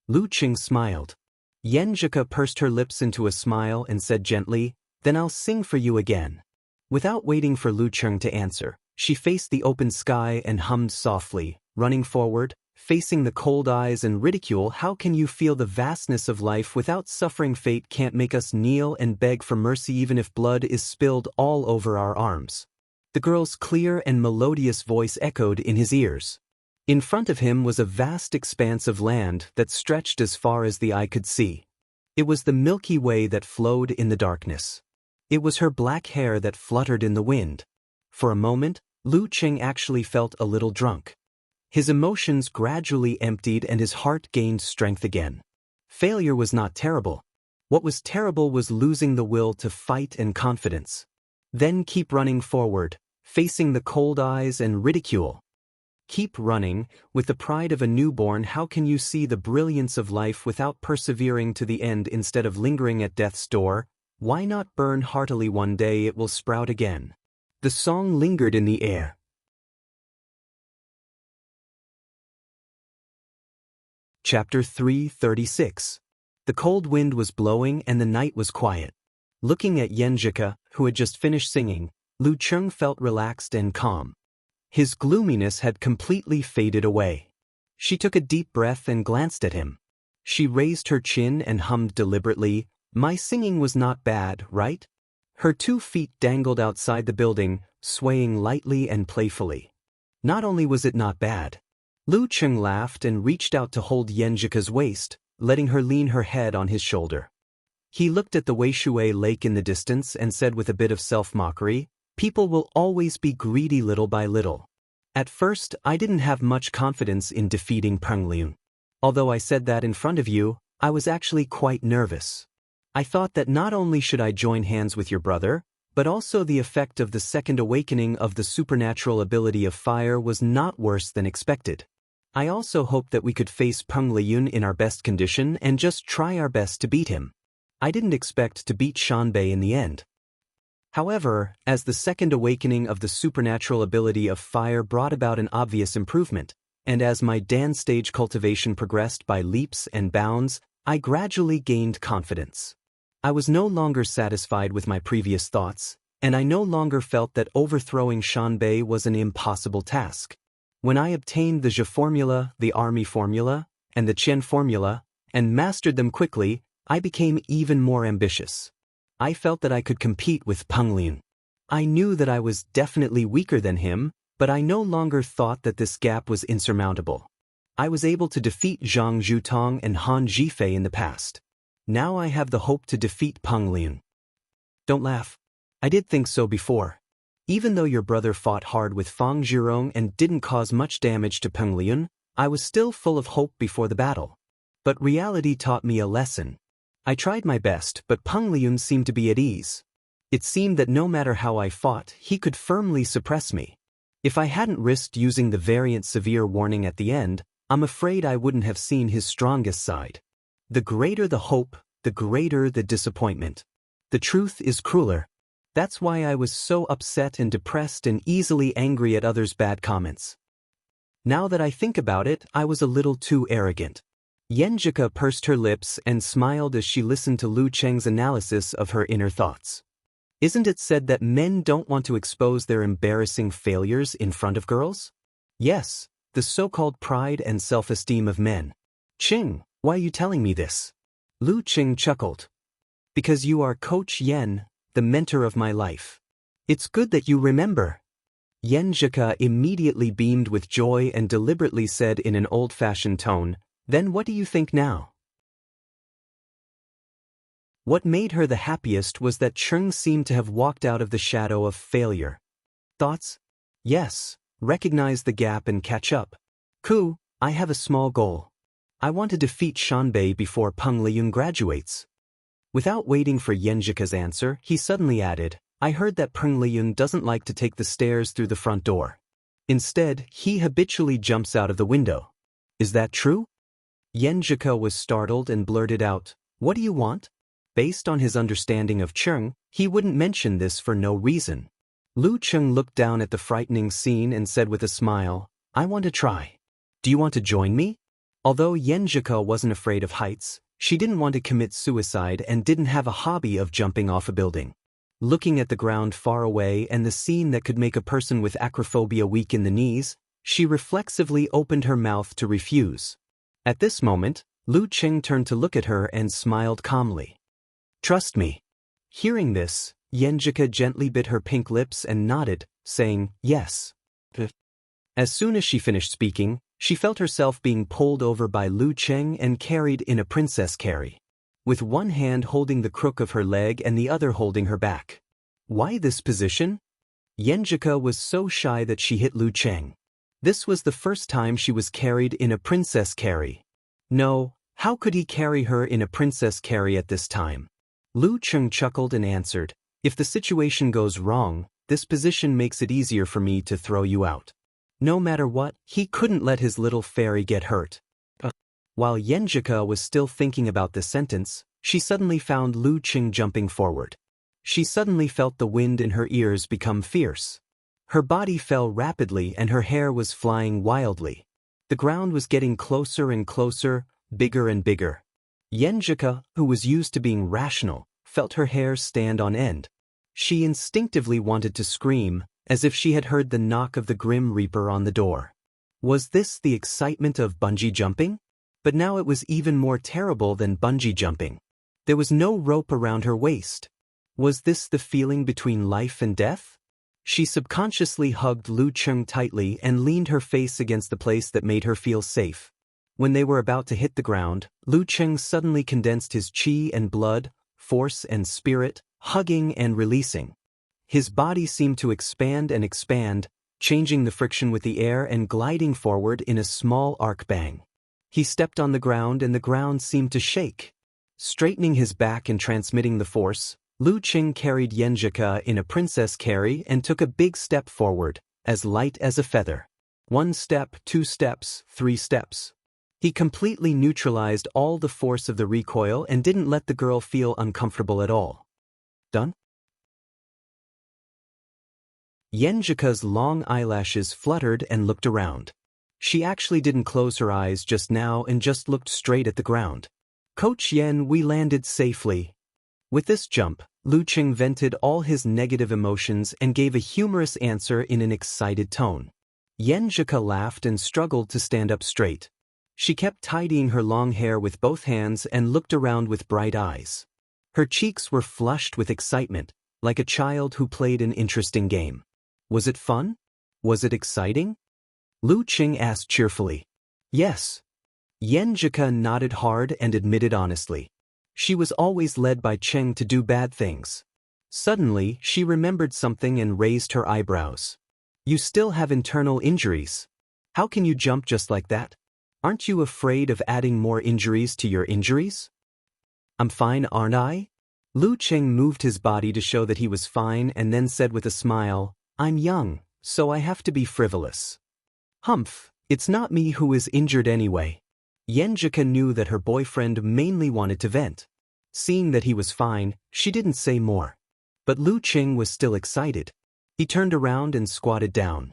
Lu Cheng smiled. Yenjika pursed her lips into a smile and said gently, Then I'll sing for you again. Without waiting for Lu Cheng to answer, she faced the open sky and hummed softly, running forward, facing the cold eyes and ridicule. How can you feel the vastness of life without suffering? Fate can't make us kneel and beg for mercy even if blood is spilled all over our arms. The girl's clear and melodious voice echoed in his ears. In front of him was a vast expanse of land that stretched as far as the eye could see. It was the Milky Way that flowed in the darkness. It was her black hair that fluttered in the wind. For a moment, Lu Cheng actually felt a little drunk. His emotions gradually emptied and his heart gained strength again. Failure was not terrible. What was terrible was losing the will to fight and confidence. Then keep running forward, facing the cold eyes and ridicule. Keep running, with the pride of a newborn. How can you see the brilliance of life without persevering to the end instead of lingering at death's door? Why not burn heartily? One day it will sprout again. The song lingered in the air. Chapter 336. The cold wind was blowing and the night was quiet. Looking at Yenjika, who had just finished singing, Lu Cheng felt relaxed and calm. His gloominess had completely faded away. She took a deep breath and glanced at him. She raised her chin and hummed deliberately, My singing was not bad, right? Her 2 feet dangled outside the building, swaying lightly and playfully. Not only was it not bad. Lu Cheng laughed and reached out to hold Yenjika's waist, letting her lean her head on his shoulder. He looked at the Weishui Lake in the distance and said with a bit of self-mockery, People will always be greedy little by little. At first, I didn't have much confidence in defeating Peng Liun. Although I said that in front of you, I was actually quite nervous. I thought that not only should I join hands with your brother, but also the effect of the second awakening of the supernatural ability of fire was not worse than expected. I also hoped that we could face Peng Liun in our best condition and just try our best to beat him. I didn't expect to beat Shanbei in the end. However, as the second awakening of the supernatural ability of fire brought about an obvious improvement, and as my dance stage cultivation progressed by leaps and bounds, I gradually gained confidence. I was no longer satisfied with my previous thoughts, and I no longer felt that overthrowing Shanbei was an impossible task. When I obtained the Zhe formula, the army formula, and the Qian formula, and mastered them quickly, I became even more ambitious. I felt that I could compete with Peng Lian. I knew that I was definitely weaker than him, but I no longer thought that this gap was insurmountable. I was able to defeat Zhang Zhutong and Han Zhifei in the past. Now I have the hope to defeat Peng Lian. Don't laugh. I did think so before. Even though your brother fought hard with Fang Zhirong and didn't cause much damage to Peng Lian, I was still full of hope before the battle. But reality taught me a lesson. I tried my best, but Peng Lian seemed to be at ease. It seemed that no matter how I fought, he could firmly suppress me. If I hadn't risked using the variant severe warning at the end, I'm afraid I wouldn't have seen his strongest side. The greater the hope, the greater the disappointment. The truth is crueler. That's why I was so upset and depressed and easily angry at others' bad comments. Now that I think about it, I was a little too arrogant. Yenjika pursed her lips and smiled as she listened to Lu Cheng's analysis of her inner thoughts. Isn't it said that men don't want to expose their embarrassing failures in front of girls? Yes, the so-called pride and self-esteem of men. Ching, why are you telling me this? Lu Cheng chuckled. Because you are Coach Yen, the mentor of my life. It's good that you remember. Yenjika immediately beamed with joy and deliberately said in an old-fashioned tone, "Then what do you think now?" What made her the happiest was that Cheng seemed to have walked out of the shadow of failure. Thoughts? Yes, recognize the gap and catch up. Ku, I have a small goal. I want to defeat Shanbei before Peng Lian graduates. Without waiting for Yenjika's answer, he suddenly added, I heard that Peng Lian doesn't like to take the stairs through the front door. Instead, he habitually jumps out of the window. Is that true? Yenjika was startled and blurted out, What do you want? Based on his understanding of Cheng, he wouldn't mention this for no reason. Lu Cheng looked down at the frightening scene and said with a smile, I want to try. Do you want to join me? Although Yenjika wasn't afraid of heights, she didn't want to commit suicide and didn't have a hobby of jumping off a building. Looking at the ground far away and the scene that could make a person with acrophobia weak in the knees, she reflexively opened her mouth to refuse. At this moment, Lu Cheng turned to look at her and smiled calmly. Trust me. Hearing this, Yenjika gently bit her pink lips and nodded, saying, yes. As soon as she finished speaking, she felt herself being pulled over by Lu Cheng and carried in a princess carry, with one hand holding the crook of her leg and the other holding her back. Why this position? Yenjika was so shy that she hit Lu Cheng. This was the first time she was carried in a princess carry. No, how could he carry her in a princess carry at this time? Lu Cheng chuckled and answered, If the situation goes wrong, this position makes it easier for me to throw you out. No matter what, he couldn't let his little fairy get hurt. While Yenjika was still thinking about this sentence, she suddenly found Lu Cheng jumping forward. She suddenly felt the wind in her ears become fierce. Her body fell rapidly and her hair was flying wildly. The ground was getting closer and closer, bigger and bigger. Yenjika, who was used to being rational, felt her hair stand on end. She instinctively wanted to scream, as if she had heard the knock of the Grim Reaper on the door. Was this the excitement of bungee jumping? But now it was even more terrible than bungee jumping. There was no rope around her waist. Was this the feeling between life and death? She subconsciously hugged Lu Cheng tightly and leaned her face against the place that made her feel safe. When they were about to hit the ground, Lu Cheng suddenly condensed his qi and blood, force and spirit, hugging and releasing. His body seemed to expand and expand, changing the friction with the air and gliding forward in a small arc bang. He stepped on the ground and the ground seemed to shake. Straightening his back and transmitting the force, Lu Cheng carried Yenjika in a princess carry and took a big step forward, as light as a feather. 1 step, 2 steps, 3 steps. He completely neutralized all the force of the recoil and didn't let the girl feel uncomfortable at all. Done? Yenjika's long eyelashes fluttered and looked around. She actually didn't close her eyes just now and just looked straight at the ground. Coach Yen, we landed safely. With this jump, Lu Cheng vented all his negative emotions and gave a humorous answer in an excited tone. Yenjika laughed and struggled to stand up straight. She kept tidying her long hair with both hands and looked around with bright eyes. Her cheeks were flushed with excitement, like a child who played an interesting game. Was it fun? Was it exciting? Lu Qing asked cheerfully. Yes. Yenjika nodded hard and admitted honestly. She was always led by Cheng to do bad things. Suddenly, she remembered something and raised her eyebrows. You still have internal injuries. How can you jump just like that? Aren't you afraid of adding more injuries to your injuries? I'm fine, aren't I? Lu Qing moved his body to show that he was fine and then said with a smile, I'm young, so I have to be frivolous. Humph, it's not me who is injured anyway. Yenjika knew that her boyfriend mainly wanted to vent. Seeing that he was fine, she didn't say more. But Lu Qing was still excited. He turned around and squatted down.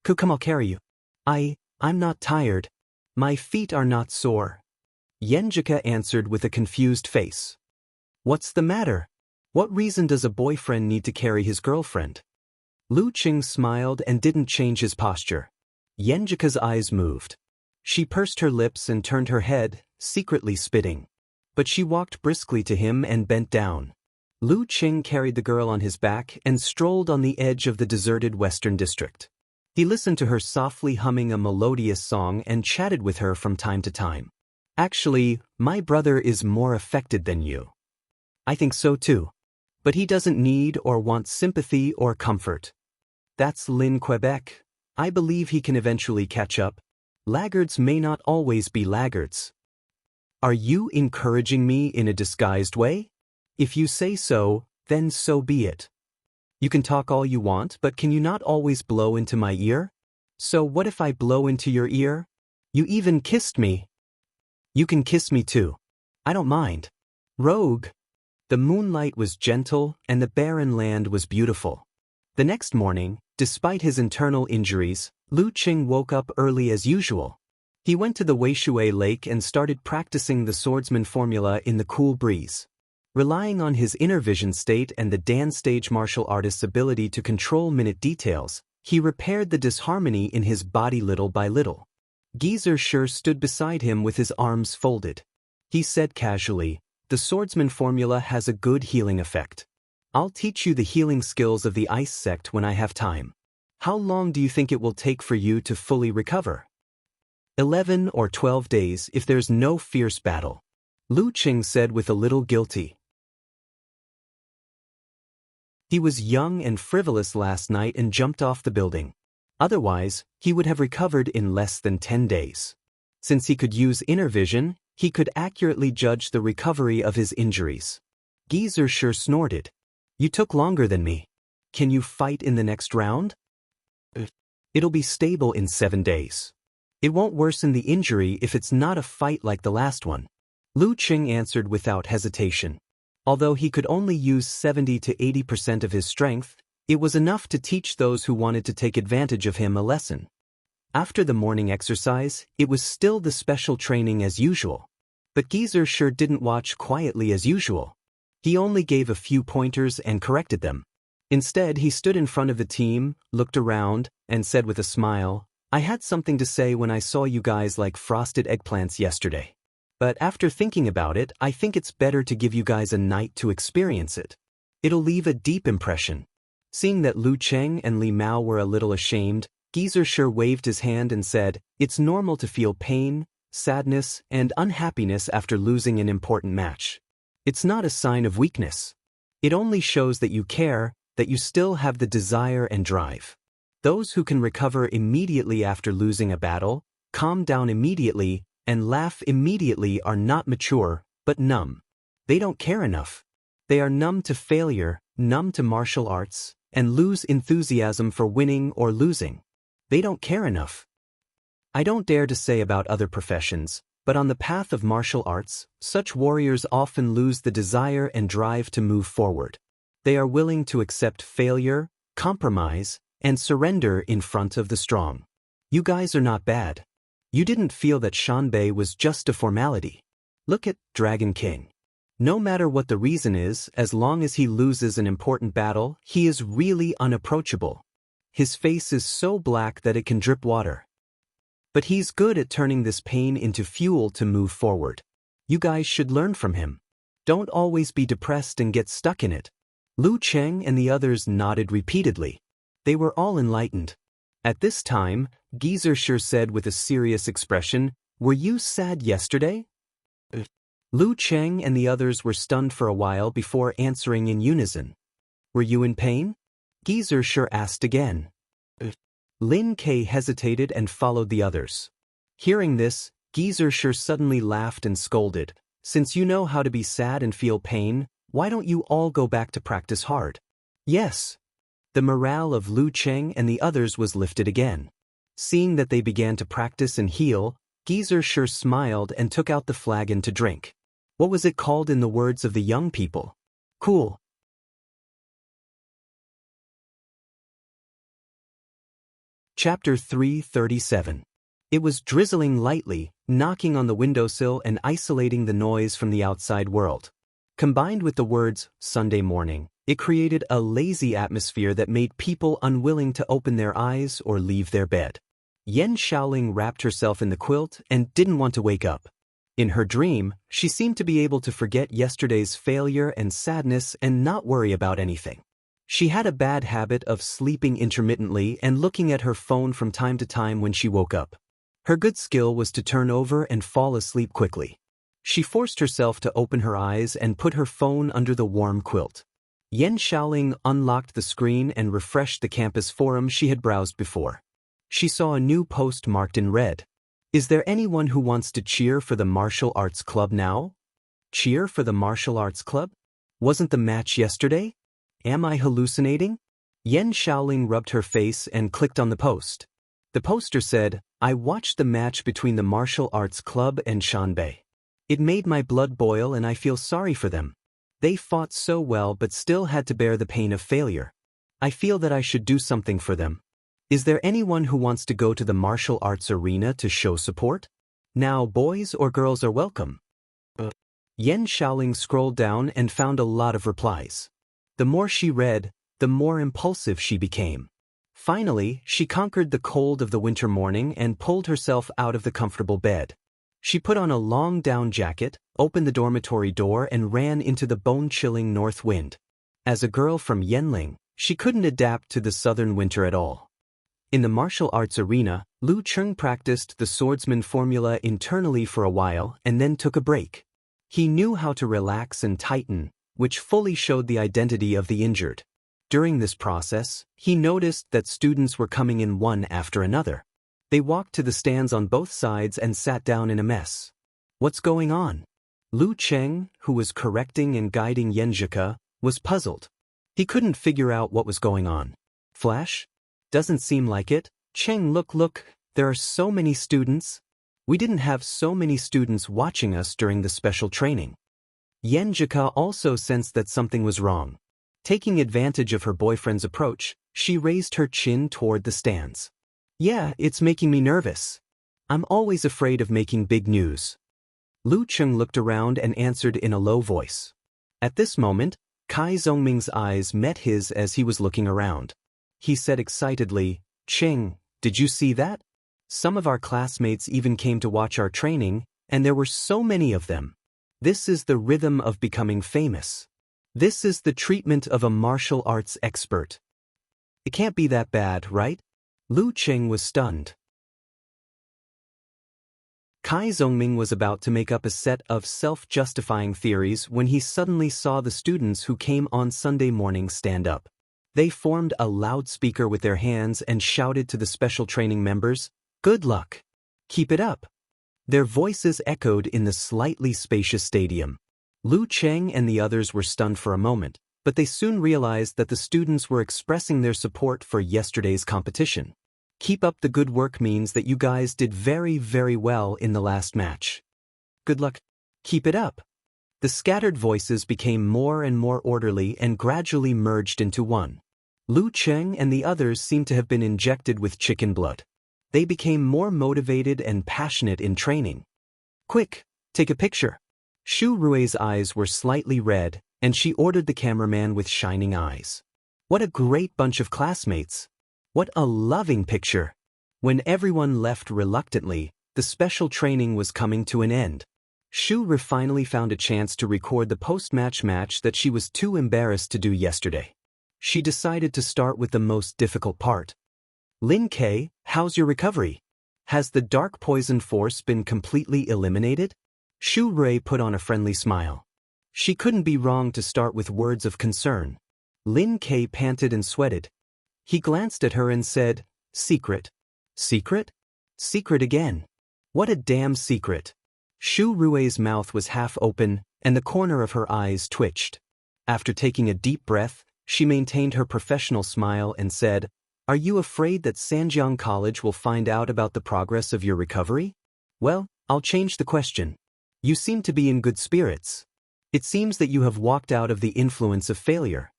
Come, I'll carry you. I'm not tired. My feet are not sore. Yenjika answered with a confused face. What's the matter? What reason does a boyfriend need to carry his girlfriend? Lu Qing smiled and didn't change his posture. Yenjika's eyes moved. She pursed her lips and turned her head, secretly spitting. But she walked briskly to him and bent down. Lu Qing carried the girl on his back and strolled on the edge of the deserted western district. He listened to her softly humming a melodious song and chatted with her from time to time. Actually, my brother is more affected than you. I think so too. But he doesn't need or want sympathy or comfort. That's Lin Quebec. I believe he can eventually catch up. Laggards may not always be laggards. Are you encouraging me in a disguised way? If you say so, then so be it. You can talk all you want, but can you not always blow into my ear? So what if I blow into your ear? You even kissed me. You can kiss me too. I don't mind. Rogue. The moonlight was gentle and the barren land was beautiful. The next morning, despite his internal injuries, Lu Qing woke up early as usual. He went to the Weishui Lake and started practicing the swordsman formula in the cool breeze. Relying on his inner vision state and the Dan stage martial artist's ability to control minute details, he repaired the disharmony in his body little by little. Geezer Sure stood beside him with his arms folded. He said casually, the swordsman formula has a good healing effect. I'll teach you the healing skills of the ice sect when I have time. How long do you think it will take for you to fully recover? 11 or 12 days if there's no fierce battle. Lu Qing said with a little guilty. He was young and frivolous last night and jumped off the building. Otherwise, he would have recovered in less than 10 days. Since he could use inner vision, he could accurately judge the recovery of his injuries. Geezer Sure snorted. You took longer than me. Can you fight in the next round? It'll be stable in 7 days. It won't worsen the injury if it's not a fight like the last one. Lu Qing answered without hesitation. Although he could only use 70 to 80% of his strength, it was enough to teach those who wanted to take advantage of him a lesson. After the morning exercise, it was still the special training as usual. But Geezer Sure didn't watch quietly as usual. He only gave a few pointers and corrected them. Instead, he stood in front of the team, looked around, and said with a smile, I had something to say when I saw you guys like frosted eggplants yesterday. But after thinking about it, I think it's better to give you guys a night to experience it. It'll leave a deep impression. Seeing that Lu Qing and Li Mao were a little ashamed, Geezer Sure waved his hand and said, it's normal to feel pain, sadness, and unhappiness after losing an important match. It's not a sign of weakness. It only shows that you care, that you still have the desire and drive. Those who can recover immediately after losing a battle, calm down immediately, and laugh immediately are not mature, but numb. They don't care enough. They are numb to failure, numb to martial arts, and lose enthusiasm for winning or losing. They don't care enough. I don't dare to say about other professions, but on the path of martial arts, such warriors often lose the desire and drive to move forward. They are willing to accept failure, compromise, and surrender in front of the strong. You guys are not bad. You didn't feel that Shanbei was just a formality. Look at Dragon King. No matter what the reason is, as long as he loses an important battle, he is really unapproachable. His face is so black that it can drip water. But he's good at turning this pain into fuel to move forward. You guys should learn from him. Don't always be depressed and get stuck in it. Lu Cheng and the others nodded repeatedly. They were all enlightened. At this time, Geezer said with a serious expression, "Were you sad yesterday?" Lu Cheng and the others were stunned for a while before answering in unison. "Were you in pain?" Geezer asked again. Lin K hesitated and followed the others. Hearing this, Geezer suddenly laughed and scolded. "Since you know how to be sad and feel pain, why don't you all go back to practice hard?" Yes. The morale of Lu Cheng and the others was lifted again. Seeing that they began to practice and heal, Geezer smiled and took out the flagon to drink. What was it called in the words of the young people? Cool. Chapter 337. It was drizzling lightly, knocking on the windowsill and isolating the noise from the outside world. Combined with the words, Sunday morning, it created a lazy atmosphere that made people unwilling to open their eyes or leave their bed. Yen Shaoling wrapped herself in the quilt and didn't want to wake up. In her dream, she seemed to be able to forget yesterday's failure and sadness and not worry about anything. She had a bad habit of sleeping intermittently and looking at her phone from time to time when she woke up. Her good skill was to turn over and fall asleep quickly. She forced herself to open her eyes and put her phone under the warm quilt. Yen Shaoling unlocked the screen and refreshed the campus forum she had browsed before. She saw a new post marked in red. "Is there anyone who wants to cheer for the martial arts club now?" Cheer for the martial arts club? Wasn't the match yesterday? Am I hallucinating? Yen Shaoling rubbed her face and clicked on the post. The poster said, "I watched the match between the martial arts club and Shanbei. It made my blood boil and I feel sorry for them. They fought so well but still had to bear the pain of failure. I feel that I should do something for them. Is there anyone who wants to go to the martial arts arena to show support? Now boys or girls are welcome." Yen Shaoling scrolled down and found a lot of replies. The more she read, the more impulsive she became. Finally, she conquered the cold of the winter morning and pulled herself out of the comfortable bed. She put on a long down jacket, opened the dormitory door and ran into the bone-chilling north wind. As a girl from Yenling, she couldn't adapt to the southern winter at all. In the martial arts arena, Lu Cheng practiced the swordsman formula internally for a while and then took a break. He knew how to relax and tighten, which fully showed the identity of the injured. During this process, he noticed that students were coming in one after another. They walked to the stands on both sides and sat down in a mess. What's going on? Lu Cheng, who was correcting and guiding Yenjika, was puzzled. He couldn't figure out what was going on. Flash? Doesn't seem like it. Cheng, look, there are so many students. We didn't have so many students watching us during the special training. Yenjika also sensed that something was wrong. Taking advantage of her boyfriend's approach, she raised her chin toward the stands. Yeah, it's making me nervous. I'm always afraid of making big news. Lu Cheng looked around and answered in a low voice. At this moment, Kai Zhongming's eyes met his as he was looking around. He said excitedly, "Cheng, did you see that? Some of our classmates even came to watch our training, and there were so many of them. This is the rhythm of becoming famous. This is the treatment of a martial arts expert. It can't be that bad, right?" Lu Cheng was stunned. Kai Zhongming was about to make up a set of self-justifying theories when he suddenly saw the students who came on Sunday morning stand up. They formed a loudspeaker with their hands and shouted to the special training members, "Good luck. Keep it up." Their voices echoed in the slightly spacious stadium. Lu Cheng and the others were stunned for a moment, but they soon realized that the students were expressing their support for yesterday's competition. "Keep up the good work means that you guys did very, very well in the last match. Good luck. Keep it up." The scattered voices became more and more orderly and gradually merged into one. Lu Cheng and the others seemed to have been injected with chicken blood. They became more motivated and passionate in training. "Quick, take a picture." Shu Rui's eyes were slightly red, and she ordered the cameraman with shining eyes. "What a great bunch of classmates. What a loving picture." When everyone left reluctantly, the special training was coming to an end. Shu Re finally found a chance to record the post-match match that she was too embarrassed to do yesterday. She decided to start with the most difficult part. Lin K, how's your recovery? Has the dark poison force been completely eliminated? Shu Re put on a friendly smile. She couldn't be wrong to start with words of concern. Lin K panted and sweated. He glanced at her and said, "Secret." "Secret? Secret again. What a damn secret." Shu Rue's mouth was half open, and the corner of her eyes twitched. After taking a deep breath, she maintained her professional smile and said, "Are you afraid that Sanjiang College will find out about the progress of your recovery? Well, I'll change the question. You seem to be in good spirits. It seems that you have walked out of the influence of failure."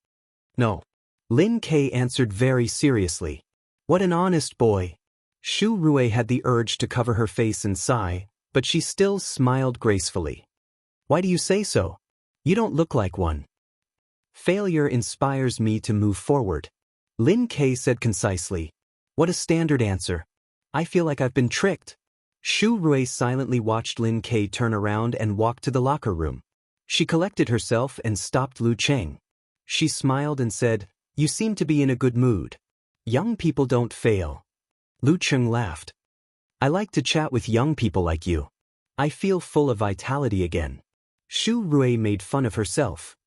"No." Lin K answered very seriously. "What an honest boy." Shu Rue had the urge to cover her face and sigh, but she still smiled gracefully. "Why do you say so? You don't look like one." "Failure inspires me to move forward," Lin K said concisely. "What a standard answer. I feel like I've been tricked." Shu Rue silently watched Lin K turn around and walk to the locker room. She collected herself and stopped Lu Cheng. She smiled and said, "You seem to be in a good mood. Young people don't fail." Lu Cheng laughed. "I like to chat with young people like you. I feel full of vitality again." Shu Rue made fun of herself.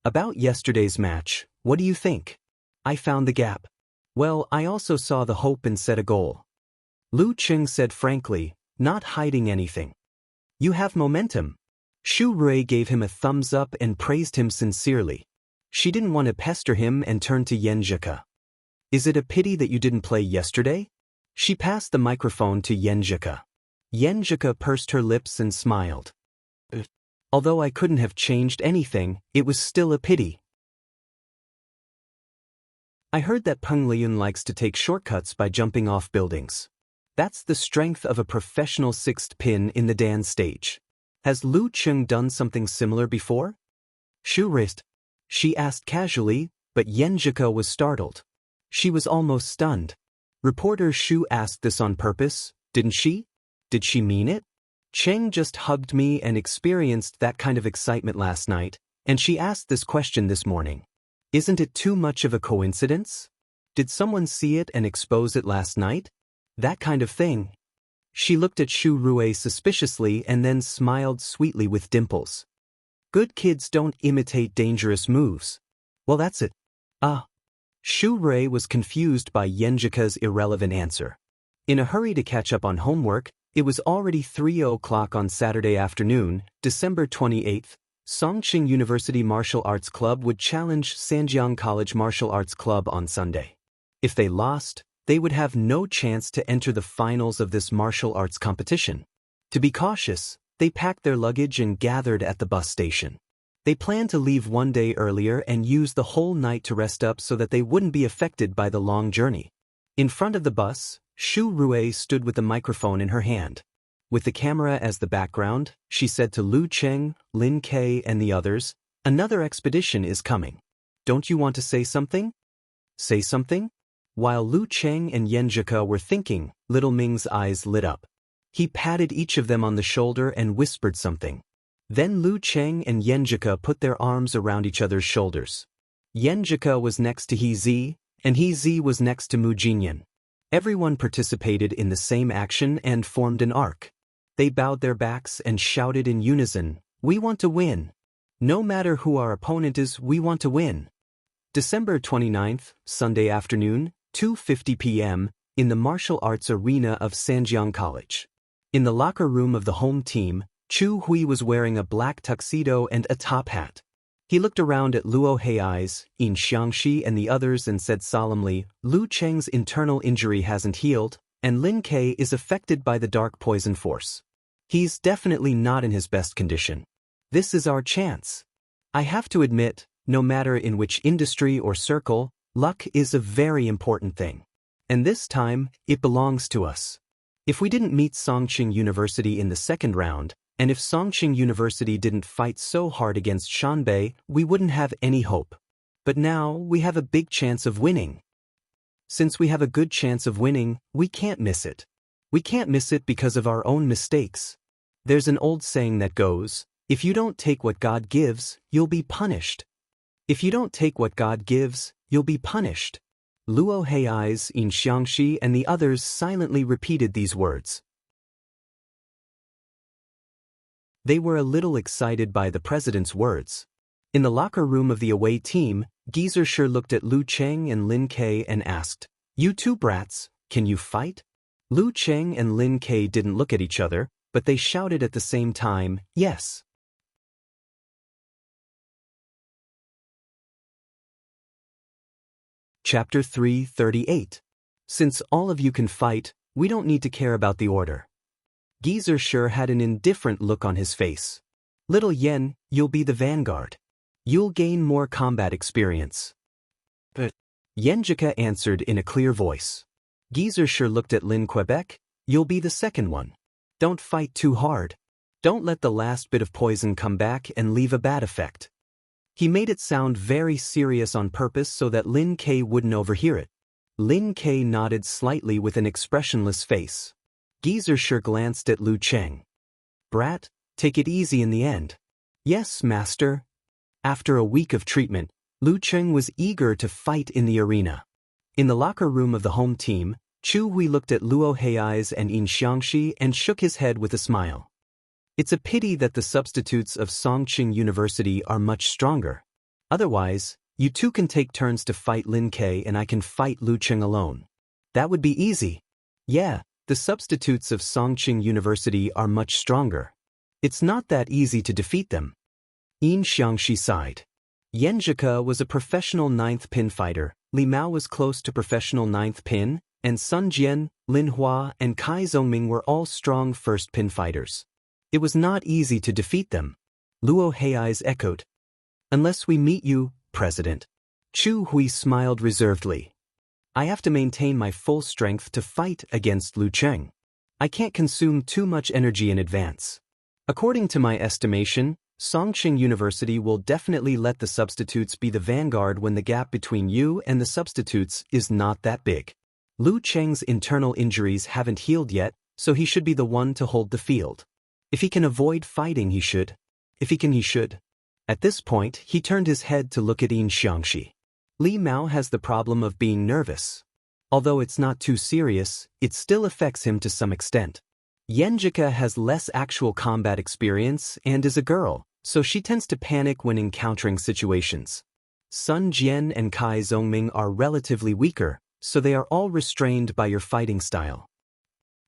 "About yesterday's match, what do you think? I found the gap. Well, I also saw the hope and set a goal." Lu Cheng said frankly, not hiding anything. "You have momentum." Shu Rue gave him a thumbs up and praised him sincerely. She didn't want to pester him and turned to Yenjika. "Is it a pity that you didn't play yesterday?" She passed the microphone to Yenjika. Yenjika pursed her lips and smiled. "Although I couldn't have changed anything, it was still a pity. I heard that Peng Liyun likes to take shortcuts by jumping off buildings. That's the strength of a professional sixth pin in the dance stage. Has Lu Cheng done something similar before?" "Shu Rist?" She asked casually, but Yenjika was startled. She was almost stunned. Reporter Shu asked this on purpose, didn't she? Did she mean it? Cheng just hugged me and experienced that kind of excitement last night, and she asked this question this morning. Isn't it too much of a coincidence? Did someone see it and expose it last night? That kind of thing. She looked at Shu Rue suspiciously and then smiled sweetly with dimples. Good kids don't imitate dangerous moves. Well, that's it. Shu Rue was confused by Yenjika's irrelevant answer. In a hurry to catch up on homework, it was already 3:00 on Saturday afternoon, December 28th. Songqing University Martial Arts Club would challenge Sanjiang College Martial Arts Club on Sunday. If they lost, they would have no chance to enter the finals of this martial arts competition. To be cautious, they packed their luggage and gathered at the bus station. They planned to leave one day earlier and use the whole night to rest up so that they wouldn't be affected by the long journey. In front of the bus, Shu Rue stood with the microphone in her hand. With the camera as the background, she said to Lu Cheng, Lin K, and the others, "Another expedition is coming. Don't you want to say something?" Say something? While Lu Cheng and Yenjika were thinking, Little Ming's eyes lit up. He patted each of them on the shoulder and whispered something. Then Lu Cheng and Yenjika put their arms around each other's shoulders. Yenjika was next to He Zi, and He Zi was next to Mu Jinyan. Everyone participated in the same action and formed an arc. They bowed their backs and shouted in unison, "We want to win. No matter who our opponent is, we want to win." December 29th, Sunday afternoon, 2:50 p.m., in the martial arts arena of Sanjiang College. In the locker room of the home team, Chu Hui was wearing a black tuxedo and a top hat. He looked around at Luo Hei's, Yin Xiangxi and the others and said solemnly, "Lu Cheng's internal injury hasn't healed, and Lin K is affected by the dark poison force. He's definitely not in his best condition. This is our chance. I have to admit, no matter in which industry or circle, luck is a very important thing. And this time, it belongs to us. If we didn't meet Songqing University in the second round, and if Songqing University didn't fight so hard against Shanbei, we wouldn't have any hope. But now, we have a big chance of winning." Since we have a good chance of winning, we can't miss it. We can't miss it because of our own mistakes. There's an old saying that goes, if you don't take what God gives, you'll be punished. If you don't take what God gives, you'll be punished. Luo Hei's, In Xiangxi and the others silently repeated these words. They were a little excited by the president's words. In the locker room of the away team, Geyser looked at Lu Cheng and Lin Ke and asked, "You two brats, can you fight?" Lu Cheng and Lin Ke didn't look at each other, but they shouted at the same time, "Yes." Chapter 338. Since all of you can fight, we don't need to care about the order. Geyser had an indifferent look on his face. Little Yen, you'll be the vanguard. You'll gain more combat experience. But Yenjika answered in a clear voice. Geyser looked at Lin Quebec, you'll be the second one. Don't fight too hard. Don't let the last bit of poison come back and leave a bad effect. He made it sound very serious on purpose so that Lin Ke wouldn't overhear it. Lin Ke nodded slightly with an expressionless face. Geyser glanced at Lu Cheng. Brat, take it easy in the end. Yes, master. After a week of treatment, Lu Cheng was eager to fight in the arena. In the locker room of the home team, Chu Hui looked at Luo Hei's and In Xiangxi and shook his head with a smile. It's a pity that the substitutes of Songqing University are much stronger. Otherwise, you two can take turns to fight Lin Ke and I can fight Lu Cheng alone. That would be easy. Yeah, the substitutes of Songqing University are much stronger. It's not that easy to defeat them. In Xiangxi sighed. Yenjika was a professional 9th pin fighter, Li Mao was close to professional 9th pin, and Sun Jian, Lin Hua, and Kai Zhongming were all strong 1st pin fighters. It was not easy to defeat them. Luo Hei's echoed. Unless we meet you, President. Chu Hui smiled reservedly. I have to maintain my full strength to fight against Lu Cheng. I can't consume too much energy in advance. According to my estimation, Songqing University will definitely let the substitutes be the vanguard when the gap between you and the substitutes is not that big. Lu Cheng's internal injuries haven't healed yet, so he should be the one to hold the field. If he can avoid fighting, he should. If he can, he should. At this point, he turned his head to look at In Xiangxi. Li Mao has the problem of being nervous. Although it's not too serious, it still affects him to some extent. Yenjika has less actual combat experience and is a girl, so she tends to panic when encountering situations. Sun Jian and Kai Zhongming are relatively weaker, so they are all restrained by your fighting style.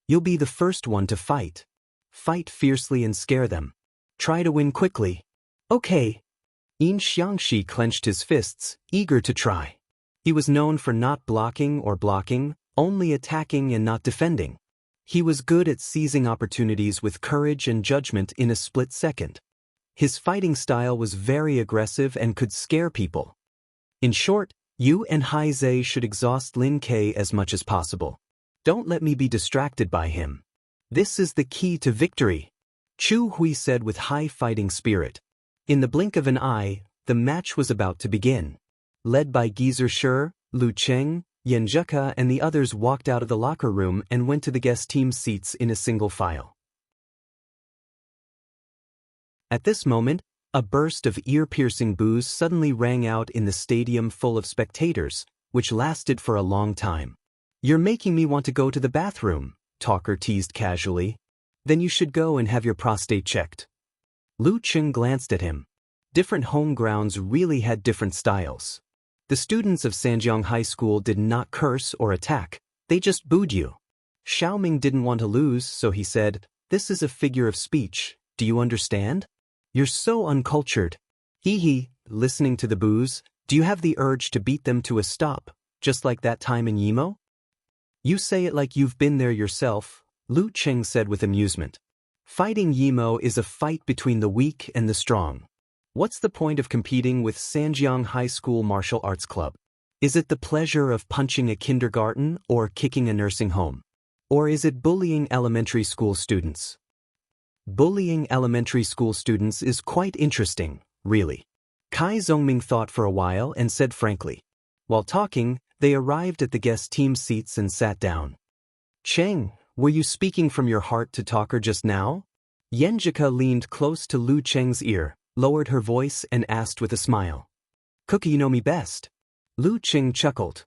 You'll be the first one to fight. Fight fiercely and scare them. Try to win quickly. Okay. In Xiangxi clenched his fists, eager to try. He was known for not blocking or blocking, only attacking and not defending. He was good at seizing opportunities with courage and judgment in a split second. His fighting style was very aggressive and could scare people. In short, you and Hai should exhaust Lin Ke as much as possible. Don't let me be distracted by him. This is the key to victory, Chu Hui said with high fighting spirit. In the blink of an eye, the match was about to begin. Led by Geyser, Lu Cheng, Yenjika and the others walked out of the locker room and went to the guest team's seats in a single file. At this moment, a burst of ear-piercing boos suddenly rang out in the stadium full of spectators, which lasted for a long time. You're making me want to go to the bathroom, Talker teased casually. Then you should go and have your prostate checked. Lu Cheng glanced at him. Different home grounds really had different styles. The students of Sanjiang High School did not curse or attack, they just booed you. Xiaoming didn't want to lose, so he said, "This is a figure of speech, do you understand? You're so uncultured." Hee, listening to the boos, do you have the urge to beat them to a stop, just like that time in Yimo? You say it like you've been there yourself, Lu Cheng said with amusement. Fighting Yimo is a fight between the weak and the strong. What's the point of competing with Sanjiang High School Martial Arts Club? Is it the pleasure of punching a kindergarten or kicking a nursing home? Or is it bullying elementary school students? Bullying elementary school students is quite interesting, really. Kai Zhongming thought for a while and said frankly. While talking, They arrived at the guest team seats and sat down. Cheng, were you speaking from your heart to talker just now? Yenjika leaned close to Lu Cheng's ear, lowered her voice and asked with a smile. Cookie, you know me best. Lu Cheng chuckled.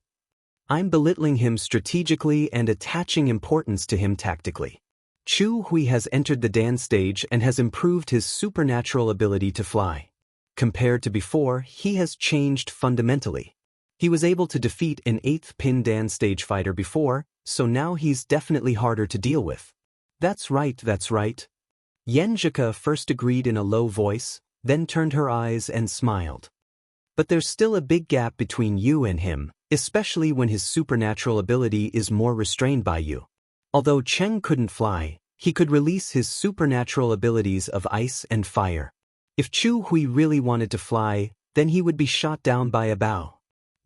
I'm belittling him strategically and attaching importance to him tactically. Chu Hui has entered the dance stage and has improved his supernatural ability to fly. Compared to before, he has changed fundamentally. He was able to defeat an 8th pin dance stage fighter before, so now he's definitely harder to deal with. That's right, that's right. Yenjika first agreed in a low voice, then turned her eyes and smiled. But there's still a big gap between you and him, especially when his supernatural ability is more restrained by you. Although Cheng couldn't fly, he could release his supernatural abilities of ice and fire. If Chu Hui really wanted to fly, then he would be shot down by a bow.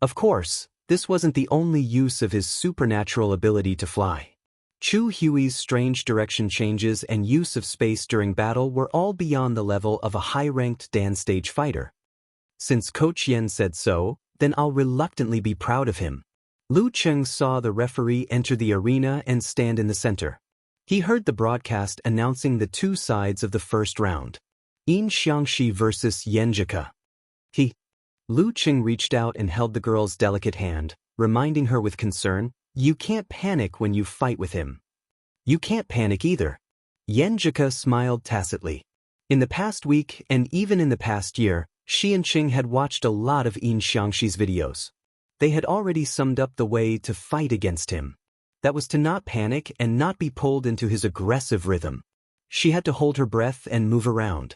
Of course, this wasn't the only use of his supernatural ability to fly. Chu Hui's strange direction changes and use of space during battle were all beyond the level of a high-ranked dance stage fighter. Since Coach Yen said so, then I'll reluctantly be proud of him. Lu Cheng saw the referee enter the arena and stand in the center. He heard the broadcast announcing the two sides of the first round. Yin Xiangxi versus Yenjika. Lu Cheng reached out and held the girl's delicate hand, reminding her with concern, you can't panic when you fight with him. You can't panic either. Yenjika smiled tacitly. In the past week and even in the past year, she and Ching had watched a lot of Yin Xiangxi's videos. They had already summed up the way to fight against him. That was to not panic and not be pulled into his aggressive rhythm. She had to hold her breath and move around.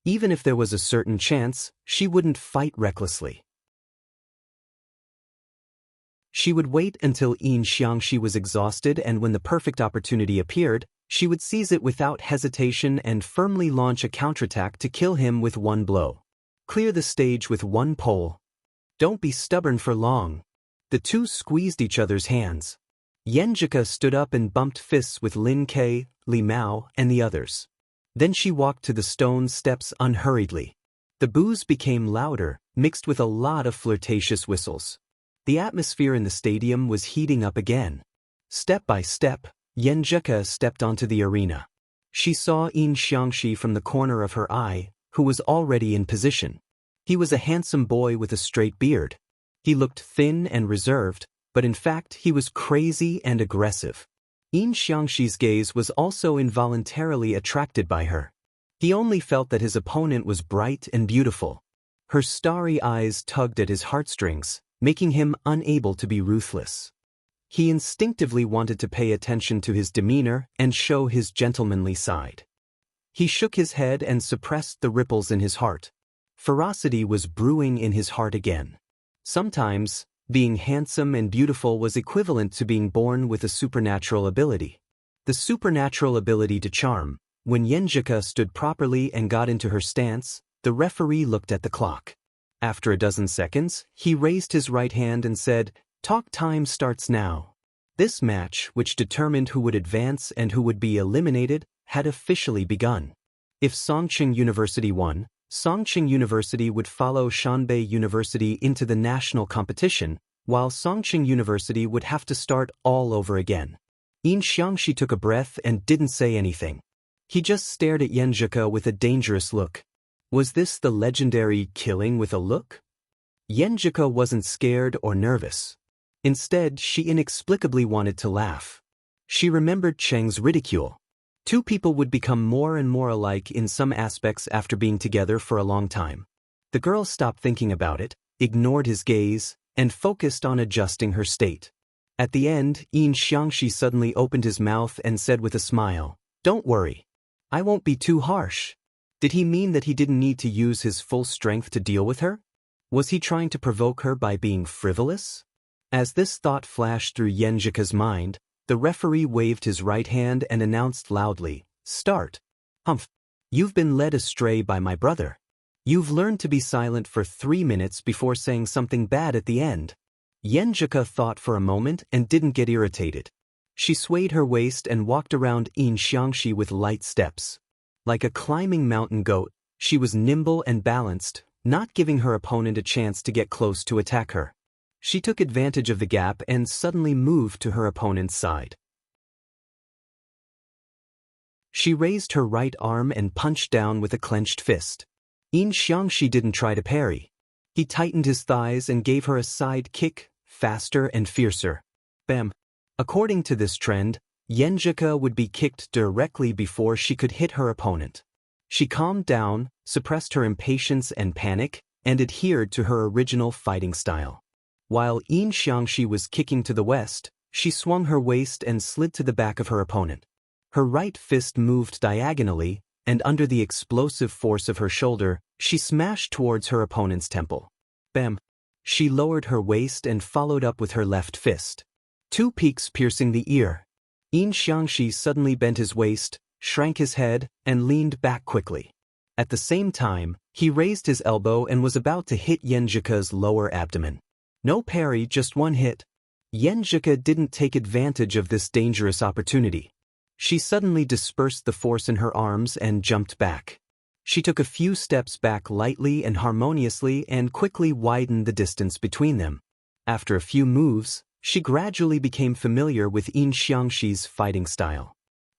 Even if there was a certain chance, she wouldn't fight recklessly. She would wait until Yin Xiangxi was exhausted, and when the perfect opportunity appeared, she would seize it without hesitation and firmly launch a counterattack to kill him with one blow. Clear the stage with one pole. Don't be stubborn for long. The two squeezed each other's hands. Yenjika stood up and bumped fists with Lin Ke, Li Mao, and the others. Then she walked to the stone steps unhurriedly. The boos became louder, mixed with a lot of flirtatious whistles. The atmosphere in the stadium was heating up again. Step by step, Yenjika stepped onto the arena. She saw Yin Xiangxi from the corner of her eye, who was already in position. He was a handsome boy with a straight beard. He looked thin and reserved, but in fact he was crazy and aggressive. Yin Xiangxi's gaze was also involuntarily attracted by her. He only felt that his opponent was bright and beautiful. Her starry eyes tugged at his heartstrings, making him unable to be ruthless. He instinctively wanted to pay attention to his demeanor and show his gentlemanly side. He shook his head and suppressed the ripples in his heart. Ferocity was brewing in his heart again. Sometimes, being handsome and beautiful was equivalent to being born with a supernatural ability. The supernatural ability to charm. When Yenjika stood properly and got into her stance, the referee looked at the clock. After a dozen seconds, he raised his right hand and said, "Talk time starts now." This match, which determined who would advance and who would be eliminated, had officially begun. If Songqing University won, Songqing University would follow Shanbei University into the national competition, while Songqing University would have to start all over again. Yin Xiangxi took a breath and didn't say anything. He just stared at Yenjika with a dangerous look. Was this the legendary killing with a look? Yenjika wasn't scared or nervous. Instead, she inexplicably wanted to laugh. She remembered Cheng's ridicule. Two people would become more and more alike in some aspects after being together for a long time. The girl stopped thinking about it, ignored his gaze, and focused on adjusting her state. At the end, Yin Xiangxi suddenly opened his mouth and said with a smile, "Don't worry. I won't be too harsh." Did he mean that he didn't need to use his full strength to deal with her? Was he trying to provoke her by being frivolous? As this thought flashed through Yenjika's mind, the referee waved his right hand and announced loudly, "Start." "Humph. You've been led astray by my brother. You've learned to be silent for 3 minutes before saying something bad at the end." Yenjika thought for a moment and didn't get irritated. She swayed her waist and walked around Yin Xiangxi with light steps. Like a climbing mountain goat, she was nimble and balanced, not giving her opponent a chance to get close to attack her. She took advantage of the gap and suddenly moved to her opponent's side. She raised her right arm and punched down with a clenched fist. Yin Xiangxi didn't try to parry. He tightened his thighs and gave her a side kick, faster and fiercer. Bam! According to this trend, Yenjika would be kicked directly before she could hit her opponent. She calmed down, suppressed her impatience and panic, and adhered to her original fighting style. While Yin Xiangxi was kicking to the west, she swung her waist and slid to the back of her opponent. Her right fist moved diagonally, and under the explosive force of her shoulder, she smashed towards her opponent's temple. Bam! She lowered her waist and followed up with her left fist. Two peaks piercing the ear. Yin Xiangxi suddenly bent his waist, shrank his head, and leaned back quickly. At the same time, he raised his elbow and was about to hit Yenjika's lower abdomen. No parry, just one hit. Yenjika didn't take advantage of this dangerous opportunity. She suddenly dispersed the force in her arms and jumped back. She took a few steps back lightly and harmoniously and quickly widened the distance between them. After a few moves, she gradually became familiar with Yin Xiangxi's fighting style.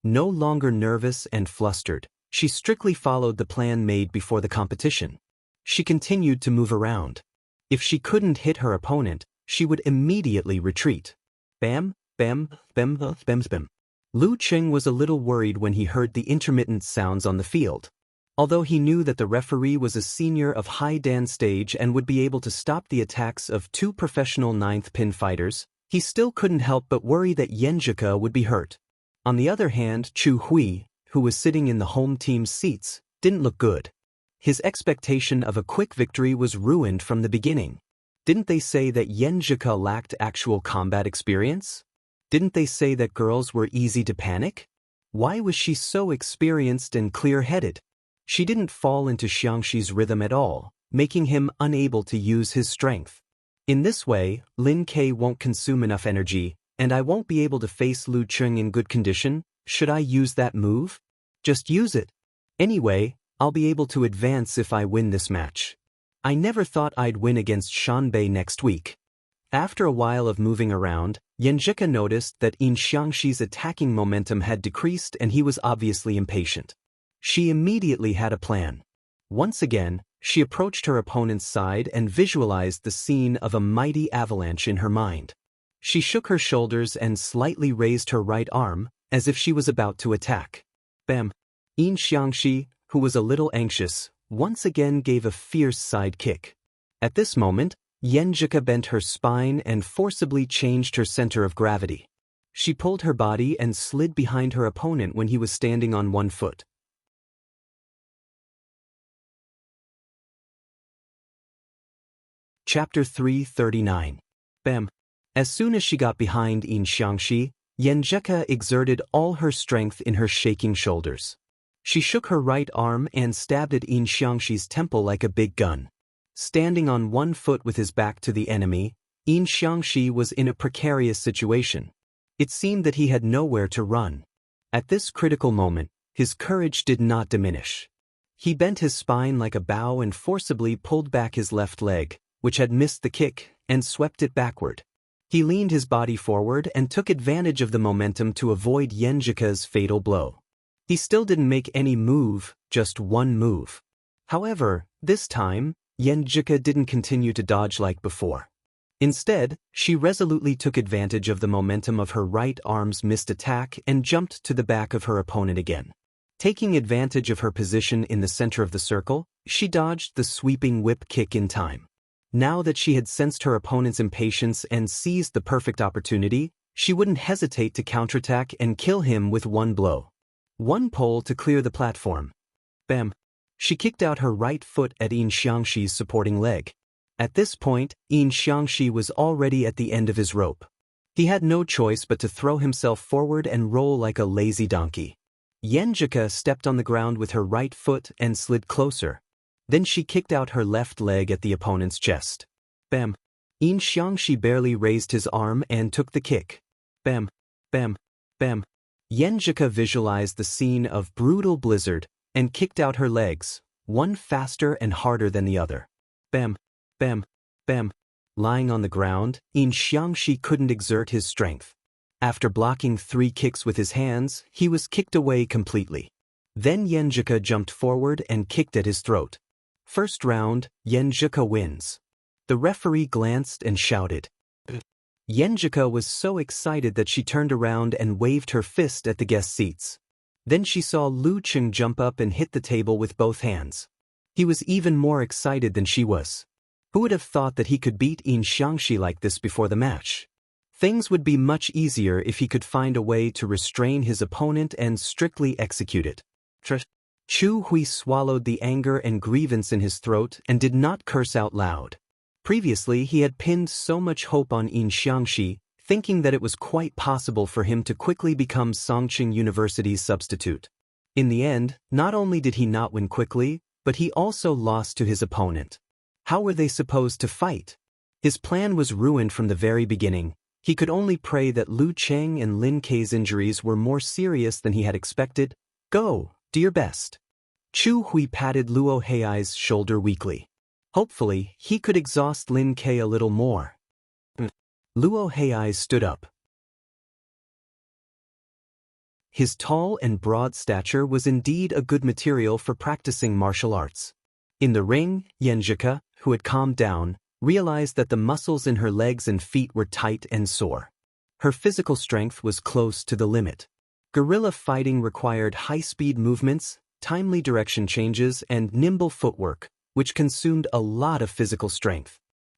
No longer nervous and flustered, she strictly followed the plan made before the competition. She continued to move around. If she couldn't hit her opponent, she would immediately retreat. Bam, bam, bam, bam, bam. Lu Qing was a little worried when he heard the intermittent sounds on the field. Although he knew that the referee was a senior of High Dan stage and would be able to stop the attacks of two professional ninth pin fighters, he still couldn't help but worry that Yenjika would be hurt. On the other hand, Chu Hui, who was sitting in the home team's seats, didn't look good. His expectation of a quick victory was ruined from the beginning. Didn't they say that Yenjika lacked actual combat experience? Didn't they say that girls were easy to panic? Why was she so experienced and clear-headed? She didn't fall into Xiangxi's rhythm at all, making him unable to use his strength. In this way, Lin Ke won't consume enough energy, and I won't be able to face Lu Qing in good condition. Should I use that move? Just use it. Anyway, I'll be able to advance if I win this match. I never thought I'd win against Shanbei next week. After a while of moving around, Yenjika noticed that Yin Xiangxi's attacking momentum had decreased and he was obviously impatient. She immediately had a plan. Once again, she approached her opponent's side and visualized the scene of a mighty avalanche in her mind. She shook her shoulders and slightly raised her right arm, as if she was about to attack. Bam! Yin Xiangxi, who was a little anxious, once again gave a fierce side kick. At this moment, Yenjika bent her spine and forcibly changed her center of gravity. She pulled her body and slid behind her opponent when he was standing on one foot. Chapter 339. Bam! As soon as she got behind Yin Xiangxi, Yenjika exerted all her strength in her shaking shoulders. She shook her right arm and stabbed at Yin Xiangxi's temple like a big gun. Standing on one foot with his back to the enemy, Yin Xiangxi was in a precarious situation. It seemed that he had nowhere to run. At this critical moment, his courage did not diminish. He bent his spine like a bow and forcibly pulled back his left leg, which had missed the kick, and swept it backward. He leaned his body forward and took advantage of the momentum to avoid Yenjika's fatal blow. He still didn't make any move, just one move. However, this time, Yenjika didn't continue to dodge like before. Instead, she resolutely took advantage of the momentum of her right arm's missed attack and jumped to the back of her opponent again. Taking advantage of her position in the center of the circle, she dodged the sweeping whip kick in time. Now that she had sensed her opponent's impatience and seized the perfect opportunity, she wouldn't hesitate to counterattack and kill him with one blow. One pole to clear the platform. Bam! She kicked out her right foot at Yin Xiangxi's supporting leg. At this point, Yin Xiangxi was already at the end of his rope. He had no choice but to throw himself forward and roll like a lazy donkey. Yenjika stepped on the ground with her right foot and slid closer. Then she kicked out her left leg at the opponent's chest. Bam! Yin Xiangxi barely raised his arm and took the kick. Bam! Bam! Bam! Yenjika visualized the scene of brutal blizzard and kicked out her legs, one faster and harder than the other. Bam! Bam! Bam! Lying on the ground, Yin Xiangxi couldn't exert his strength. After blocking 3 kicks with his hands, he was kicked away completely. Then Yanjika jumped forward and kicked at his throat. First round, Yanjika wins. The referee glanced and shouted. Yanjika was so excited that she turned around and waved her fist at the guest seats. Then she saw Lu Cheng jump up and hit the table with both hands. He was even more excited than she was. Who would have thought that he could beat Yin Xiangxi like this before the match? Things would be much easier if he could find a way to restrain his opponent and strictly execute it. Chu Hui swallowed the anger and grievance in his throat and did not curse out loud. Previously he had pinned so much hope on Yin Xiangxi, thinking that it was quite possible for him to quickly become Songqing University's substitute. In the end, not only did he not win quickly, but he also lost to his opponent. How were they supposed to fight? His plan was ruined from the very beginning. He could only pray that Lu Cheng and Lin Kei's injuries were more serious than he had expected. Go, do your best. Chu Hui patted Luo Hei's shoulder weakly. Hopefully, he could exhaust Lin Kei a little more. Luo Hei stood up. His tall and broad stature was indeed a good material for practicing martial arts. In the ring, Yanjika, who had calmed down, realized that the muscles in her legs and feet were tight and sore. Her physical strength was close to the limit. Guerrilla fighting required high-speed movements, timely direction changes, and nimble footwork, which consumed a lot of physical strength.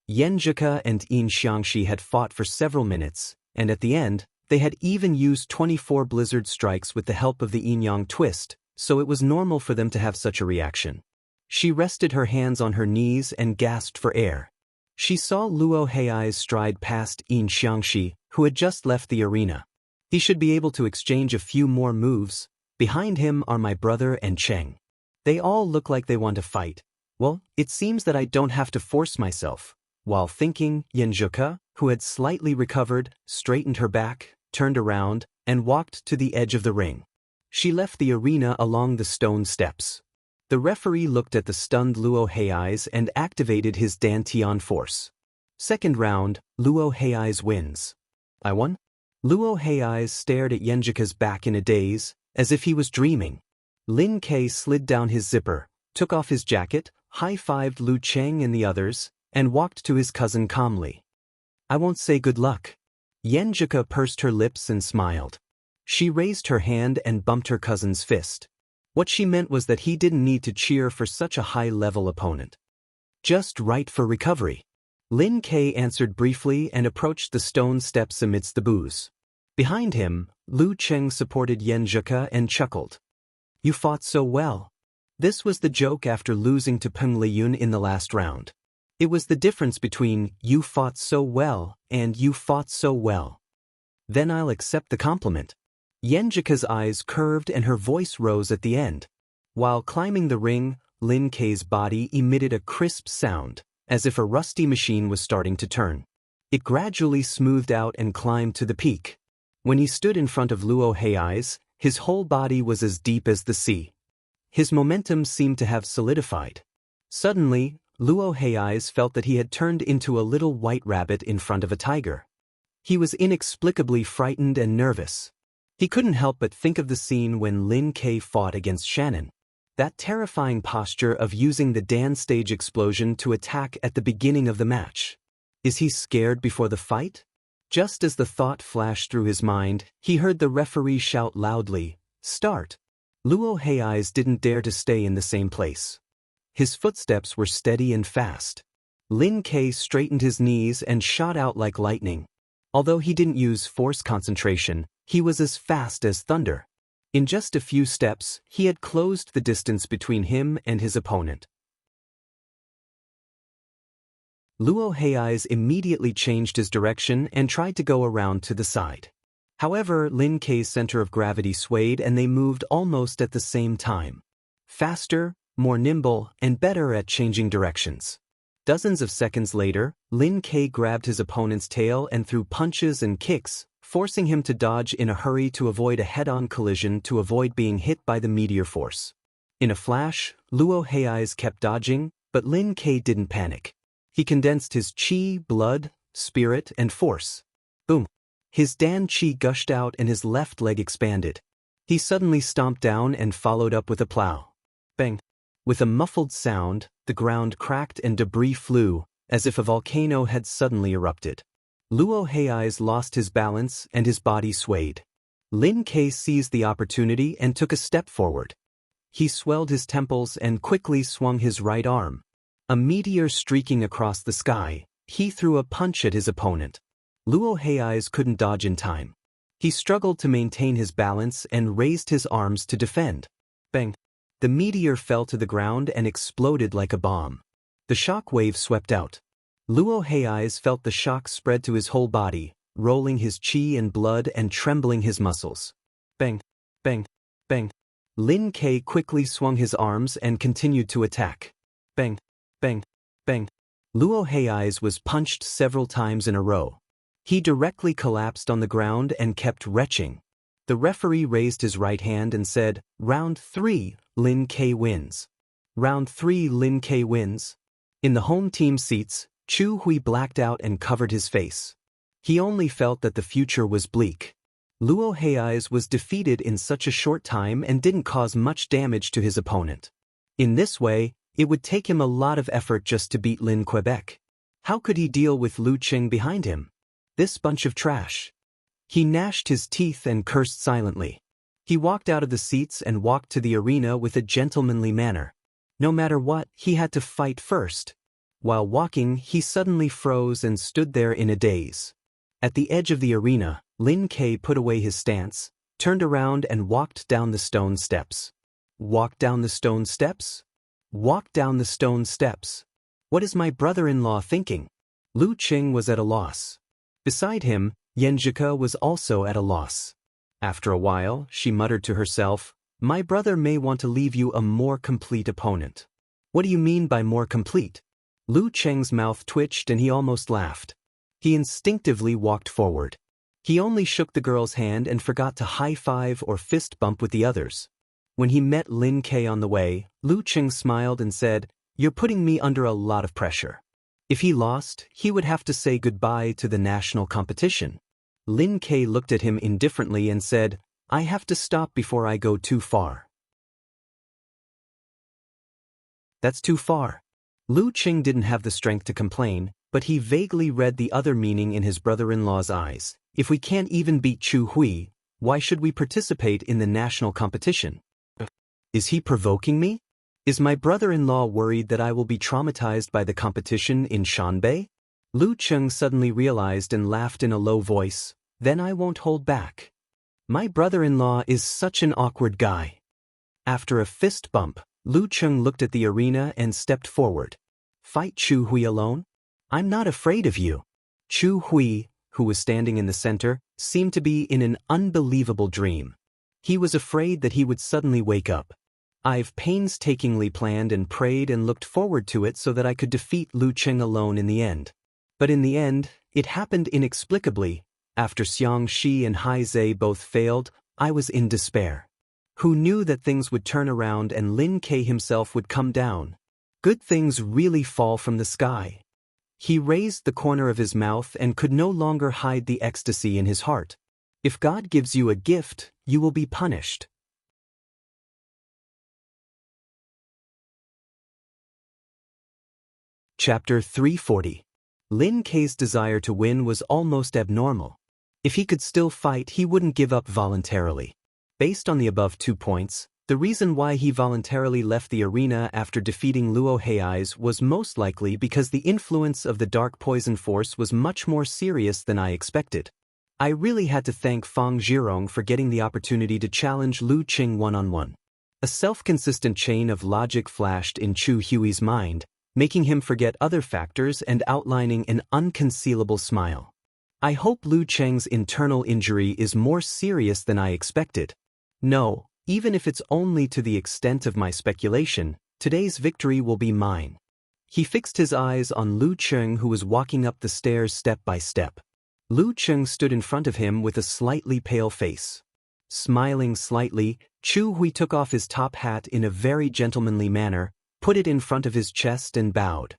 Yanjika and Yin Xiangxi had fought for several minutes, and at the end, they had even used 24 blizzard strikes with the help of the yin-yang twist, so it was normal for them to have such a reaction. She rested her hands on her knees and gasped for air. She saw Luo Hei's stride past Yin Xiangxi, who had just left the arena. He should be able to exchange a few more moves. Behind him are my brother and Cheng. They all look like they want to fight. Well, it seems that I don't have to force myself. While thinking, Yanjika, who had slightly recovered, straightened her back, turned around, and walked to the edge of the ring. She left the arena along the stone steps. The referee looked at the stunned Luo Hei's and activated his Dantian force. Second round, Luo Hei's wins. I won? Luo Hei's stared at Yanjika's back in a daze, as if he was dreaming. Lin Kei slid down his zipper, took off his jacket, high-fived Lu Cheng and the others, and walked to his cousin calmly. I won't say good luck. Yanjika pursed her lips and smiled. She raised her hand and bumped her cousin's fist. What she meant was that he didn't need to cheer for such a high-level opponent. Just right for recovery. Lin Kei answered briefly and approached the stone steps amidst the boos. Behind him, Lu Cheng supported Yanjika and chuckled. You fought so well. This was the joke after losing to Peng Liyun in the last round. It was the difference between you fought so well and you fought so well. Then I'll accept the compliment. Yanjika's eyes curved and her voice rose at the end. While climbing the ring, Lin Kei's body emitted a crisp sound, as if a rusty machine was starting to turn. It gradually smoothed out and climbed to the peak. When he stood in front of Luo Hei's, his whole body was as deep as the sea. His momentum seemed to have solidified. Suddenly, Luo Hei's felt that he had turned into a little white rabbit in front of a tiger. He was inexplicably frightened and nervous. He couldn't help but think of the scene when Lin Kei fought against Shannon. That terrifying posture of using the Dan stage explosion to attack at the beginning of the match. Is he scared before the fight? Just as the thought flashed through his mind, he heard the referee shout loudly, "Start!" Luo Hei's didn't dare to stay in the same place. His footsteps were steady and fast. Lin Kei straightened his knees and shot out like lightning. Although he didn't use force concentration, he was as fast as thunder. In just a few steps, he had closed the distance between him and his opponent. Luo Hei's immediately changed his direction and tried to go around to the side. However, Lin Kei's center of gravity swayed and they moved almost at the same time. Faster, more nimble, and better at changing directions. Dozens of seconds later, Lin Kei grabbed his opponent's tail and threw punches and kicks, forcing him to dodge in a hurry to avoid a head-on collision to avoid being hit by the meteor force. In a flash, Luo Hei's kept dodging, but Lin Kei didn't panic. He condensed his qi, blood, spirit, and force. Boom. His Dan qi gushed out and his left leg expanded. He suddenly stomped down and followed up with a plow. Bang. With a muffled sound, the ground cracked and debris flew, as if a volcano had suddenly erupted. Luo Hei's lost his balance and his body swayed. Lin Ke seized the opportunity and took a step forward. He swelled his temples and quickly swung his right arm. A meteor streaking across the sky, he threw a punch at his opponent. Luo Hei's couldn't dodge in time. He struggled to maintain his balance and raised his arms to defend. Bang! The meteor fell to the ground and exploded like a bomb. The shock wave swept out. Luo Hei's felt the shock spread to his whole body, rolling his qi and blood and trembling his muscles. Bang! Bang! Bang! Lin Ke quickly swung his arms and continued to attack. Bang! Bang! Bang! Luo Hei's was punched several times in a row. He directly collapsed on the ground and kept retching. The referee raised his right hand and said, "Round 3, Lin Ke wins." Round 3, Lin Ke wins. In the home team seats, Chu Hui blacked out and covered his face. He only felt that the future was bleak. Luo Hei's was defeated in such a short time and didn't cause much damage to his opponent. In this way, it would take him a lot of effort just to beat Lin Quebec. How could he deal with Lu Qing behind him? This bunch of trash. He gnashed his teeth and cursed silently. He walked out of the seats and walked to the arena with a gentlemanly manner. No matter what, he had to fight first. While walking, he suddenly froze and stood there in a daze. At the edge of the arena, Lin Ke put away his stance, turned around and walked down the stone steps. Walk down the stone steps? Walk down the stone steps. What is my brother-in-law thinking? Lu Qing was at a loss. Beside him, Yanjika was also at a loss. After a while, she muttered to herself, "My brother may want to leave you a more complete opponent." "What do you mean by more complete?" Lu Cheng's mouth twitched and he almost laughed. He instinctively walked forward. He only shook the girl's hand and forgot to high-five or fist bump with the others. When he met Lin Ke on the way, Lu Cheng smiled and said, "You're putting me under a lot of pressure." If he lost, he would have to say goodbye to the national competition. Lin Ke looked at him indifferently and said, "I have to stop before I go too far." "That's too far." Lu Qing didn't have the strength to complain, but he vaguely read the other meaning in his brother-in-law's eyes. If we can't even beat Chu Hui, why should we participate in the national competition? Is he provoking me? Is my brother-in-law worried that I will be traumatized by the competition in Shanbei? Lu Qing suddenly realized and laughed in a low voice, "Then I won't hold back. My brother-in-law is such an awkward guy." After a fist bump, Lu Qing looked at the arena and stepped forward. "Fight Chu Hui alone? I'm not afraid of you." Chu Hui, who was standing in the center, seemed to be in an unbelievable dream. He was afraid that he would suddenly wake up. "I've painstakingly planned and prayed and looked forward to it so that I could defeat Lu Qing alone in the end. But in the end, it happened inexplicably. After Xiang Shi and Hai Zhe both failed, I was in despair. Who knew that things would turn around and Lin Ke himself would come down? Good things really fall from the sky." He raised the corner of his mouth and could no longer hide the ecstasy in his heart. If God gives you a gift, you will be punished. Chapter 340. Lin Ke's desire to win was almost abnormal. If he could still fight, he wouldn't give up voluntarily. Based on the above 2 points, the reason why he voluntarily left the arena after defeating Luo Hei's was most likely because the influence of the dark poison force was much more serious than I expected. I really had to thank Fang Zhirong for getting the opportunity to challenge Lu Qing one-on-one. A self-consistent chain of logic flashed in Chu Hui's mind, making him forget other factors and outlining an unconcealable smile. I hope Lu Cheng's internal injury is more serious than I expected. No, even if it's only to the extent of my speculation, today's victory will be mine. He fixed his eyes on Lu Cheng, who was walking up the stairs step by step. Lu Cheng stood in front of him with a slightly pale face. Smiling slightly, Chu Hui took off his top hat in a very gentlemanly manner, put it in front of his chest and bowed.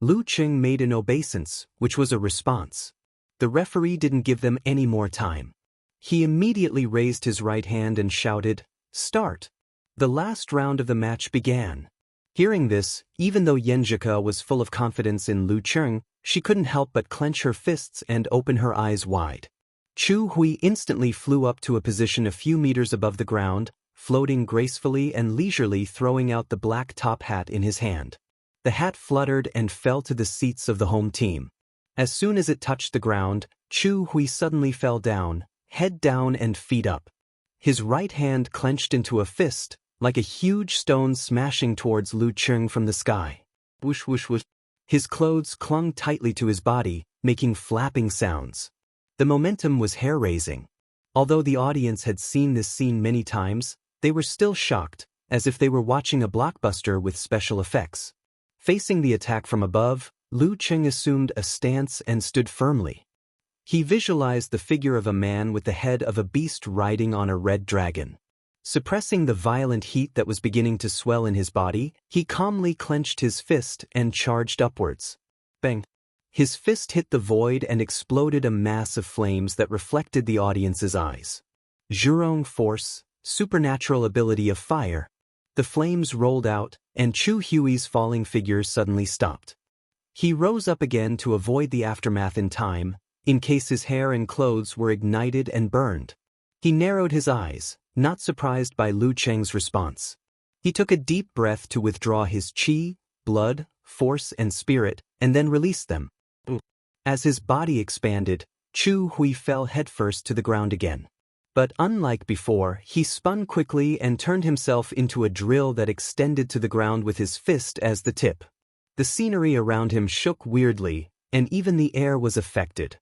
Lu Qing made an obeisance, which was a response. The referee didn't give them any more time. He immediately raised his right hand and shouted, "Start!" The last round of the match began. Hearing this, even though Yanjika was full of confidence in Lu Qing, she couldn't help but clench her fists and open her eyes wide. Chu Hui instantly flew up to a position a few meters above the ground, floating gracefully and leisurely, throwing out the black top hat in his hand. The hat fluttered and fell to the seats of the home team. As soon as it touched the ground, Chu Hui suddenly fell down, head down and feet up. His right hand clenched into a fist, like a huge stone smashing towards Lu Qing from the sky. Whoosh whoosh whoosh. His clothes clung tightly to his body, making flapping sounds. The momentum was hair-raising. Although the audience had seen this scene many times, they were still shocked, as if they were watching a blockbuster with special effects. Facing the attack from above, Lu Qing assumed a stance and stood firmly. He visualized the figure of a man with the head of a beast riding on a red dragon. Suppressing the violent heat that was beginning to swell in his body, he calmly clenched his fist and charged upwards. Bang! His fist hit the void and exploded a mass of flames that reflected the audience's eyes. Zhurong force, supernatural ability of fire. The flames rolled out, and Chu Hui's falling figure suddenly stopped. He rose up again to avoid the aftermath in time, in case his hair and clothes were ignited and burned. He narrowed his eyes, not surprised by Lu Qing's response. He took a deep breath to withdraw his qi, blood, force and spirit, and then released them. As his body expanded, Chu Hui fell headfirst to the ground again. But unlike before, he spun quickly and turned himself into a drill that extended to the ground with his fist as the tip. The scenery around him shook weirdly, and even the air was affected.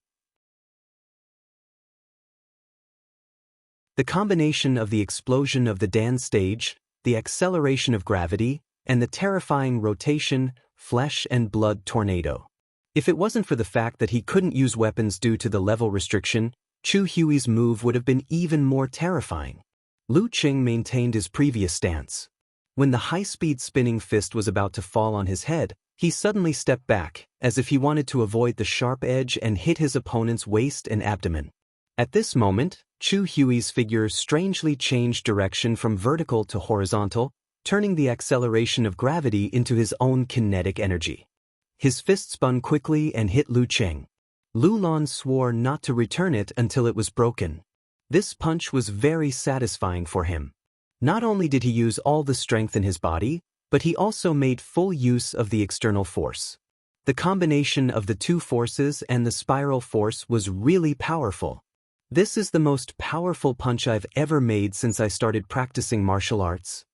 The combination of the explosion of the dance stage, the acceleration of gravity, and the terrifying rotation, flesh and blood tornado. If it wasn't for the fact that he couldn't use weapons due to the level restriction, Chu Hui's move would have been even more terrifying. Lu Qing maintained his previous stance. When the high-speed spinning fist was about to fall on his head, he suddenly stepped back, as if he wanted to avoid the sharp edge and hit his opponent's waist and abdomen. At this moment, Chu Hui's figure strangely changed direction from vertical to horizontal, turning the acceleration of gravity into his own kinetic energy. His fist spun quickly and hit Lu Qing. Lu Lan swore not to return it until it was broken. This punch was very satisfying for him. Not only did he use all the strength in his body, but he also made full use of the external force. The combination of the two forces and the spiral force was really powerful. This is the most powerful punch I've ever made since I started practicing martial arts.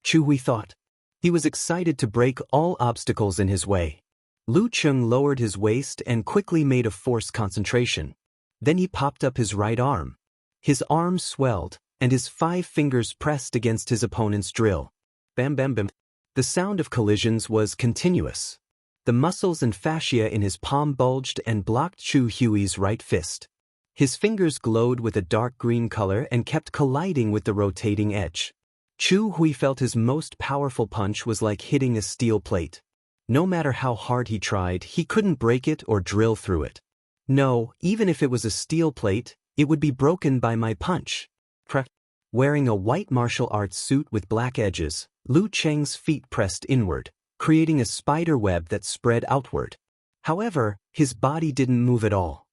Chu Hui thought. He was excited to break all obstacles in his way. Lu Qing lowered his waist and quickly made a forced concentration. Then he popped up his right arm. His arm swelled, and his 5 fingers pressed against his opponent's drill. Bam bam bam. The sound of collisions was continuous. The muscles and fascia in his palm bulged and blocked Chu Hui's right fist. His fingers glowed with a dark green color and kept colliding with the rotating edge. Chu Hui felt his most powerful punch was like hitting a steel plate. No matter how hard he tried, he couldn't break it or drill through it. No, even if it was a steel plate, it would be broken by my punch. Wearing a white martial arts suit with black edges, Lu Qing's feet pressed inward, creating a spider web that spread outward. However, his body didn't move at all.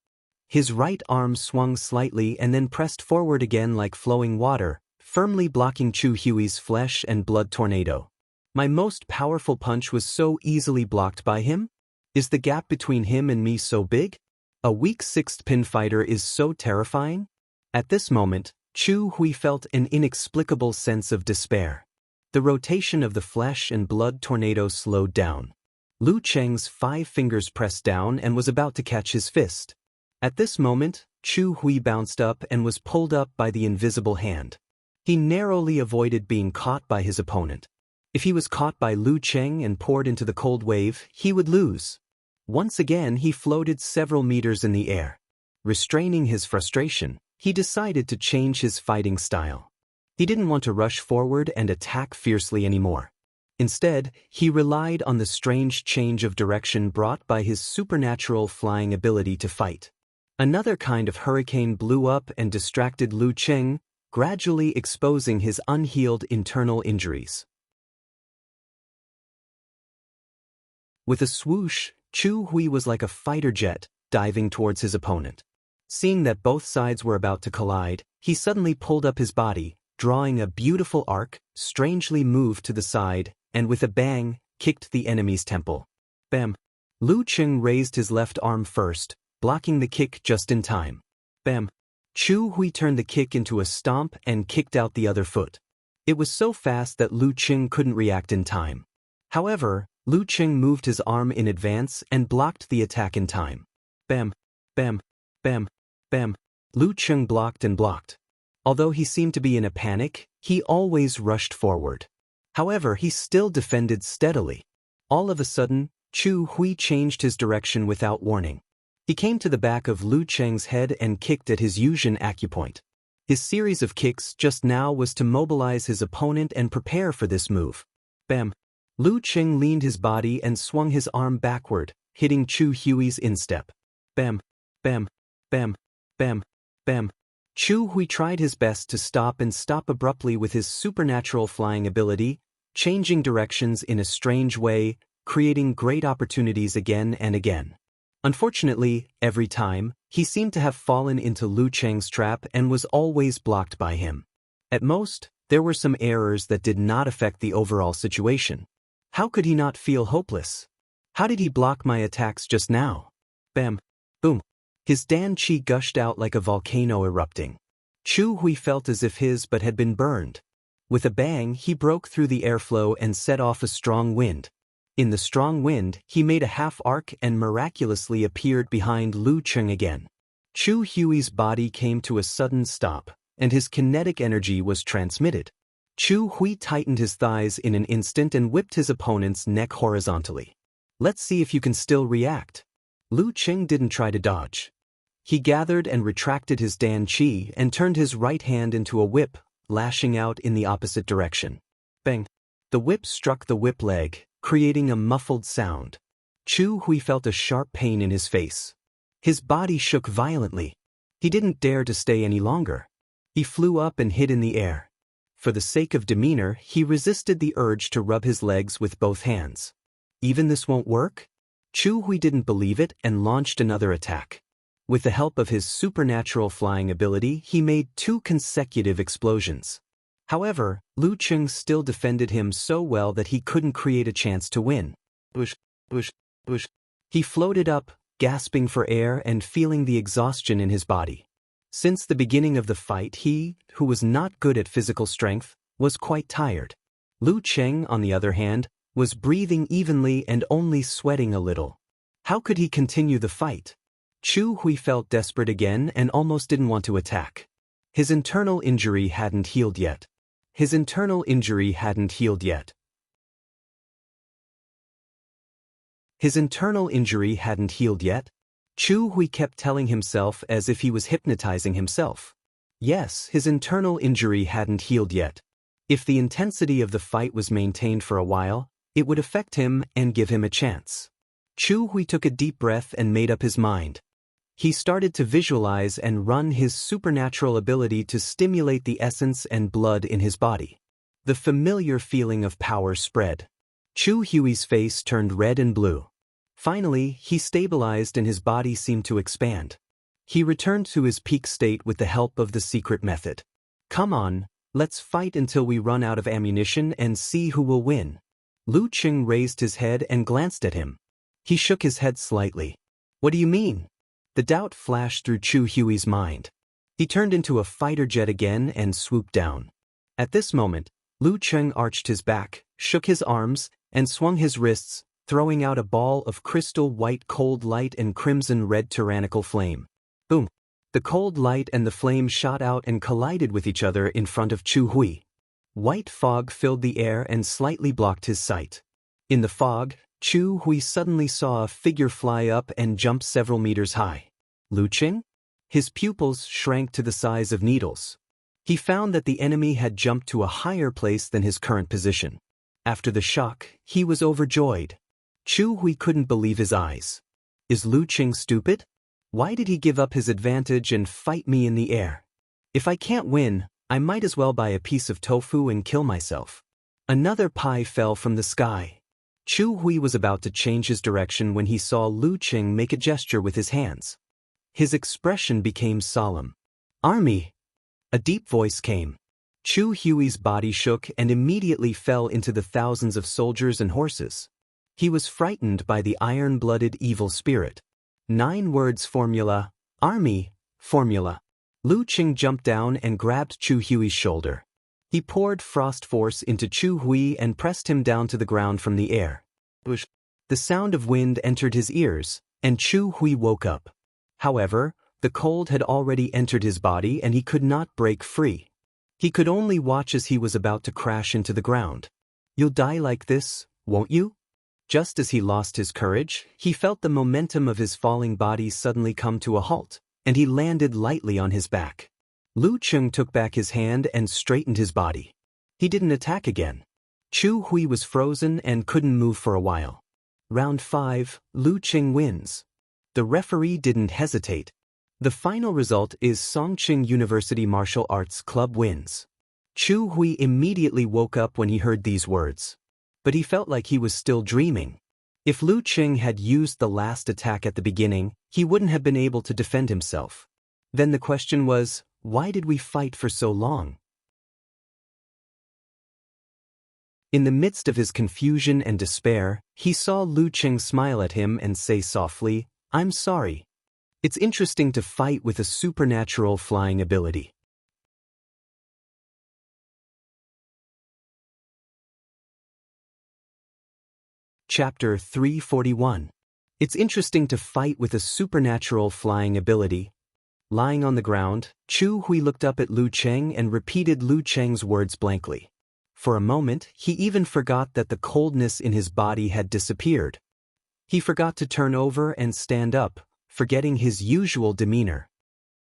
His right arm swung slightly and then pressed forward again like flowing water, firmly blocking Chu Hui's flesh and blood tornado. My most powerful punch was so easily blocked by him? Is the gap between him and me so big? A weak sixth pin fighter is so terrifying? At this moment, Chu Hui felt an inexplicable sense of despair. The rotation of the flesh and blood tornado slowed down. Lu Qing's 5 fingers pressed down and was about to catch his fist. At this moment, Chu Hui bounced up and was pulled up by the invisible hand. He narrowly avoided being caught by his opponent. If he was caught by Lu Qing and poured into the cold wave, he would lose. Once again, he floated several meters in the air. Restraining his frustration, he decided to change his fighting style. He didn't want to rush forward and attack fiercely anymore. Instead, he relied on the strange change of direction brought by his supernatural flying ability to fight. Another kind of hurricane blew up and distracted Lu Cheng, gradually exposing his unhealed internal injuries. With a swoosh, Chu Hui was like a fighter jet, diving towards his opponent. Seeing that both sides were about to collide, he suddenly pulled up his body, drawing a beautiful arc, strangely moved to the side, and with a bang, kicked the enemy's temple. Bam! Lu Cheng raised his left arm first, blocking the kick just in time. Bam! Chu Hui turned the kick into a stomp and kicked out the other foot. It was so fast that Lu Cheng couldn't react in time. However, Lu Cheng moved his arm in advance and blocked the attack in time. Bam! Bam! Bam! Bam! Lu Cheng blocked and blocked. Although he seemed to be in a panic, he always rushed forward. However, he still defended steadily. All of a sudden, Chu Hui changed his direction without warning. He came to the back of Lu Cheng's head and kicked at his Yuzhen acupoint. His series of kicks just now was to mobilize his opponent and prepare for this move. Bam! Lu Cheng leaned his body and swung his arm backward, hitting Chu Hui's instep. Bam! Bam! Bam! Bam! Bam! Chu Hui tried his best to stop abruptly with his supernatural flying ability, changing directions in a strange way, creating great opportunities again and again. Unfortunately, every time, he seemed to have fallen into Lu Cheng's trap and was always blocked by him. At most, there were some errors that did not affect the overall situation. How could he not feel hopeless? How did he block my attacks just now? Bam! Boom! His Dan Qi gushed out like a volcano erupting. Chu Hui felt as if his butt had been burned. With a bang, he broke through the airflow and set off a strong wind. In the strong wind, he made a half arc and miraculously appeared behind Lu Cheng again. Chu Hui's body came to a sudden stop, and his kinetic energy was transmitted. Chu Hui tightened his thighs in an instant and whipped his opponent's neck horizontally. Let's see if you can still react. Lu Cheng didn't try to dodge. He gathered and retracted his Dan Qi and turned his right hand into a whip, lashing out in the opposite direction. Bang! The whip struck the whip leg, creating a muffled sound. Chu Hui felt a sharp pain in his face. His body shook violently. He didn't dare to stay any longer. He flew up and hid in the air. For the sake of demeanor, he resisted the urge to rub his legs with both hands. Even this won't work? Chu Hui didn't believe it and launched another attack. With the help of his supernatural flying ability, he made 2 consecutive explosions. However, Lu Cheng still defended him so well that he couldn't create a chance to win. Bush, bush, bush. He floated up, gasping for air and feeling the exhaustion in his body. Since the beginning of the fight, he, who was not good at physical strength, was quite tired. Lu Cheng, on the other hand, was breathing evenly and only sweating a little. How could he continue the fight? Chu Hui felt desperate again and almost didn't want to attack. His internal injury hadn't healed yet. His internal injury hadn't healed yet. His internal injury hadn't healed yet. Chu Hui kept telling himself as if he was hypnotizing himself. Yes, his internal injury hadn't healed yet. If the intensity of the fight was maintained for a while, it would affect him and give him a chance. Chu Hui took a deep breath and made up his mind. He started to visualize and run his supernatural ability to stimulate the essence and blood in his body. The familiar feeling of power spread. Chu Hui's face turned red and blue. Finally, he stabilized and his body seemed to expand. He returned to his peak state with the help of the secret method. Come on, let's fight until we run out of ammunition and see who will win. Lu Cheng raised his head and glanced at him. He shook his head slightly. What do you mean? The doubt flashed through Chu Hui's mind. He turned into a fighter jet again and swooped down. At this moment, Lu Cheng arched his back, shook his arms, and swung his wrists, throwing out a ball of crystal white cold light and crimson red tyrannical flame. Boom! The cold light and the flame shot out and collided with each other in front of Chu Hui. White fog filled the air and slightly blocked his sight. In the fog, Chu Hui suddenly saw a figure fly up and jump several meters high. Lu Cheng? His pupils shrank to the size of needles. He found that the enemy had jumped to a higher place than his current position. After the shock, he was overjoyed. Chu Hui couldn't believe his eyes. Is Lu Qing stupid? Why did he give up his advantage and fight me in the air? If I can't win, I might as well buy a piece of tofu and kill myself. Another pie fell from the sky. Chu Hui was about to change his direction when he saw Lu Qing make a gesture with his hands. His expression became solemn. Army! A deep voice came. Chu Hui's body shook and immediately fell into the thousands of soldiers and horses. He was frightened by the iron-blooded evil spirit. 9 words formula, army, formula. Lu Qing jumped down and grabbed Chu Hui's shoulder. He poured frost force into Chu Hui and pressed him down to the ground from the air. The sound of wind entered his ears, and Chu Hui woke up. However, the cold had already entered his body and he could not break free. He could only watch as he was about to crash into the ground. You'll die like this, won't you? Just as he lost his courage, he felt the momentum of his falling body suddenly come to a halt, and he landed lightly on his back. Lu Qing took back his hand and straightened his body. He didn't attack again. Chu Hui was frozen and couldn't move for a while. Round 5, Lu Qing wins. The referee didn't hesitate. The final result is Songqing University Martial Arts Club wins. Chu Hui immediately woke up when he heard these words. But he felt like he was still dreaming. If Lu Qing had used the last attack at the beginning, he wouldn't have been able to defend himself. Then the question was, why did we fight for so long? In the midst of his confusion and despair, he saw Lu Qing smile at him and say softly, I'm sorry. It's interesting to fight with a supernatural flying ability. Chapter 341. It's interesting to fight with a supernatural flying ability. Lying on the ground, Chu Hui looked up at Lu Qing and repeated Lu Qing's words blankly. For a moment, he even forgot that the coldness in his body had disappeared. He forgot to turn over and stand up, forgetting his usual demeanor.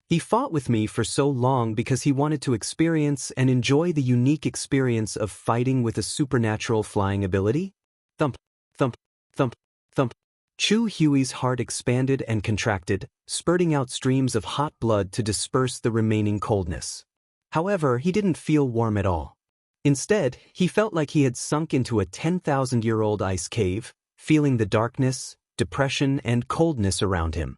He fought with me for so long because he wanted to experience and enjoy the unique experience of fighting with a supernatural flying ability? Thump, thump, thump, thump. Chu Hui's heart expanded and contracted, spurting out streams of hot blood to disperse the remaining coldness. However, he didn't feel warm at all. Instead, he felt like he had sunk into a 10,000-year-old ice cave, feeling the darkness, depression, and coldness around him.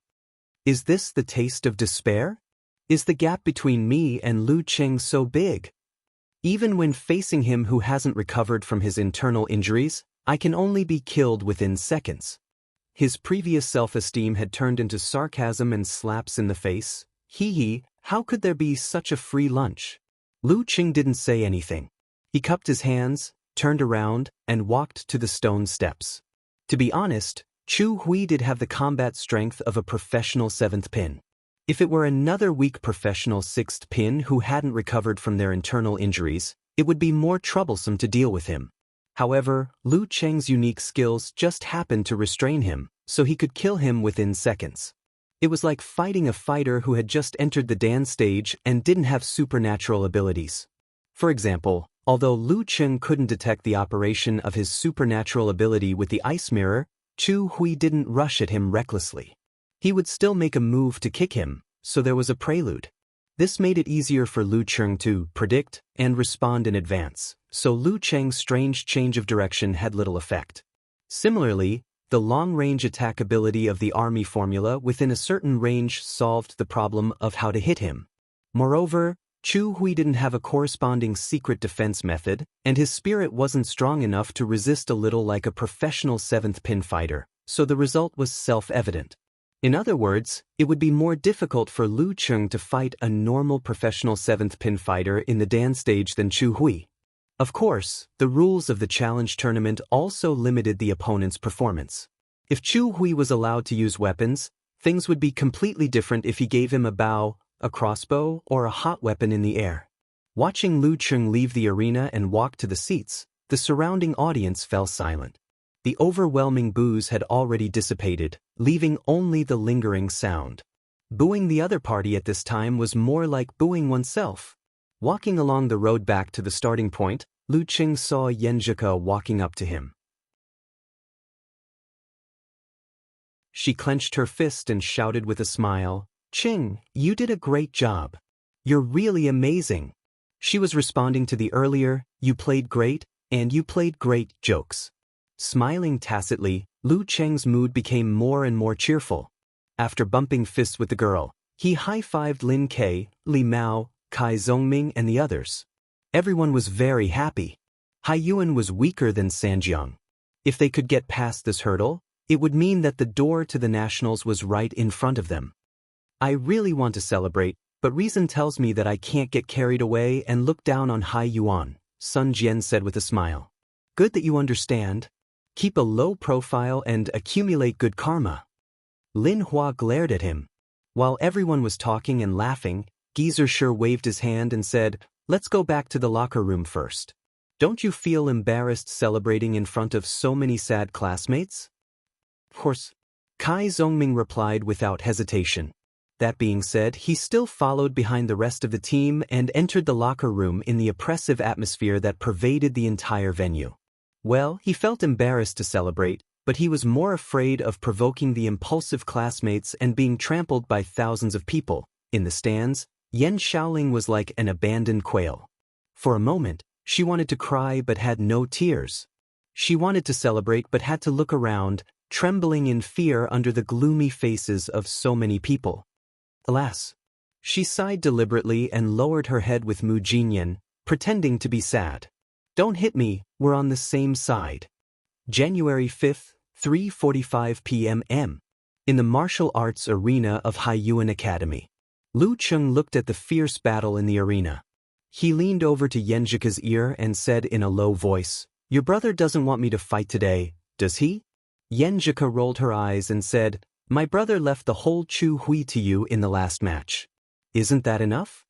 Is this the taste of despair? Is the gap between me and Lu Qing so big? Even when facing him who hasn't recovered from his internal injuries, I can only be killed within seconds. His previous self-esteem had turned into sarcasm and slaps in the face. Hee, how could there be such a free lunch? Lu Qing didn't say anything. He cupped his hands, turned around, and walked to the stone steps. To be honest, Chu Hui did have the combat strength of a professional 7th pin. If it were another weak professional 6th pin who hadn't recovered from their internal injuries, it would be more troublesome to deal with him. However, Lu Qing's unique skills just happened to restrain him, so he could kill him within seconds. It was like fighting a fighter who had just entered the dance stage and didn't have supernatural abilities. For example, although Lu Qing couldn't detect the operation of his supernatural ability with the ice mirror, Chu Hui didn't rush at him recklessly. He would still make a move to kick him, so there was a prelude. This made it easier for Lu Qing to predict and respond in advance, so Lu Qing's strange change of direction had little effect. Similarly, the long-range attack ability of the army formula within a certain range solved the problem of how to hit him. Moreover, Chu Hui didn't have a corresponding secret defense method, and his spirit wasn't strong enough to resist a little like a professional 7th pin fighter, so the result was self-evident. In other words, it would be more difficult for Lu Qing to fight a normal professional 7th pin fighter in the dance stage than Chu Hui. Of course, the rules of the challenge tournament also limited the opponent's performance. If Chu Hui was allowed to use weapons, things would be completely different if he gave him a bow, a crossbow, or a hot weapon in the air. Watching Lu Qing leave the arena and walk to the seats, the surrounding audience fell silent. The overwhelming boos had already dissipated, leaving only the lingering sound. Booing the other party at this time was more like booing oneself. Walking along the road back to the starting point, Lu Qing saw Yenjika walking up to him. She clenched her fist and shouted with a smile, "Qing, you did a great job. You're really amazing." She was responding to the earlier, "You played great," and "You played great" jokes. Smiling tacitly, Lu Cheng's mood became more and more cheerful. After bumping fists with the girl, he high-fived Lin Ke, Li Mao, Kai Zhongming and the others. Everyone was very happy. Haiyuan was weaker than Sanjiang. If they could get past this hurdle, it would mean that the door to the nationals was right in front of them. I really want to celebrate, but reason tells me that I can't get carried away and look down on Haiyuan, Sun Jian said with a smile. Good that you understand. Keep a low profile and accumulate good karma. Lin Hua glared at him. While everyone was talking and laughing, Geezer sure waved his hand and said, "Let's go back to the locker room first. Don't you feel embarrassed celebrating in front of so many sad classmates?" Of course. Kai Zhongming replied without hesitation. That being said, he still followed behind the rest of the team and entered the locker room in the oppressive atmosphere that pervaded the entire venue. Well, he felt embarrassed to celebrate, but he was more afraid of provoking the impulsive classmates and being trampled by thousands of people. In the stands, Yan Xiaoling was like an abandoned quail. For a moment, she wanted to cry but had no tears. She wanted to celebrate but had to look around, trembling in fear under the gloomy faces of so many people. Alas. She sighed deliberately and lowered her head with Mu Jinyan, pretending to be sad. Don't hit me, we're on the same side. January 5th, 3:45 p.m. In the martial arts arena of Haiyuan Academy. Lu Cheng looked at the fierce battle in the arena. He leaned over to Yenjika's ear and said in a low voice, "Your brother doesn't want me to fight today, does he?" Yenjika rolled her eyes and said, "My brother left the whole Chu Hui to you in the last match. Isn't that enough?"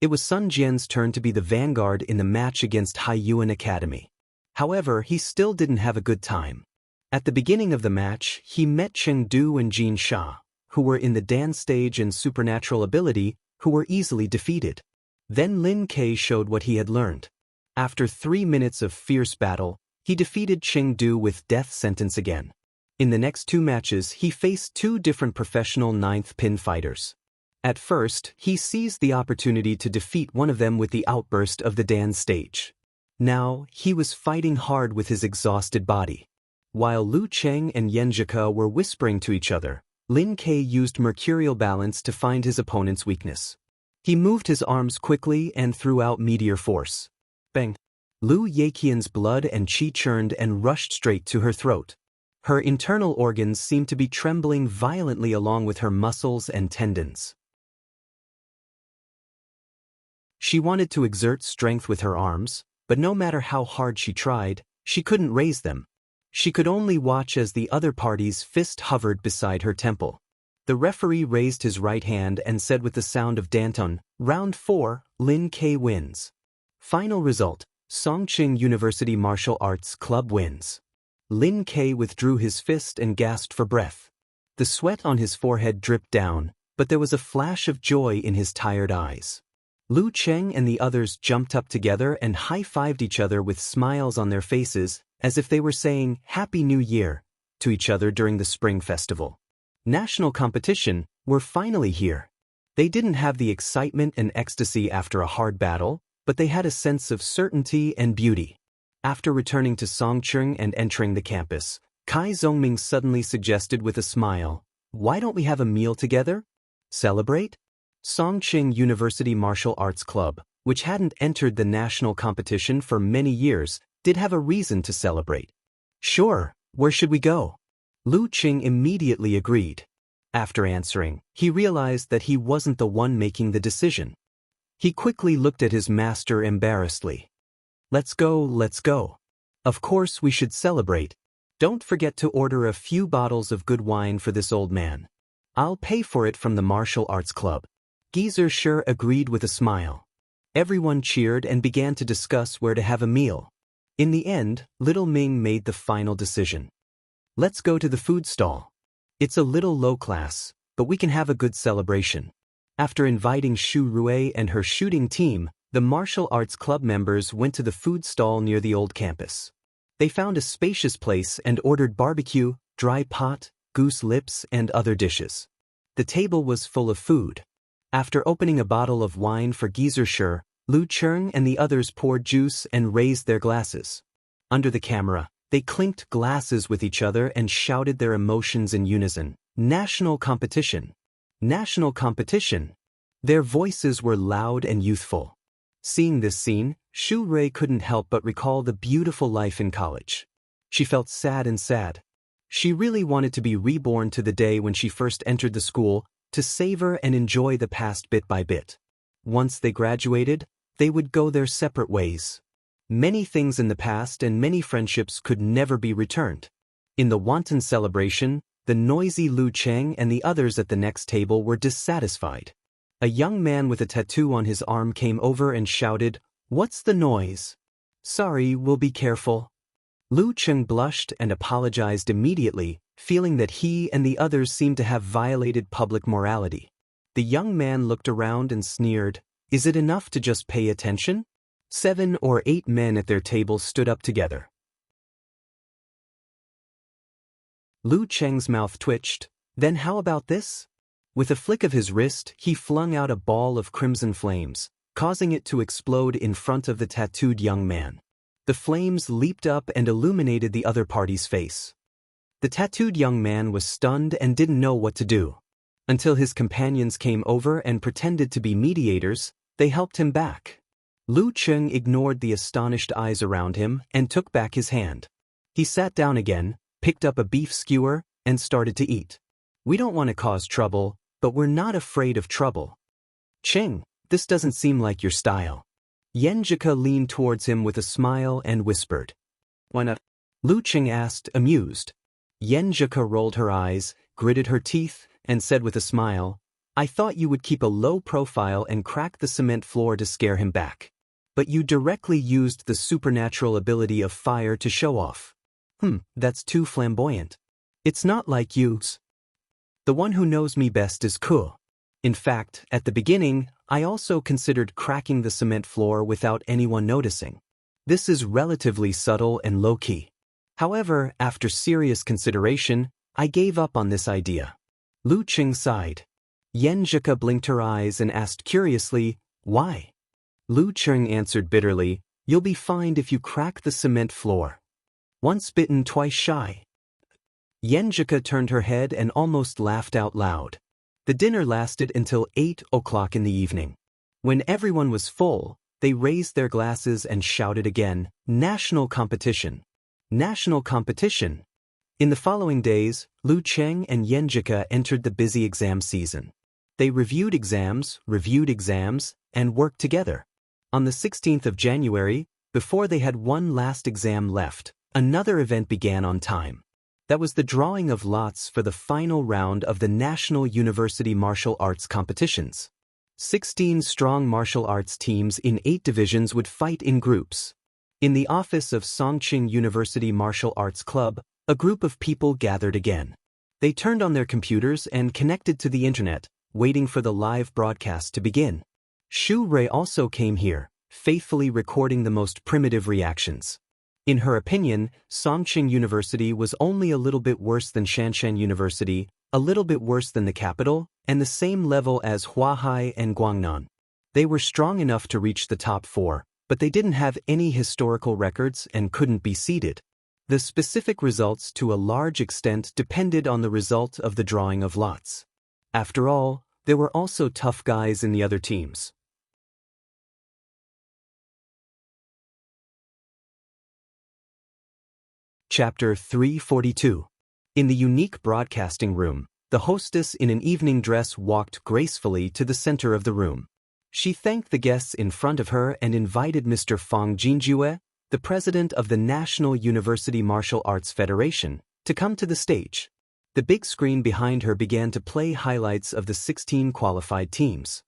It was Sun Jian's turn to be the vanguard in the match against Haiyuan Academy. However, he still didn't have a good time. At the beginning of the match, he met Chengdu and Jin Sha, who were in the dance stage and supernatural ability, who were easily defeated. Then Lin Ke showed what he had learned. After 3 minutes of fierce battle, he defeated Chengdu with death sentence again. In the next 2 matches, he faced 2 different professional 9th pin fighters. At first, he seized the opportunity to defeat one of them with the outburst of the dance stage. Now, he was fighting hard with his exhausted body. While Lu Cheng and Yenjika were whispering to each other, Lin Ke used mercurial balance to find his opponent's weakness. He moved his arms quickly and threw out meteor force. Bang! Lu Yeqian's blood and qi churned and rushed straight to her throat. Her internal organs seemed to be trembling violently along with her muscles and tendons. She wanted to exert strength with her arms, but no matter how hard she tried, she couldn't raise them. She could only watch as the other party's fist hovered beside her temple. The referee raised his right hand and said with the sound of Danton, "Round 4, Lin Ke wins." Final result, Songqing University Martial Arts Club wins. Lin Ke withdrew his fist and gasped for breath. The sweat on his forehead dripped down, but there was a flash of joy in his tired eyes. Lu Cheng and the others jumped up together and high-fived each other with smiles on their faces, as if they were saying "Happy New Year" to each other during the Spring Festival. National competition were finally here. They didn't have the excitement and ecstasy after a hard battle, but they had a sense of certainty and beauty. After returning to Songqing and entering the campus, Kai Zhongming suddenly suggested with a smile, "Why don't we have a meal together? Celebrate?" Songqing University Martial Arts Club, which hadn't entered the national competition for many years, did have a reason to celebrate. "Sure, where should we go?" Lu Qing immediately agreed. After answering, he realized that he wasn't the one making the decision. He quickly looked at his master embarrassedly. Let's go. Of course we should celebrate. Don't forget to order a few bottles of good wine for this old man. I'll pay for it from the martial arts club." Geezer sure agreed with a smile. Everyone cheered and began to discuss where to have a meal. In the end, Little Ming made the final decision. "Let's go to the food stall. It's a little low class, but we can have a good celebration." After inviting Shu Rue and her shooting team, The martial arts club members went to the food stall near the old campus. They found a spacious place and ordered barbecue, dry pot, goose lips, and other dishes. The table was full of food. After opening a bottle of wine for Geezer, Lu Cheng and the others poured juice and raised their glasses. Under the camera, they clinked glasses with each other and shouted their emotions in unison. National competition! National competition! Their voices were loud and youthful. Seeing this scene, Shu Rui couldn't help but recall the beautiful life in college. She felt sad and sad. She really wanted to be reborn to the day when she first entered the school, to savor and enjoy the past bit by bit. Once they graduated, they would go their separate ways. Many things in the past and many friendships could never be returned. In the wanton celebration, the noisy Lu Cheng and the others at the next table were dissatisfied. A young man with a tattoo on his arm came over and shouted, "What's the noise?" "Sorry, we'll be careful." Lu Cheng blushed and apologized immediately, feeling that he and the others seemed to have violated public morality. The young man looked around and sneered, "Is it enough to just pay attention?" 7 or 8 men at their table stood up together. Lu Cheng's mouth twitched. "Then how about this?" With a flick of his wrist, he flung out a ball of crimson flames, causing it to explode in front of the tattooed young man. The flames leaped up and illuminated the other party's face. The tattooed young man was stunned and didn't know what to do. Until his companions came over and pretended to be mediators, they helped him back. Lu Cheng ignored the astonished eyes around him and took back his hand. He sat down again, picked up a beef skewer, and started to eat. "We don't want to cause trouble, but we're not afraid of trouble." "Cheng, this doesn't seem like your style." Yenjika leaned towards him with a smile and whispered. "Why not?" Lu Cheng asked, amused. Yenjika rolled her eyes, gritted her teeth, and said with a smile, "I thought you would keep a low profile and crack the cement floor to scare him back. But you directly used the supernatural ability of fire to show off. That's too flamboyant. It's not like you. The one who knows me best is Ku. In fact, at the beginning, I also considered cracking the cement floor without anyone noticing. This is relatively subtle and low-key. However, after serious consideration, I gave up on this idea." Lu Cheng sighed. Yenjika blinked her eyes and asked curiously, "Why?" Lu Cheng answered bitterly, "You'll be fined if you crack the cement floor. Once bitten, twice shy." Yenjika turned her head and almost laughed out loud. The dinner lasted until 8 o'clock in the evening. When everyone was full, they raised their glasses and shouted again, "National competition! National competition!" In the following days, Lu Cheng and Yenjika entered the busy exam season. They reviewed exams, and worked together. On the 16th of January, before they had one last exam left, another event began on time. That was the drawing of lots for the final round of the National University Martial Arts competitions. 16 strong martial arts teams in 8 divisions would fight in groups. In the office of Songqing University Martial Arts Club, a group of people gathered again. They turned on their computers and connected to the internet, waiting for the live broadcast to begin. Shu Rui also came here, faithfully recording the most primitive reactions. In her opinion, Songqing University was only a little bit worse than Shanshan University, a little bit worse than the capital, and the same level as Huahai and Guangnan. They were strong enough to reach the top 4, but they didn't have any historical records and couldn't be seeded. The specific results to a large extent depended on the result of the drawing of lots. After all, there were also tough guys in the other teams. Chapter 342. In the unique broadcasting room, the hostess in an evening dress walked gracefully to the center of the room. She thanked the guests in front of her and invited Mr. Fang Jinjue, the president of the National University Martial Arts Federation, to come to the stage. The big screen behind her began to play highlights of the 16 qualified teams.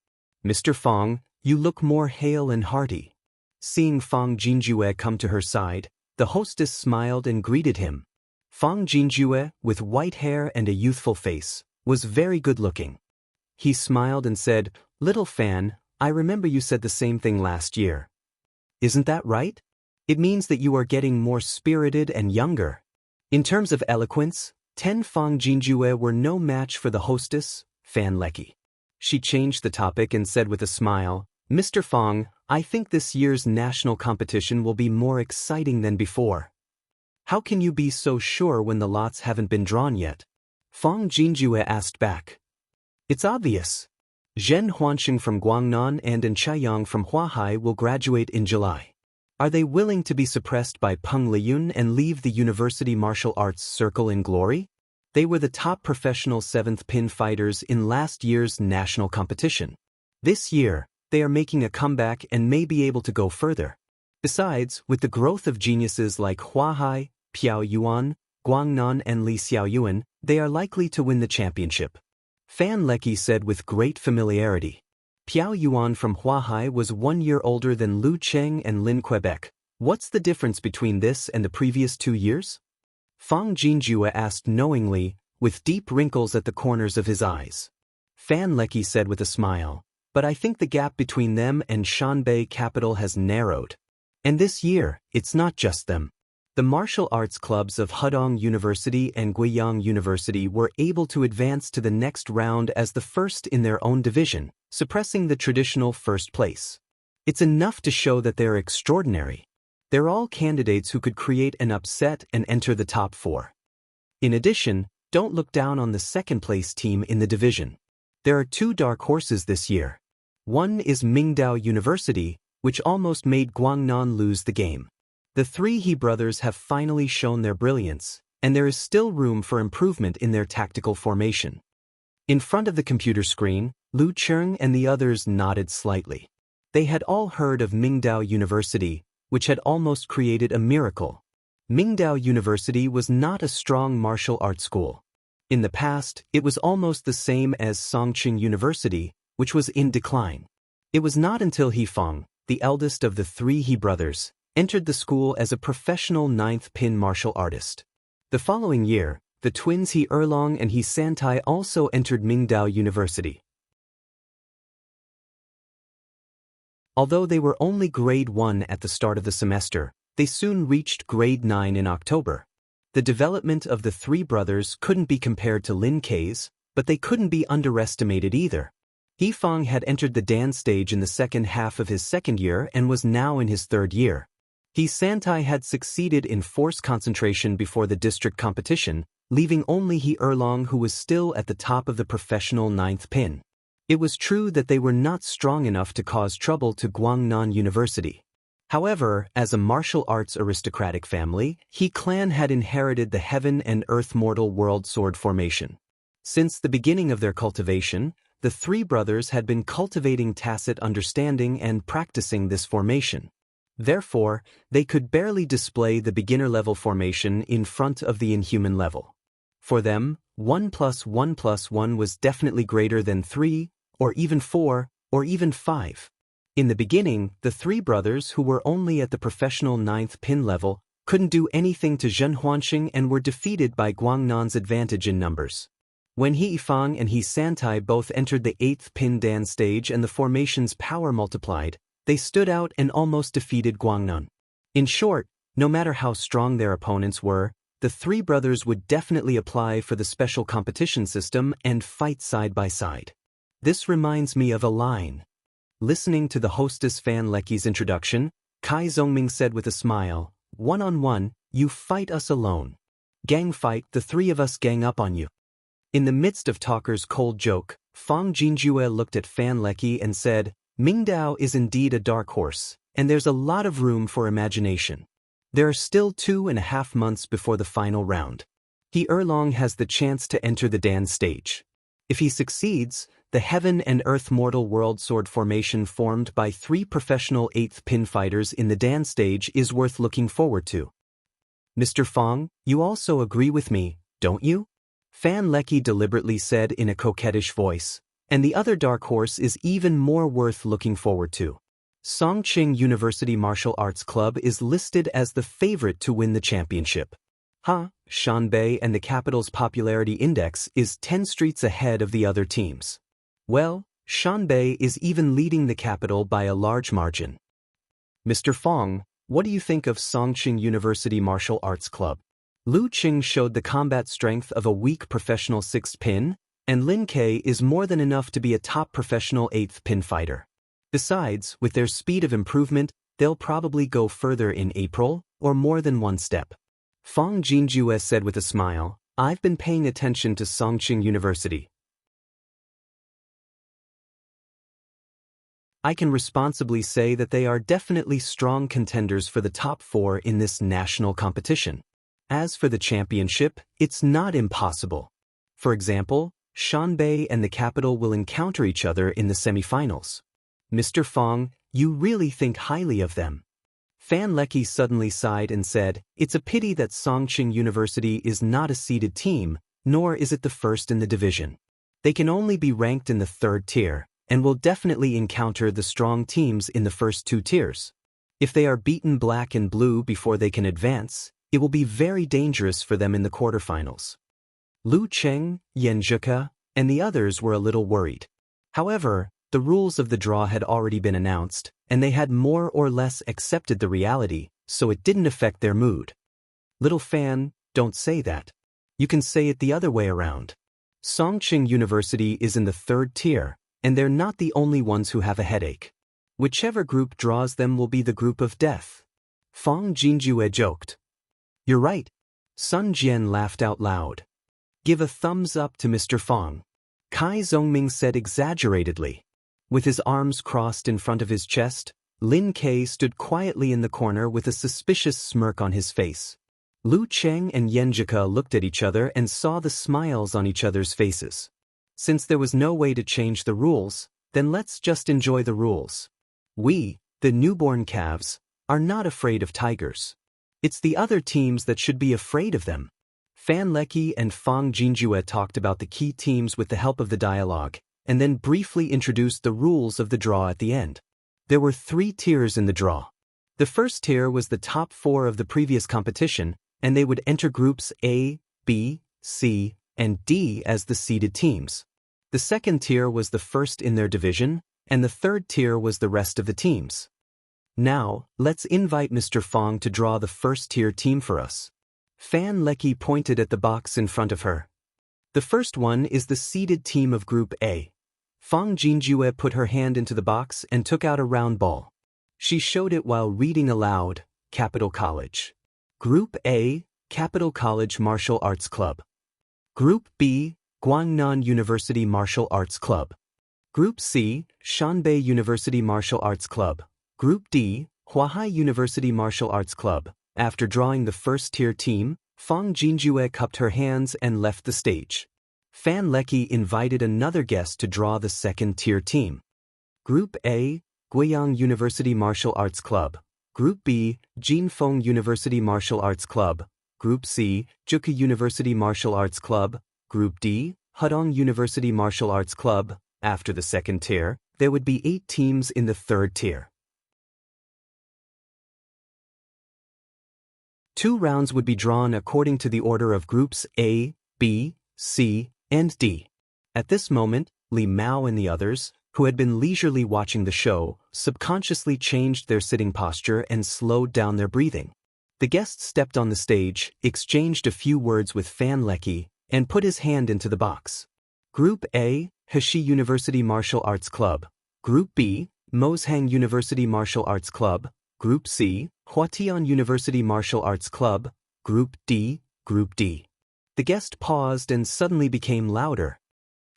"Mr. Fang, you look more hale and hearty." Seeing Fang Jinjue come to her side, the hostess smiled and greeted him. Fang Jinjue, with white hair and a youthful face, was very good-looking. He smiled and said, "Little Fan, I remember you said the same thing last year. Isn't that right? It means that you are getting more spirited and younger. In terms of eloquence, Ten Fang Jinjue were no match for the hostess, Fan Leki. She changed the topic and said with a smile, Mr. Fang, I think this year's national competition will be more exciting than before. How can you be so sure when the lots haven't been drawn yet? Fang Jinjue asked back. It's obvious. Zhen Huanxing from Guangnan and An Chaiyang from Huahai will graduate in July. Are they willing to be suppressed by Peng Liyun and leave the university martial arts circle in glory? They were the top professional 7th pin fighters in last year's national competition. This year, they are making a comeback and may be able to go further. Besides, with the growth of geniuses like Huahai, Piao Yuan, Guangnan and Li Xiaoyuan, they are likely to win the championship. Fan Leki said with great familiarity. Piao Yuan from Huahai was 1 year older than Lu Cheng and Lin Quebec. What's the difference between this and the previous 2 years? Fang Jinjue asked knowingly, with deep wrinkles at the corners of his eyes. Fan Leki said with a smile, but I think the gap between them and Shanbei capital has narrowed. And this year, it's not just them. The martial arts clubs of Hudong University and Guiyang University were able to advance to the next round as the first in their own division, suppressing the traditional first place. It's enough to show that they're extraordinary. They're all candidates who could create an upset and enter the top 4. In addition, don't look down on the second-place team in the division. There are 2 dark horses this year. One is Mingdao University, which almost made Guangnan lose the game. The 3 He brothers have finally shown their brilliance, and there is still room for improvement in their tactical formation. In front of the computer screen, Lu Cheng and the others nodded slightly. They had all heard of Mingdao University, which had almost created a miracle. Mingdao University was not a strong martial arts school. In the past, it was almost the same as Songqing University, which was in decline. It was not until He Fang, the eldest of the 3 He brothers, entered the school as a professional 9th pin martial artist. The following year, the twins He Erlong and He Santai also entered Mingdao University. Although they were only grade 1 at the start of the semester, they soon reached grade 9 in October. The development of the 3 brothers couldn't be compared to Lin Kei's, but they couldn't be underestimated either. He Fang had entered the Dan stage in the second half of his second year and was now in his 3rd year. He Santai had succeeded in force concentration before the district competition, leaving only He Erlong who was still at the top of the professional 9th pin. It was true that they were not strong enough to cause trouble to Guangnan University. However, as a martial arts aristocratic family, He clan had inherited the Heaven and Earth Mortal World Sword formation. Since the beginning of their cultivation, the 3 brothers had been cultivating tacit understanding and practicing this formation. Therefore, they could barely display the beginner-level formation in front of the inhuman level. For them, 1 + 1 + 1 was definitely greater than 3, or even 4, or even 5. In the beginning, the 3 brothers who were only at the professional 9th pin level couldn't do anything to Zhen Huanxing and were defeated by Guangnan's advantage in numbers. When He Fang and He Santai both entered the 8th pin Dan stage and the formation's power multiplied, they stood out and almost defeated Guangnan. In short, no matter how strong their opponents were, the 3 brothers would definitely apply for the special competition system and fight side by side. This reminds me of a line. Listening to the hostess Fan Leki's introduction, Kai Zongming said with a smile, "One-on-one, you fight us alone. Gang fight, the 3 of us gang up on you." In the midst of talkers' cold joke, Fang Jinjue looked at Fan Leki and said, Mingdao is indeed a dark horse, and there's a lot of room for imagination. There are still 2.5 months before the final round. He Erlong has the chance to enter the Dan stage. If he succeeds, the Heaven and Earth Mortal World Sword formation formed by 3 professional 8th pin fighters in the Dan stage is worth looking forward to. Mr. Fang, you also agree with me, don't you? Fan Leki deliberately said in a coquettish voice. And the other dark horse is even more worth looking forward to. Songqing University Martial Arts Club is listed as the favorite to win the championship. Shanbei and the capital's popularity index is 10 streets ahead of the other teams. Well, Shanbei is even leading the capital by a large margin. Mr. Fong, what do you think of Songqing University Martial Arts Club? Lu Qing showed the combat strength of a weak professional 6th pin, and Lin Kei is more than enough to be a top professional 8th pin fighter. Besides, with their speed of improvement, they'll probably go further in April, or more than one step. Fong Jinjue said with a smile, I've been paying attention to Songqing University. I can responsibly say that they are definitely strong contenders for the top 4 in this national competition. As for the championship, it's not impossible. For example, Shanbei and the capital will encounter each other in the semifinals. Mr. Fong, you really think highly of them. Fan Leki suddenly sighed and said, it's a pity that Songqing University is not a seeded team, nor is it the first in the division. They can only be ranked in the 3rd tier, and will definitely encounter the strong teams in the first 2 tiers. If they are beaten black and blue before they can advance, it will be very dangerous for them in the quarterfinals. Lu Cheng, Yan Zhike, and the others were a little worried. However, the rules of the draw had already been announced, and they had more or less accepted the reality, so it didn't affect their mood. Little fan, don't say that. You can say it the other way around. Songqing University is in the 3rd tier, and they're not the only ones who have a headache. Whichever group draws them will be the group of death. Fong Jinjue joked. You're right. Sun Jian laughed out loud. Give a thumbs up to Mr. Fong. Kai Zhongming said exaggeratedly. With his arms crossed in front of his chest, Lin Kei stood quietly in the corner with a suspicious smirk on his face. Lu Cheng and Yan Zhike looked at each other and saw the smiles on each other's faces. Since there was no way to change the rules, then let's just enjoy the rules. We, the newborn calves, are not afraid of tigers. It's the other teams that should be afraid of them. Fan Leki and Fong Jinjue talked about the key teams with the help of the dialogue, and then briefly introduced the rules of the draw at the end. There were 3 tiers in the draw. The first tier was the top 4 of the previous competition, and they would enter groups A, B, C, and D as the seeded teams. The second tier was the first in their division, and the 3rd tier was the rest of the teams. Now, let's invite Mr. Fong to draw the 1st tier team for us. Fan Leki pointed at the box in front of her. The first one is the seeded team of Group A. Fong Jinjue put her hand into the box and took out a round ball. She showed it while reading aloud, Capital College. Group A, Capital College Martial Arts Club. Group B, Guangnan University Martial Arts Club. Group C, Shanbei University Martial Arts Club. Group D, Huahai University Martial Arts Club. After drawing the 1st tier team, Fong Jinjue cupped her hands and left the stage. Fan Leki invited another guest to draw the 2nd tier team. Group A, Guiyang University Martial Arts Club. Group B, Jinfeng University Martial Arts Club. Group C, Zhuke University Martial Arts Club. Group D, Hudong University Martial Arts Club. After the 2nd tier, there would be 8 teams in the 3rd tier. 2 rounds would be drawn according to the order of groups A, B, C, and D. At this moment, Li Mao and the others, who had been leisurely watching the show, subconsciously changed their sitting posture and slowed down their breathing. The guest stepped on the stage, exchanged a few words with Fan Leki, and put his hand into the box. Group A, Heshi University Martial Arts Club. Group B, Moshang University Martial Arts Club. Group C, Huatian University Martial Arts Club. Group D, Group D. The guest paused and suddenly became louder.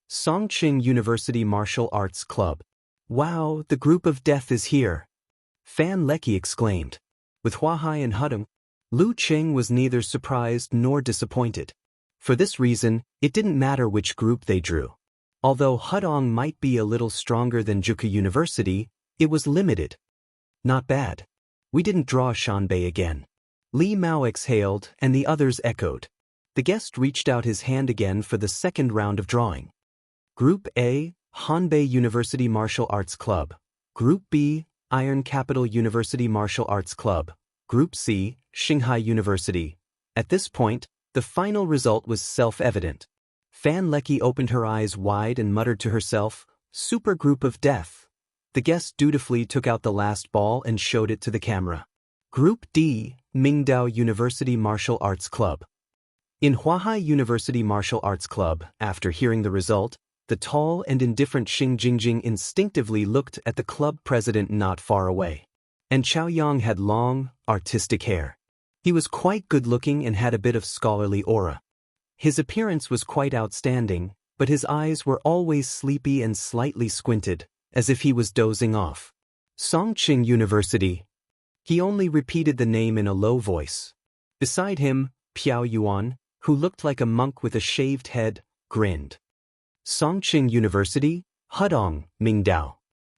Songqing University Martial Arts Club. Wow, the group of death is here. Fan Leki exclaimed. With Huahai and Hudong, Lu Qing was neither surprised nor disappointed. For this reason, it didn't matter which group they drew. Although Hudong might be a little stronger than Zhuke University, it was limited. Not bad. We didn't draw Shanbei again. Li Mao exhaled, and the others echoed. The guest reached out his hand again for the 2nd round of drawing. Group A, Hanbei University Martial Arts Club. Group B, Iron Capital University Martial Arts Club. Group C, Shanghai University. At this point, the final result was self-evident. Fan Leki opened her eyes wide and muttered to herself, Supergroup of Death. The guest dutifully took out the last ball and showed it to the camera. Group D, Mingdao University Martial Arts Club. In Huahai University Martial Arts Club, after hearing the result, the tall and indifferent Xing Jingjing instinctively looked at the club president not far away. And Chao Yang had long, artistic hair. He was quite good-looking and had a bit of scholarly aura. His appearance was quite outstanding, but his eyes were always sleepy and slightly squinted, as if he was dozing off. Songqing University. He only repeated the name in a low voice. Beside him, Piao Yuan, who looked like a monk with a shaved head, grinned. Songqing University, Hudong, Mingdao.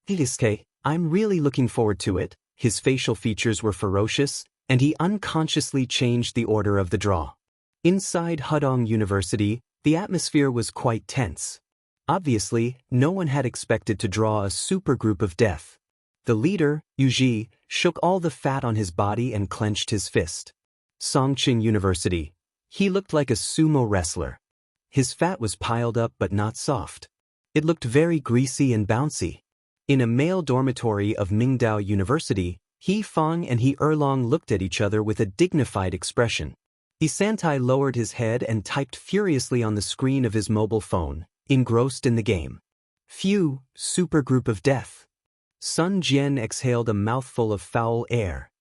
Hiske, I'm really looking forward to it. His facial features were ferocious, and he unconsciously changed the order of the draw. Inside Hudong University, the atmosphere was quite tense. Obviously, no one had expected to draw a supergroup of death. The leader, Yuji, shook all the fat on his body and clenched his fist. Songqing University. He looked like a sumo wrestler. His fat was piled up but not soft. It looked very greasy and bouncy. In a male dormitory of Mingdao University, He Feng and He Erlong looked at each other with a dignified expression. He Santai lowered his head and typed furiously on the screen of his mobile phone, engrossed in the game. Phew, supergroup of death. Sun Jian exhaled a mouthful of foul air.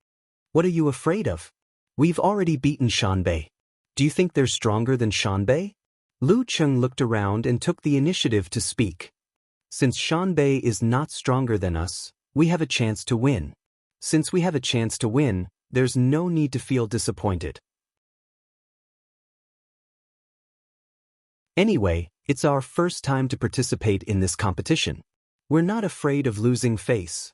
What are you afraid of? We've already beaten Shanbei. Do you think they're stronger than Shanbei? Lu Cheng looked around and took the initiative to speak. Since Shanbei is not stronger than us, we have a chance to win. Since we have a chance to win, there's no need to feel disappointed. Anyway, it's our first time to participate in this competition. We're not afraid of losing face.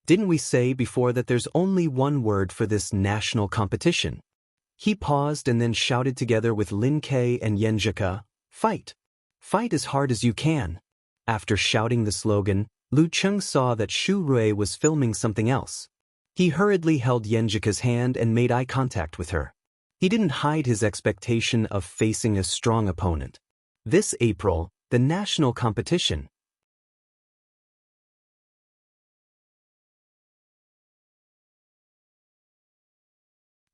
Didn't we say before that there's only one word for this national competition? He paused and then shouted together with Lin Kei and Yenjika, "Fight! Fight as hard as you can!" After shouting the slogan, Lu Cheng saw that Shu Rui was filming something else. He hurriedly held Yenjika's hand and made eye contact with her. He didn't hide his expectation of facing a strong opponent. This April, the national competition.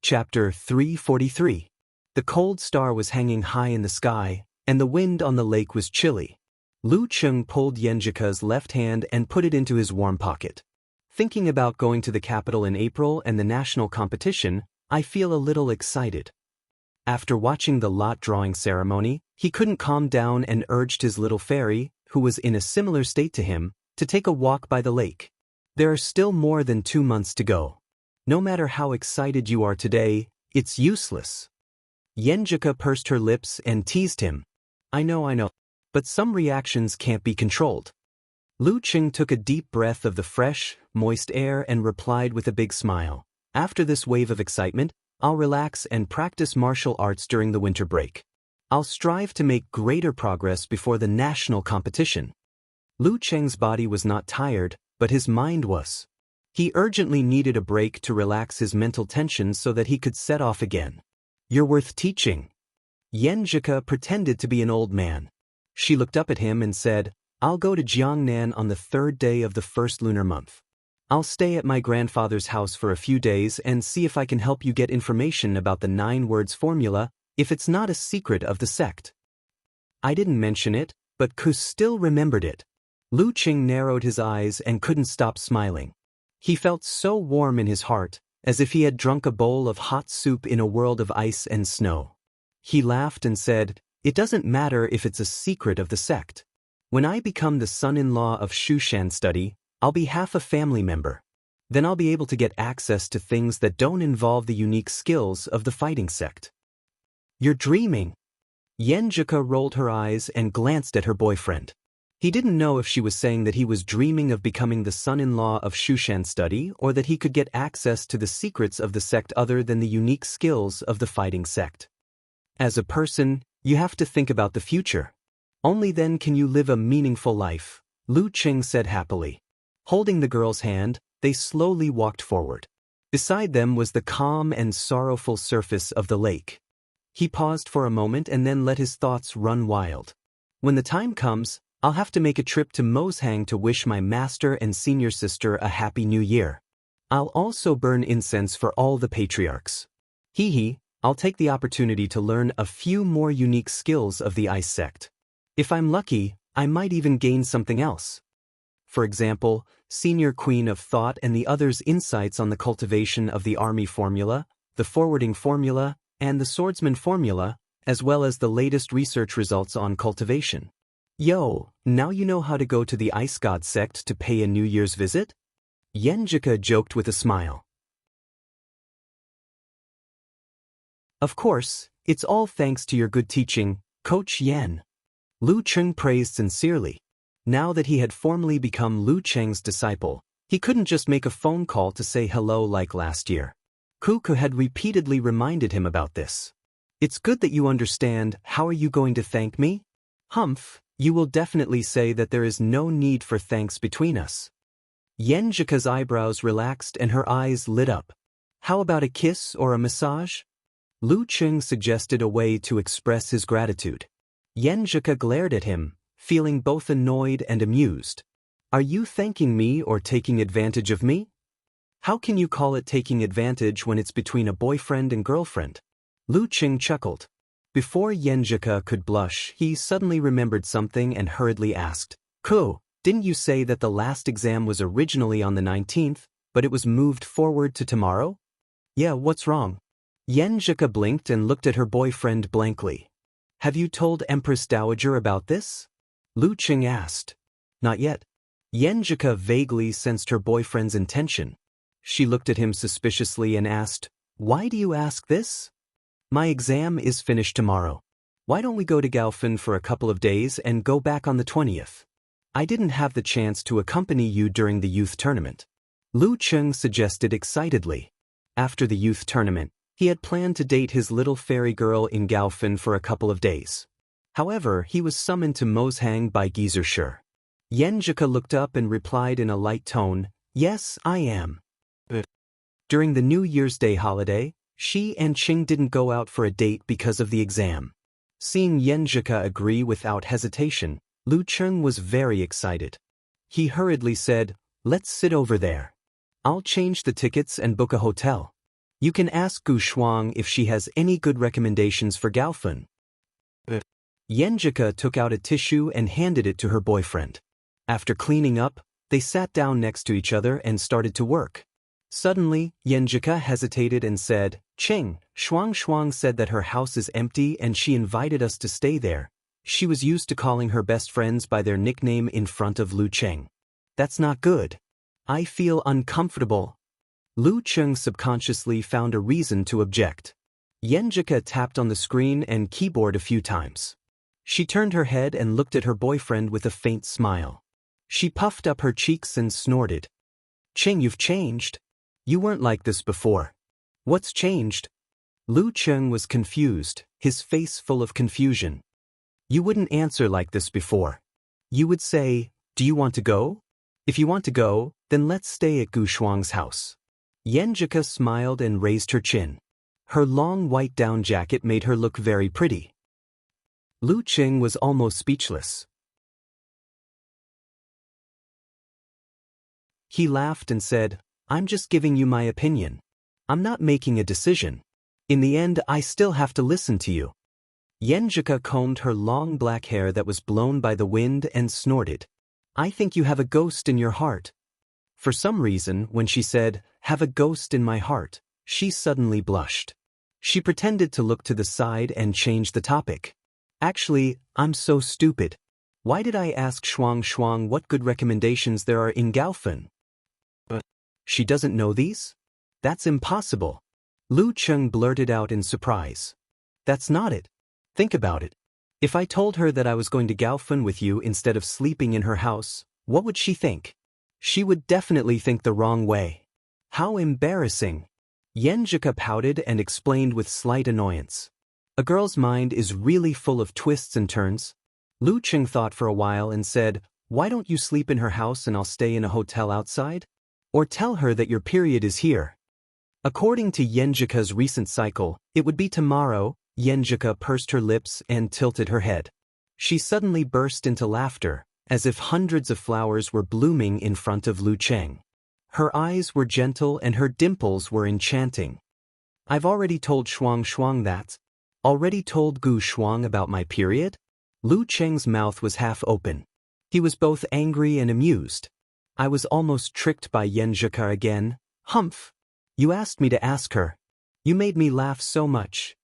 Chapter 343. The cold star was hanging high in the sky, and the wind on the lake was chilly. Lu Cheng pulled Yenjika's left hand and put it into his warm pocket. Thinking about going to the capital in April and the national competition, I feel a little excited. After watching the lot drawing ceremony, he couldn't calm down and urged his little fairy, who was in a similar state to him, to take a walk by the lake. There are still more than 2 months to go. No matter how excited you are today, it's useless. Yenjika pursed her lips and teased him. I know, but some reactions can't be controlled. Lu Cheng took a deep breath of the fresh, moist air and replied with a big smile. After this wave of excitement, I'll relax and practice martial arts during the winter break. I'll strive to make greater progress before the national competition. Lu Cheng's body was not tired, but his mind was. He urgently needed a break to relax his mental tension so that he could set off again. You're worth teaching. Yenjika pretended to be an old man. She looked up at him and said, I'll go to Jiangnan on the 3rd day of the 1st lunar month. I'll stay at my grandfather's house for a few days and see if I can help you get information about the 9 words formula, if it's not a secret of the sect. I didn't mention it, but Ku still remembered it. Lu Cheng narrowed his eyes and couldn't stop smiling. He felt so warm in his heart, as if he had drunk a bowl of hot soup in a world of ice and snow. He laughed and said, It doesn't matter if it's a secret of the sect. When I become the son-in-law of Shushan Study, I'll be half a family member. Then I'll be able to get access to things that don't involve the unique skills of the fighting sect. You're dreaming. Yenjika rolled her eyes and glanced at her boyfriend. He didn't know if she was saying that he was dreaming of becoming the son-in-law of Shushan Study or that he could get access to the secrets of the sect other than the unique skills of the fighting sect. As a person, you have to think about the future. Only then can you live a meaningful life, Lu Cheng said happily. Holding the girl's hand, they slowly walked forward. Beside them was the calm and sorrowful surface of the lake. He paused for a moment and then let his thoughts run wild. When the time comes, I'll have to make a trip to Moshang to wish my master and senior sister a happy new year. I'll also burn incense for all the patriarchs. Hee hee, I'll take the opportunity to learn a few more unique skills of the ice sect. If I'm lucky, I might even gain something else. For example, Senior Queen of Thought and the others' insights on the cultivation of the army formula, the forwarding formula, and the swordsman formula, as well as the latest research results on cultivation. Yo, now you know how to go to the Ice God sect to pay a New Year's visit? Yenjika joked with a smile. Of course, it's all thanks to your good teaching, Coach Yen. Lu Cheng praised sincerely. Now that he had formally become Lu Cheng's disciple, he couldn't just make a phone call to say hello like last year. Kuku had repeatedly reminded him about this. It's good that you understand. How are you going to thank me? Humph, you will definitely say that there is no need for thanks between us. Yenjika's eyebrows relaxed and her eyes lit up. How about a kiss or a massage? Lu Cheng suggested a way to express his gratitude. Yenjika glared at him, feeling both annoyed and amused. Are you thanking me or taking advantage of me? How can you call it taking advantage when it's between a boyfriend and girlfriend? Lu Cheng chuckled. Before Yenjika could blush, he suddenly remembered something and hurriedly asked, Ko, didn't you say that the last exam was originally on the 19th, but it was moved forward to tomorrow? Yeah, what's wrong? Yenjika blinked and looked at her boyfriend blankly. Have you told Empress Dowager about this? Lu Cheng asked. Not yet. Yenjika vaguely sensed her boyfriend's intention. She looked at him suspiciously and asked, Why do you ask this? My exam is finished tomorrow. Why don't we go to Gaofen for a couple of days and go back on the 20th? I didn't have the chance to accompany you during the youth tournament. Lu Cheng suggested excitedly. After the youth tournament, he had planned to date his little fairy girl in Gaofen for a couple of days. However, he was summoned to Moshang by Geezer Shur. Yenjika looked up and replied in a light tone, Yes, I am. During the New Year's Day holiday, she and Qing didn't go out for a date because of the exam. Seeing Yenjika agree without hesitation, Lu Cheng was very excited. He hurriedly said, Let's sit over there. I'll change the tickets and book a hotel. You can ask Gu Shuang if she has any good recommendations for Gaofen. Yenjika took out a tissue and handed it to her boyfriend. After cleaning up, they sat down next to each other and started to work. Suddenly, Yenjika hesitated and said, Qing, Shuang said that her house is empty and she invited us to stay there. She was used to calling her best friends by their nickname in front of Lu Cheng. That's not good. I feel uncomfortable. Lu Cheng subconsciously found a reason to object. Yenjika tapped on the screen and keyboard a few times. She turned her head and looked at her boyfriend with a faint smile. She puffed up her cheeks and snorted. Qing, you've changed. You weren't like this before. What's changed? Lu Cheng was confused, his face full of confusion. You wouldn't answer like this before. You would say, Do you want to go? If you want to go, then let's stay at Gu Shuang's house. Yenjika smiled and raised her chin. Her long white down jacket made her look very pretty. Lu Cheng was almost speechless. He laughed and said, I'm just giving you my opinion. I'm not making a decision. In the end, I still have to listen to you. Yenjika combed her long black hair that was blown by the wind and snorted. I think you have a ghost in your heart. For some reason, when she said, have a ghost in my heart, she suddenly blushed. She pretended to look to the side and change the topic. Actually, I'm so stupid. Why did I ask Shuang what good recommendations there are in Gaofen? She doesn't know these? That's impossible. Lu Cheng blurted out in surprise. That's not it. Think about it. If I told her that I was going to Gaofen with you instead of sleeping in her house, what would she think? She would definitely think the wrong way. How embarrassing. Yenjika pouted and explained with slight annoyance. A girl's mind is really full of twists and turns. Lu Cheng thought for a while and said, Why don't you sleep in her house and I'll stay in a hotel outside? Or tell her that your period is here. According to Yenjika's recent cycle, it would be tomorrow. Yenjika pursed her lips and tilted her head. She suddenly burst into laughter, as if hundreds of flowers were blooming in front of Lu Cheng. Her eyes were gentle and her dimples were enchanting. I've already told Shuang Shuang that. Already told Gu Shuang about my period? Lu Cheng's mouth was half open. He was both angry and amused. I was almost tricked by Yenjika again. Humph! You asked me to ask her. You made me laugh so much.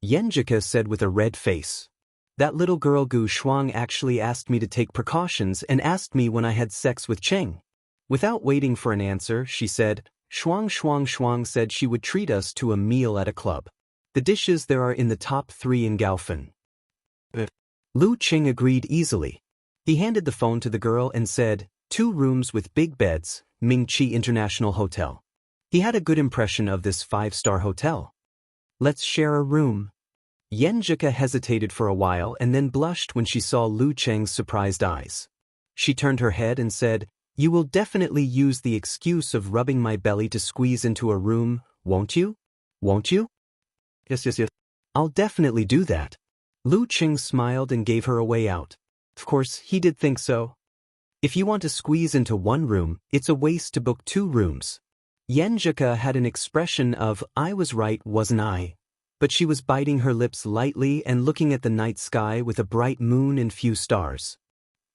Yenjika said with a red face. That little girl Gu Shuang actually asked me to take precautions and asked me when I had sex with Cheng. Without waiting for an answer, she said, Shuang said she would treat us to a meal at a club. The dishes there are in the top 3 in Gaofen. Lu Cheng agreed easily. He handed the phone to the girl and said, 2 rooms with big beds, Mingqi International Hotel. He had a good impression of this 5-star hotel. Let's share a room. Yenjika hesitated for a while and then blushed when she saw Lu Cheng's surprised eyes. She turned her head and said, You will definitely use the excuse of rubbing my belly to squeeze into a room, won't you? Won't you? Yes. I'll definitely do that. Lu Cheng smiled and gave her a way out. Of course, he did think so. If you want to squeeze into 1 room, it's a waste to book 2 rooms. Yenjika had an expression of, I was right, wasn't I? But she was biting her lips lightly and looking at the night sky with a bright moon and few stars.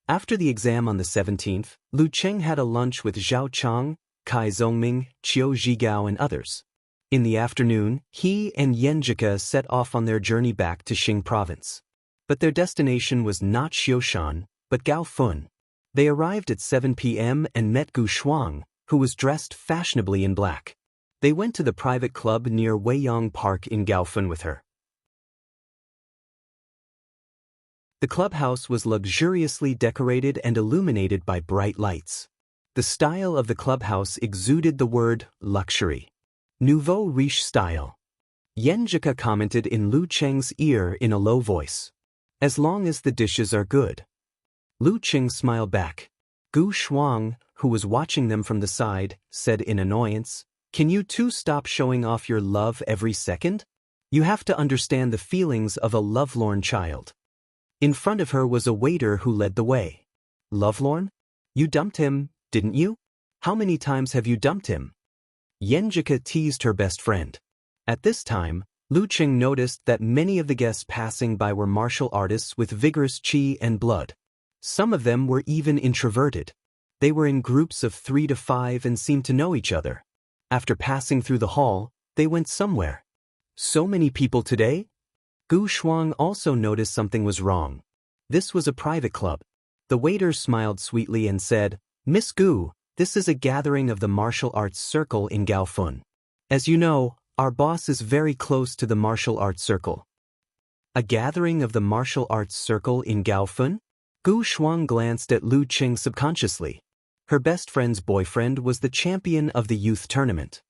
After the exam on the 17th, Lu Cheng had a lunch with Zhao Chang, Kai Zongming, Qiu Zhigao and others. In the afternoon, he and Yenjika set off on their journey back to Xing province. But their destination was not Xiushan, but Gaofun. They arrived at 7 p.m. and met Gu Shuang, who was dressed fashionably in black. They went to the private club near Weiyang Park in Gaofun with her. The clubhouse was luxuriously decorated and illuminated by bright lights. The style of the clubhouse exuded the word luxury. Nouveau riche style. Yenjika commented in Lu Cheng's ear in a low voice. As long as the dishes are good. Lu Cheng smiled back. Gu Shuang, who was watching them from the side, said in annoyance, Can you 2 stop showing off your love every second? You have to understand the feelings of a lovelorn child. In front of her was a waiter who led the way. Lovelorn? You dumped him, didn't you? How many times have you dumped him? Yenjika teased her best friend. At this time, Lu Cheng noticed that many of the guests passing by were martial artists with vigorous qi and blood. Some of them were even introverted. They were in groups of 3 to 5 and seemed to know each other. After passing through the hall, they went somewhere. So many people today? Gu Shuang also noticed something was wrong. This was a private club. The waiter smiled sweetly and said, Miss Gu, this is a gathering of the martial arts circle in Gaofun. As you know, our boss is very close to the martial arts circle. A gathering of the martial arts circle in Gaofun? Gu Shuang glanced at Lu Cheng subconsciously. Her best friend's boyfriend was the champion of the youth tournament.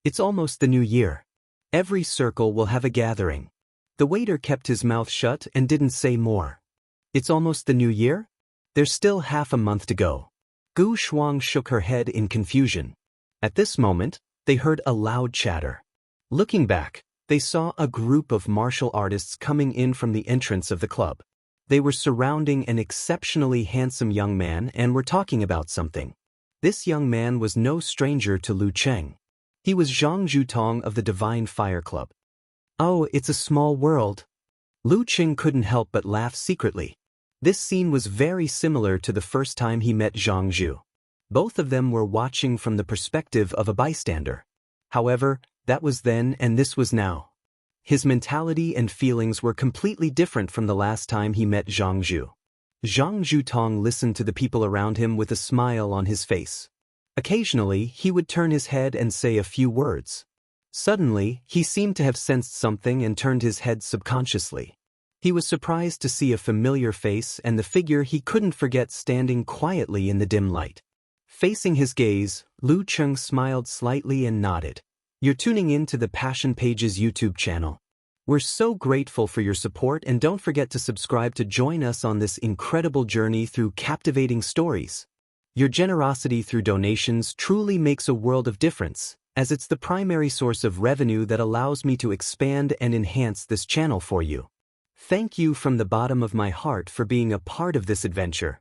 It's almost the new year. Every circle will have a gathering. The waiter kept his mouth shut and didn't say more. It's almost the new year? There's still half a month to go. Gu Shuang shook her head in confusion. At this moment, they heard a loud chatter. Looking back, they saw a group of martial artists coming in from the entrance of the club. They were surrounding an exceptionally handsome young man and were talking about something. This young man was no stranger to Lu Cheng. He was Zhang Zhutong of the Divine Fire Club. Oh, it's a small world. Lu Cheng couldn't help but laugh secretly. This scene was very similar to the first time he met Zhang Zhu. Both of them were watching from the perspective of a bystander. However, that was then and this was now. His mentality and feelings were completely different from the last time he met Zhang Zhu. Zhang Zhutong listened to the people around him with a smile on his face. Occasionally, he would turn his head and say a few words. Suddenly, he seemed to have sensed something and turned his head subconsciously. He was surprised to see a familiar face and the figure he couldn't forget standing quietly in the dim light. Facing his gaze, Lu Cheng smiled slightly and nodded. You're tuning in to the Passion Pages YouTube channel. We're so grateful for your support and don't forget to subscribe to join us on this incredible journey through captivating stories. Your generosity through donations truly makes a world of difference, as it's the primary source of revenue that allows me to expand and enhance this channel for you. Thank you from the bottom of my heart for being a part of this adventure.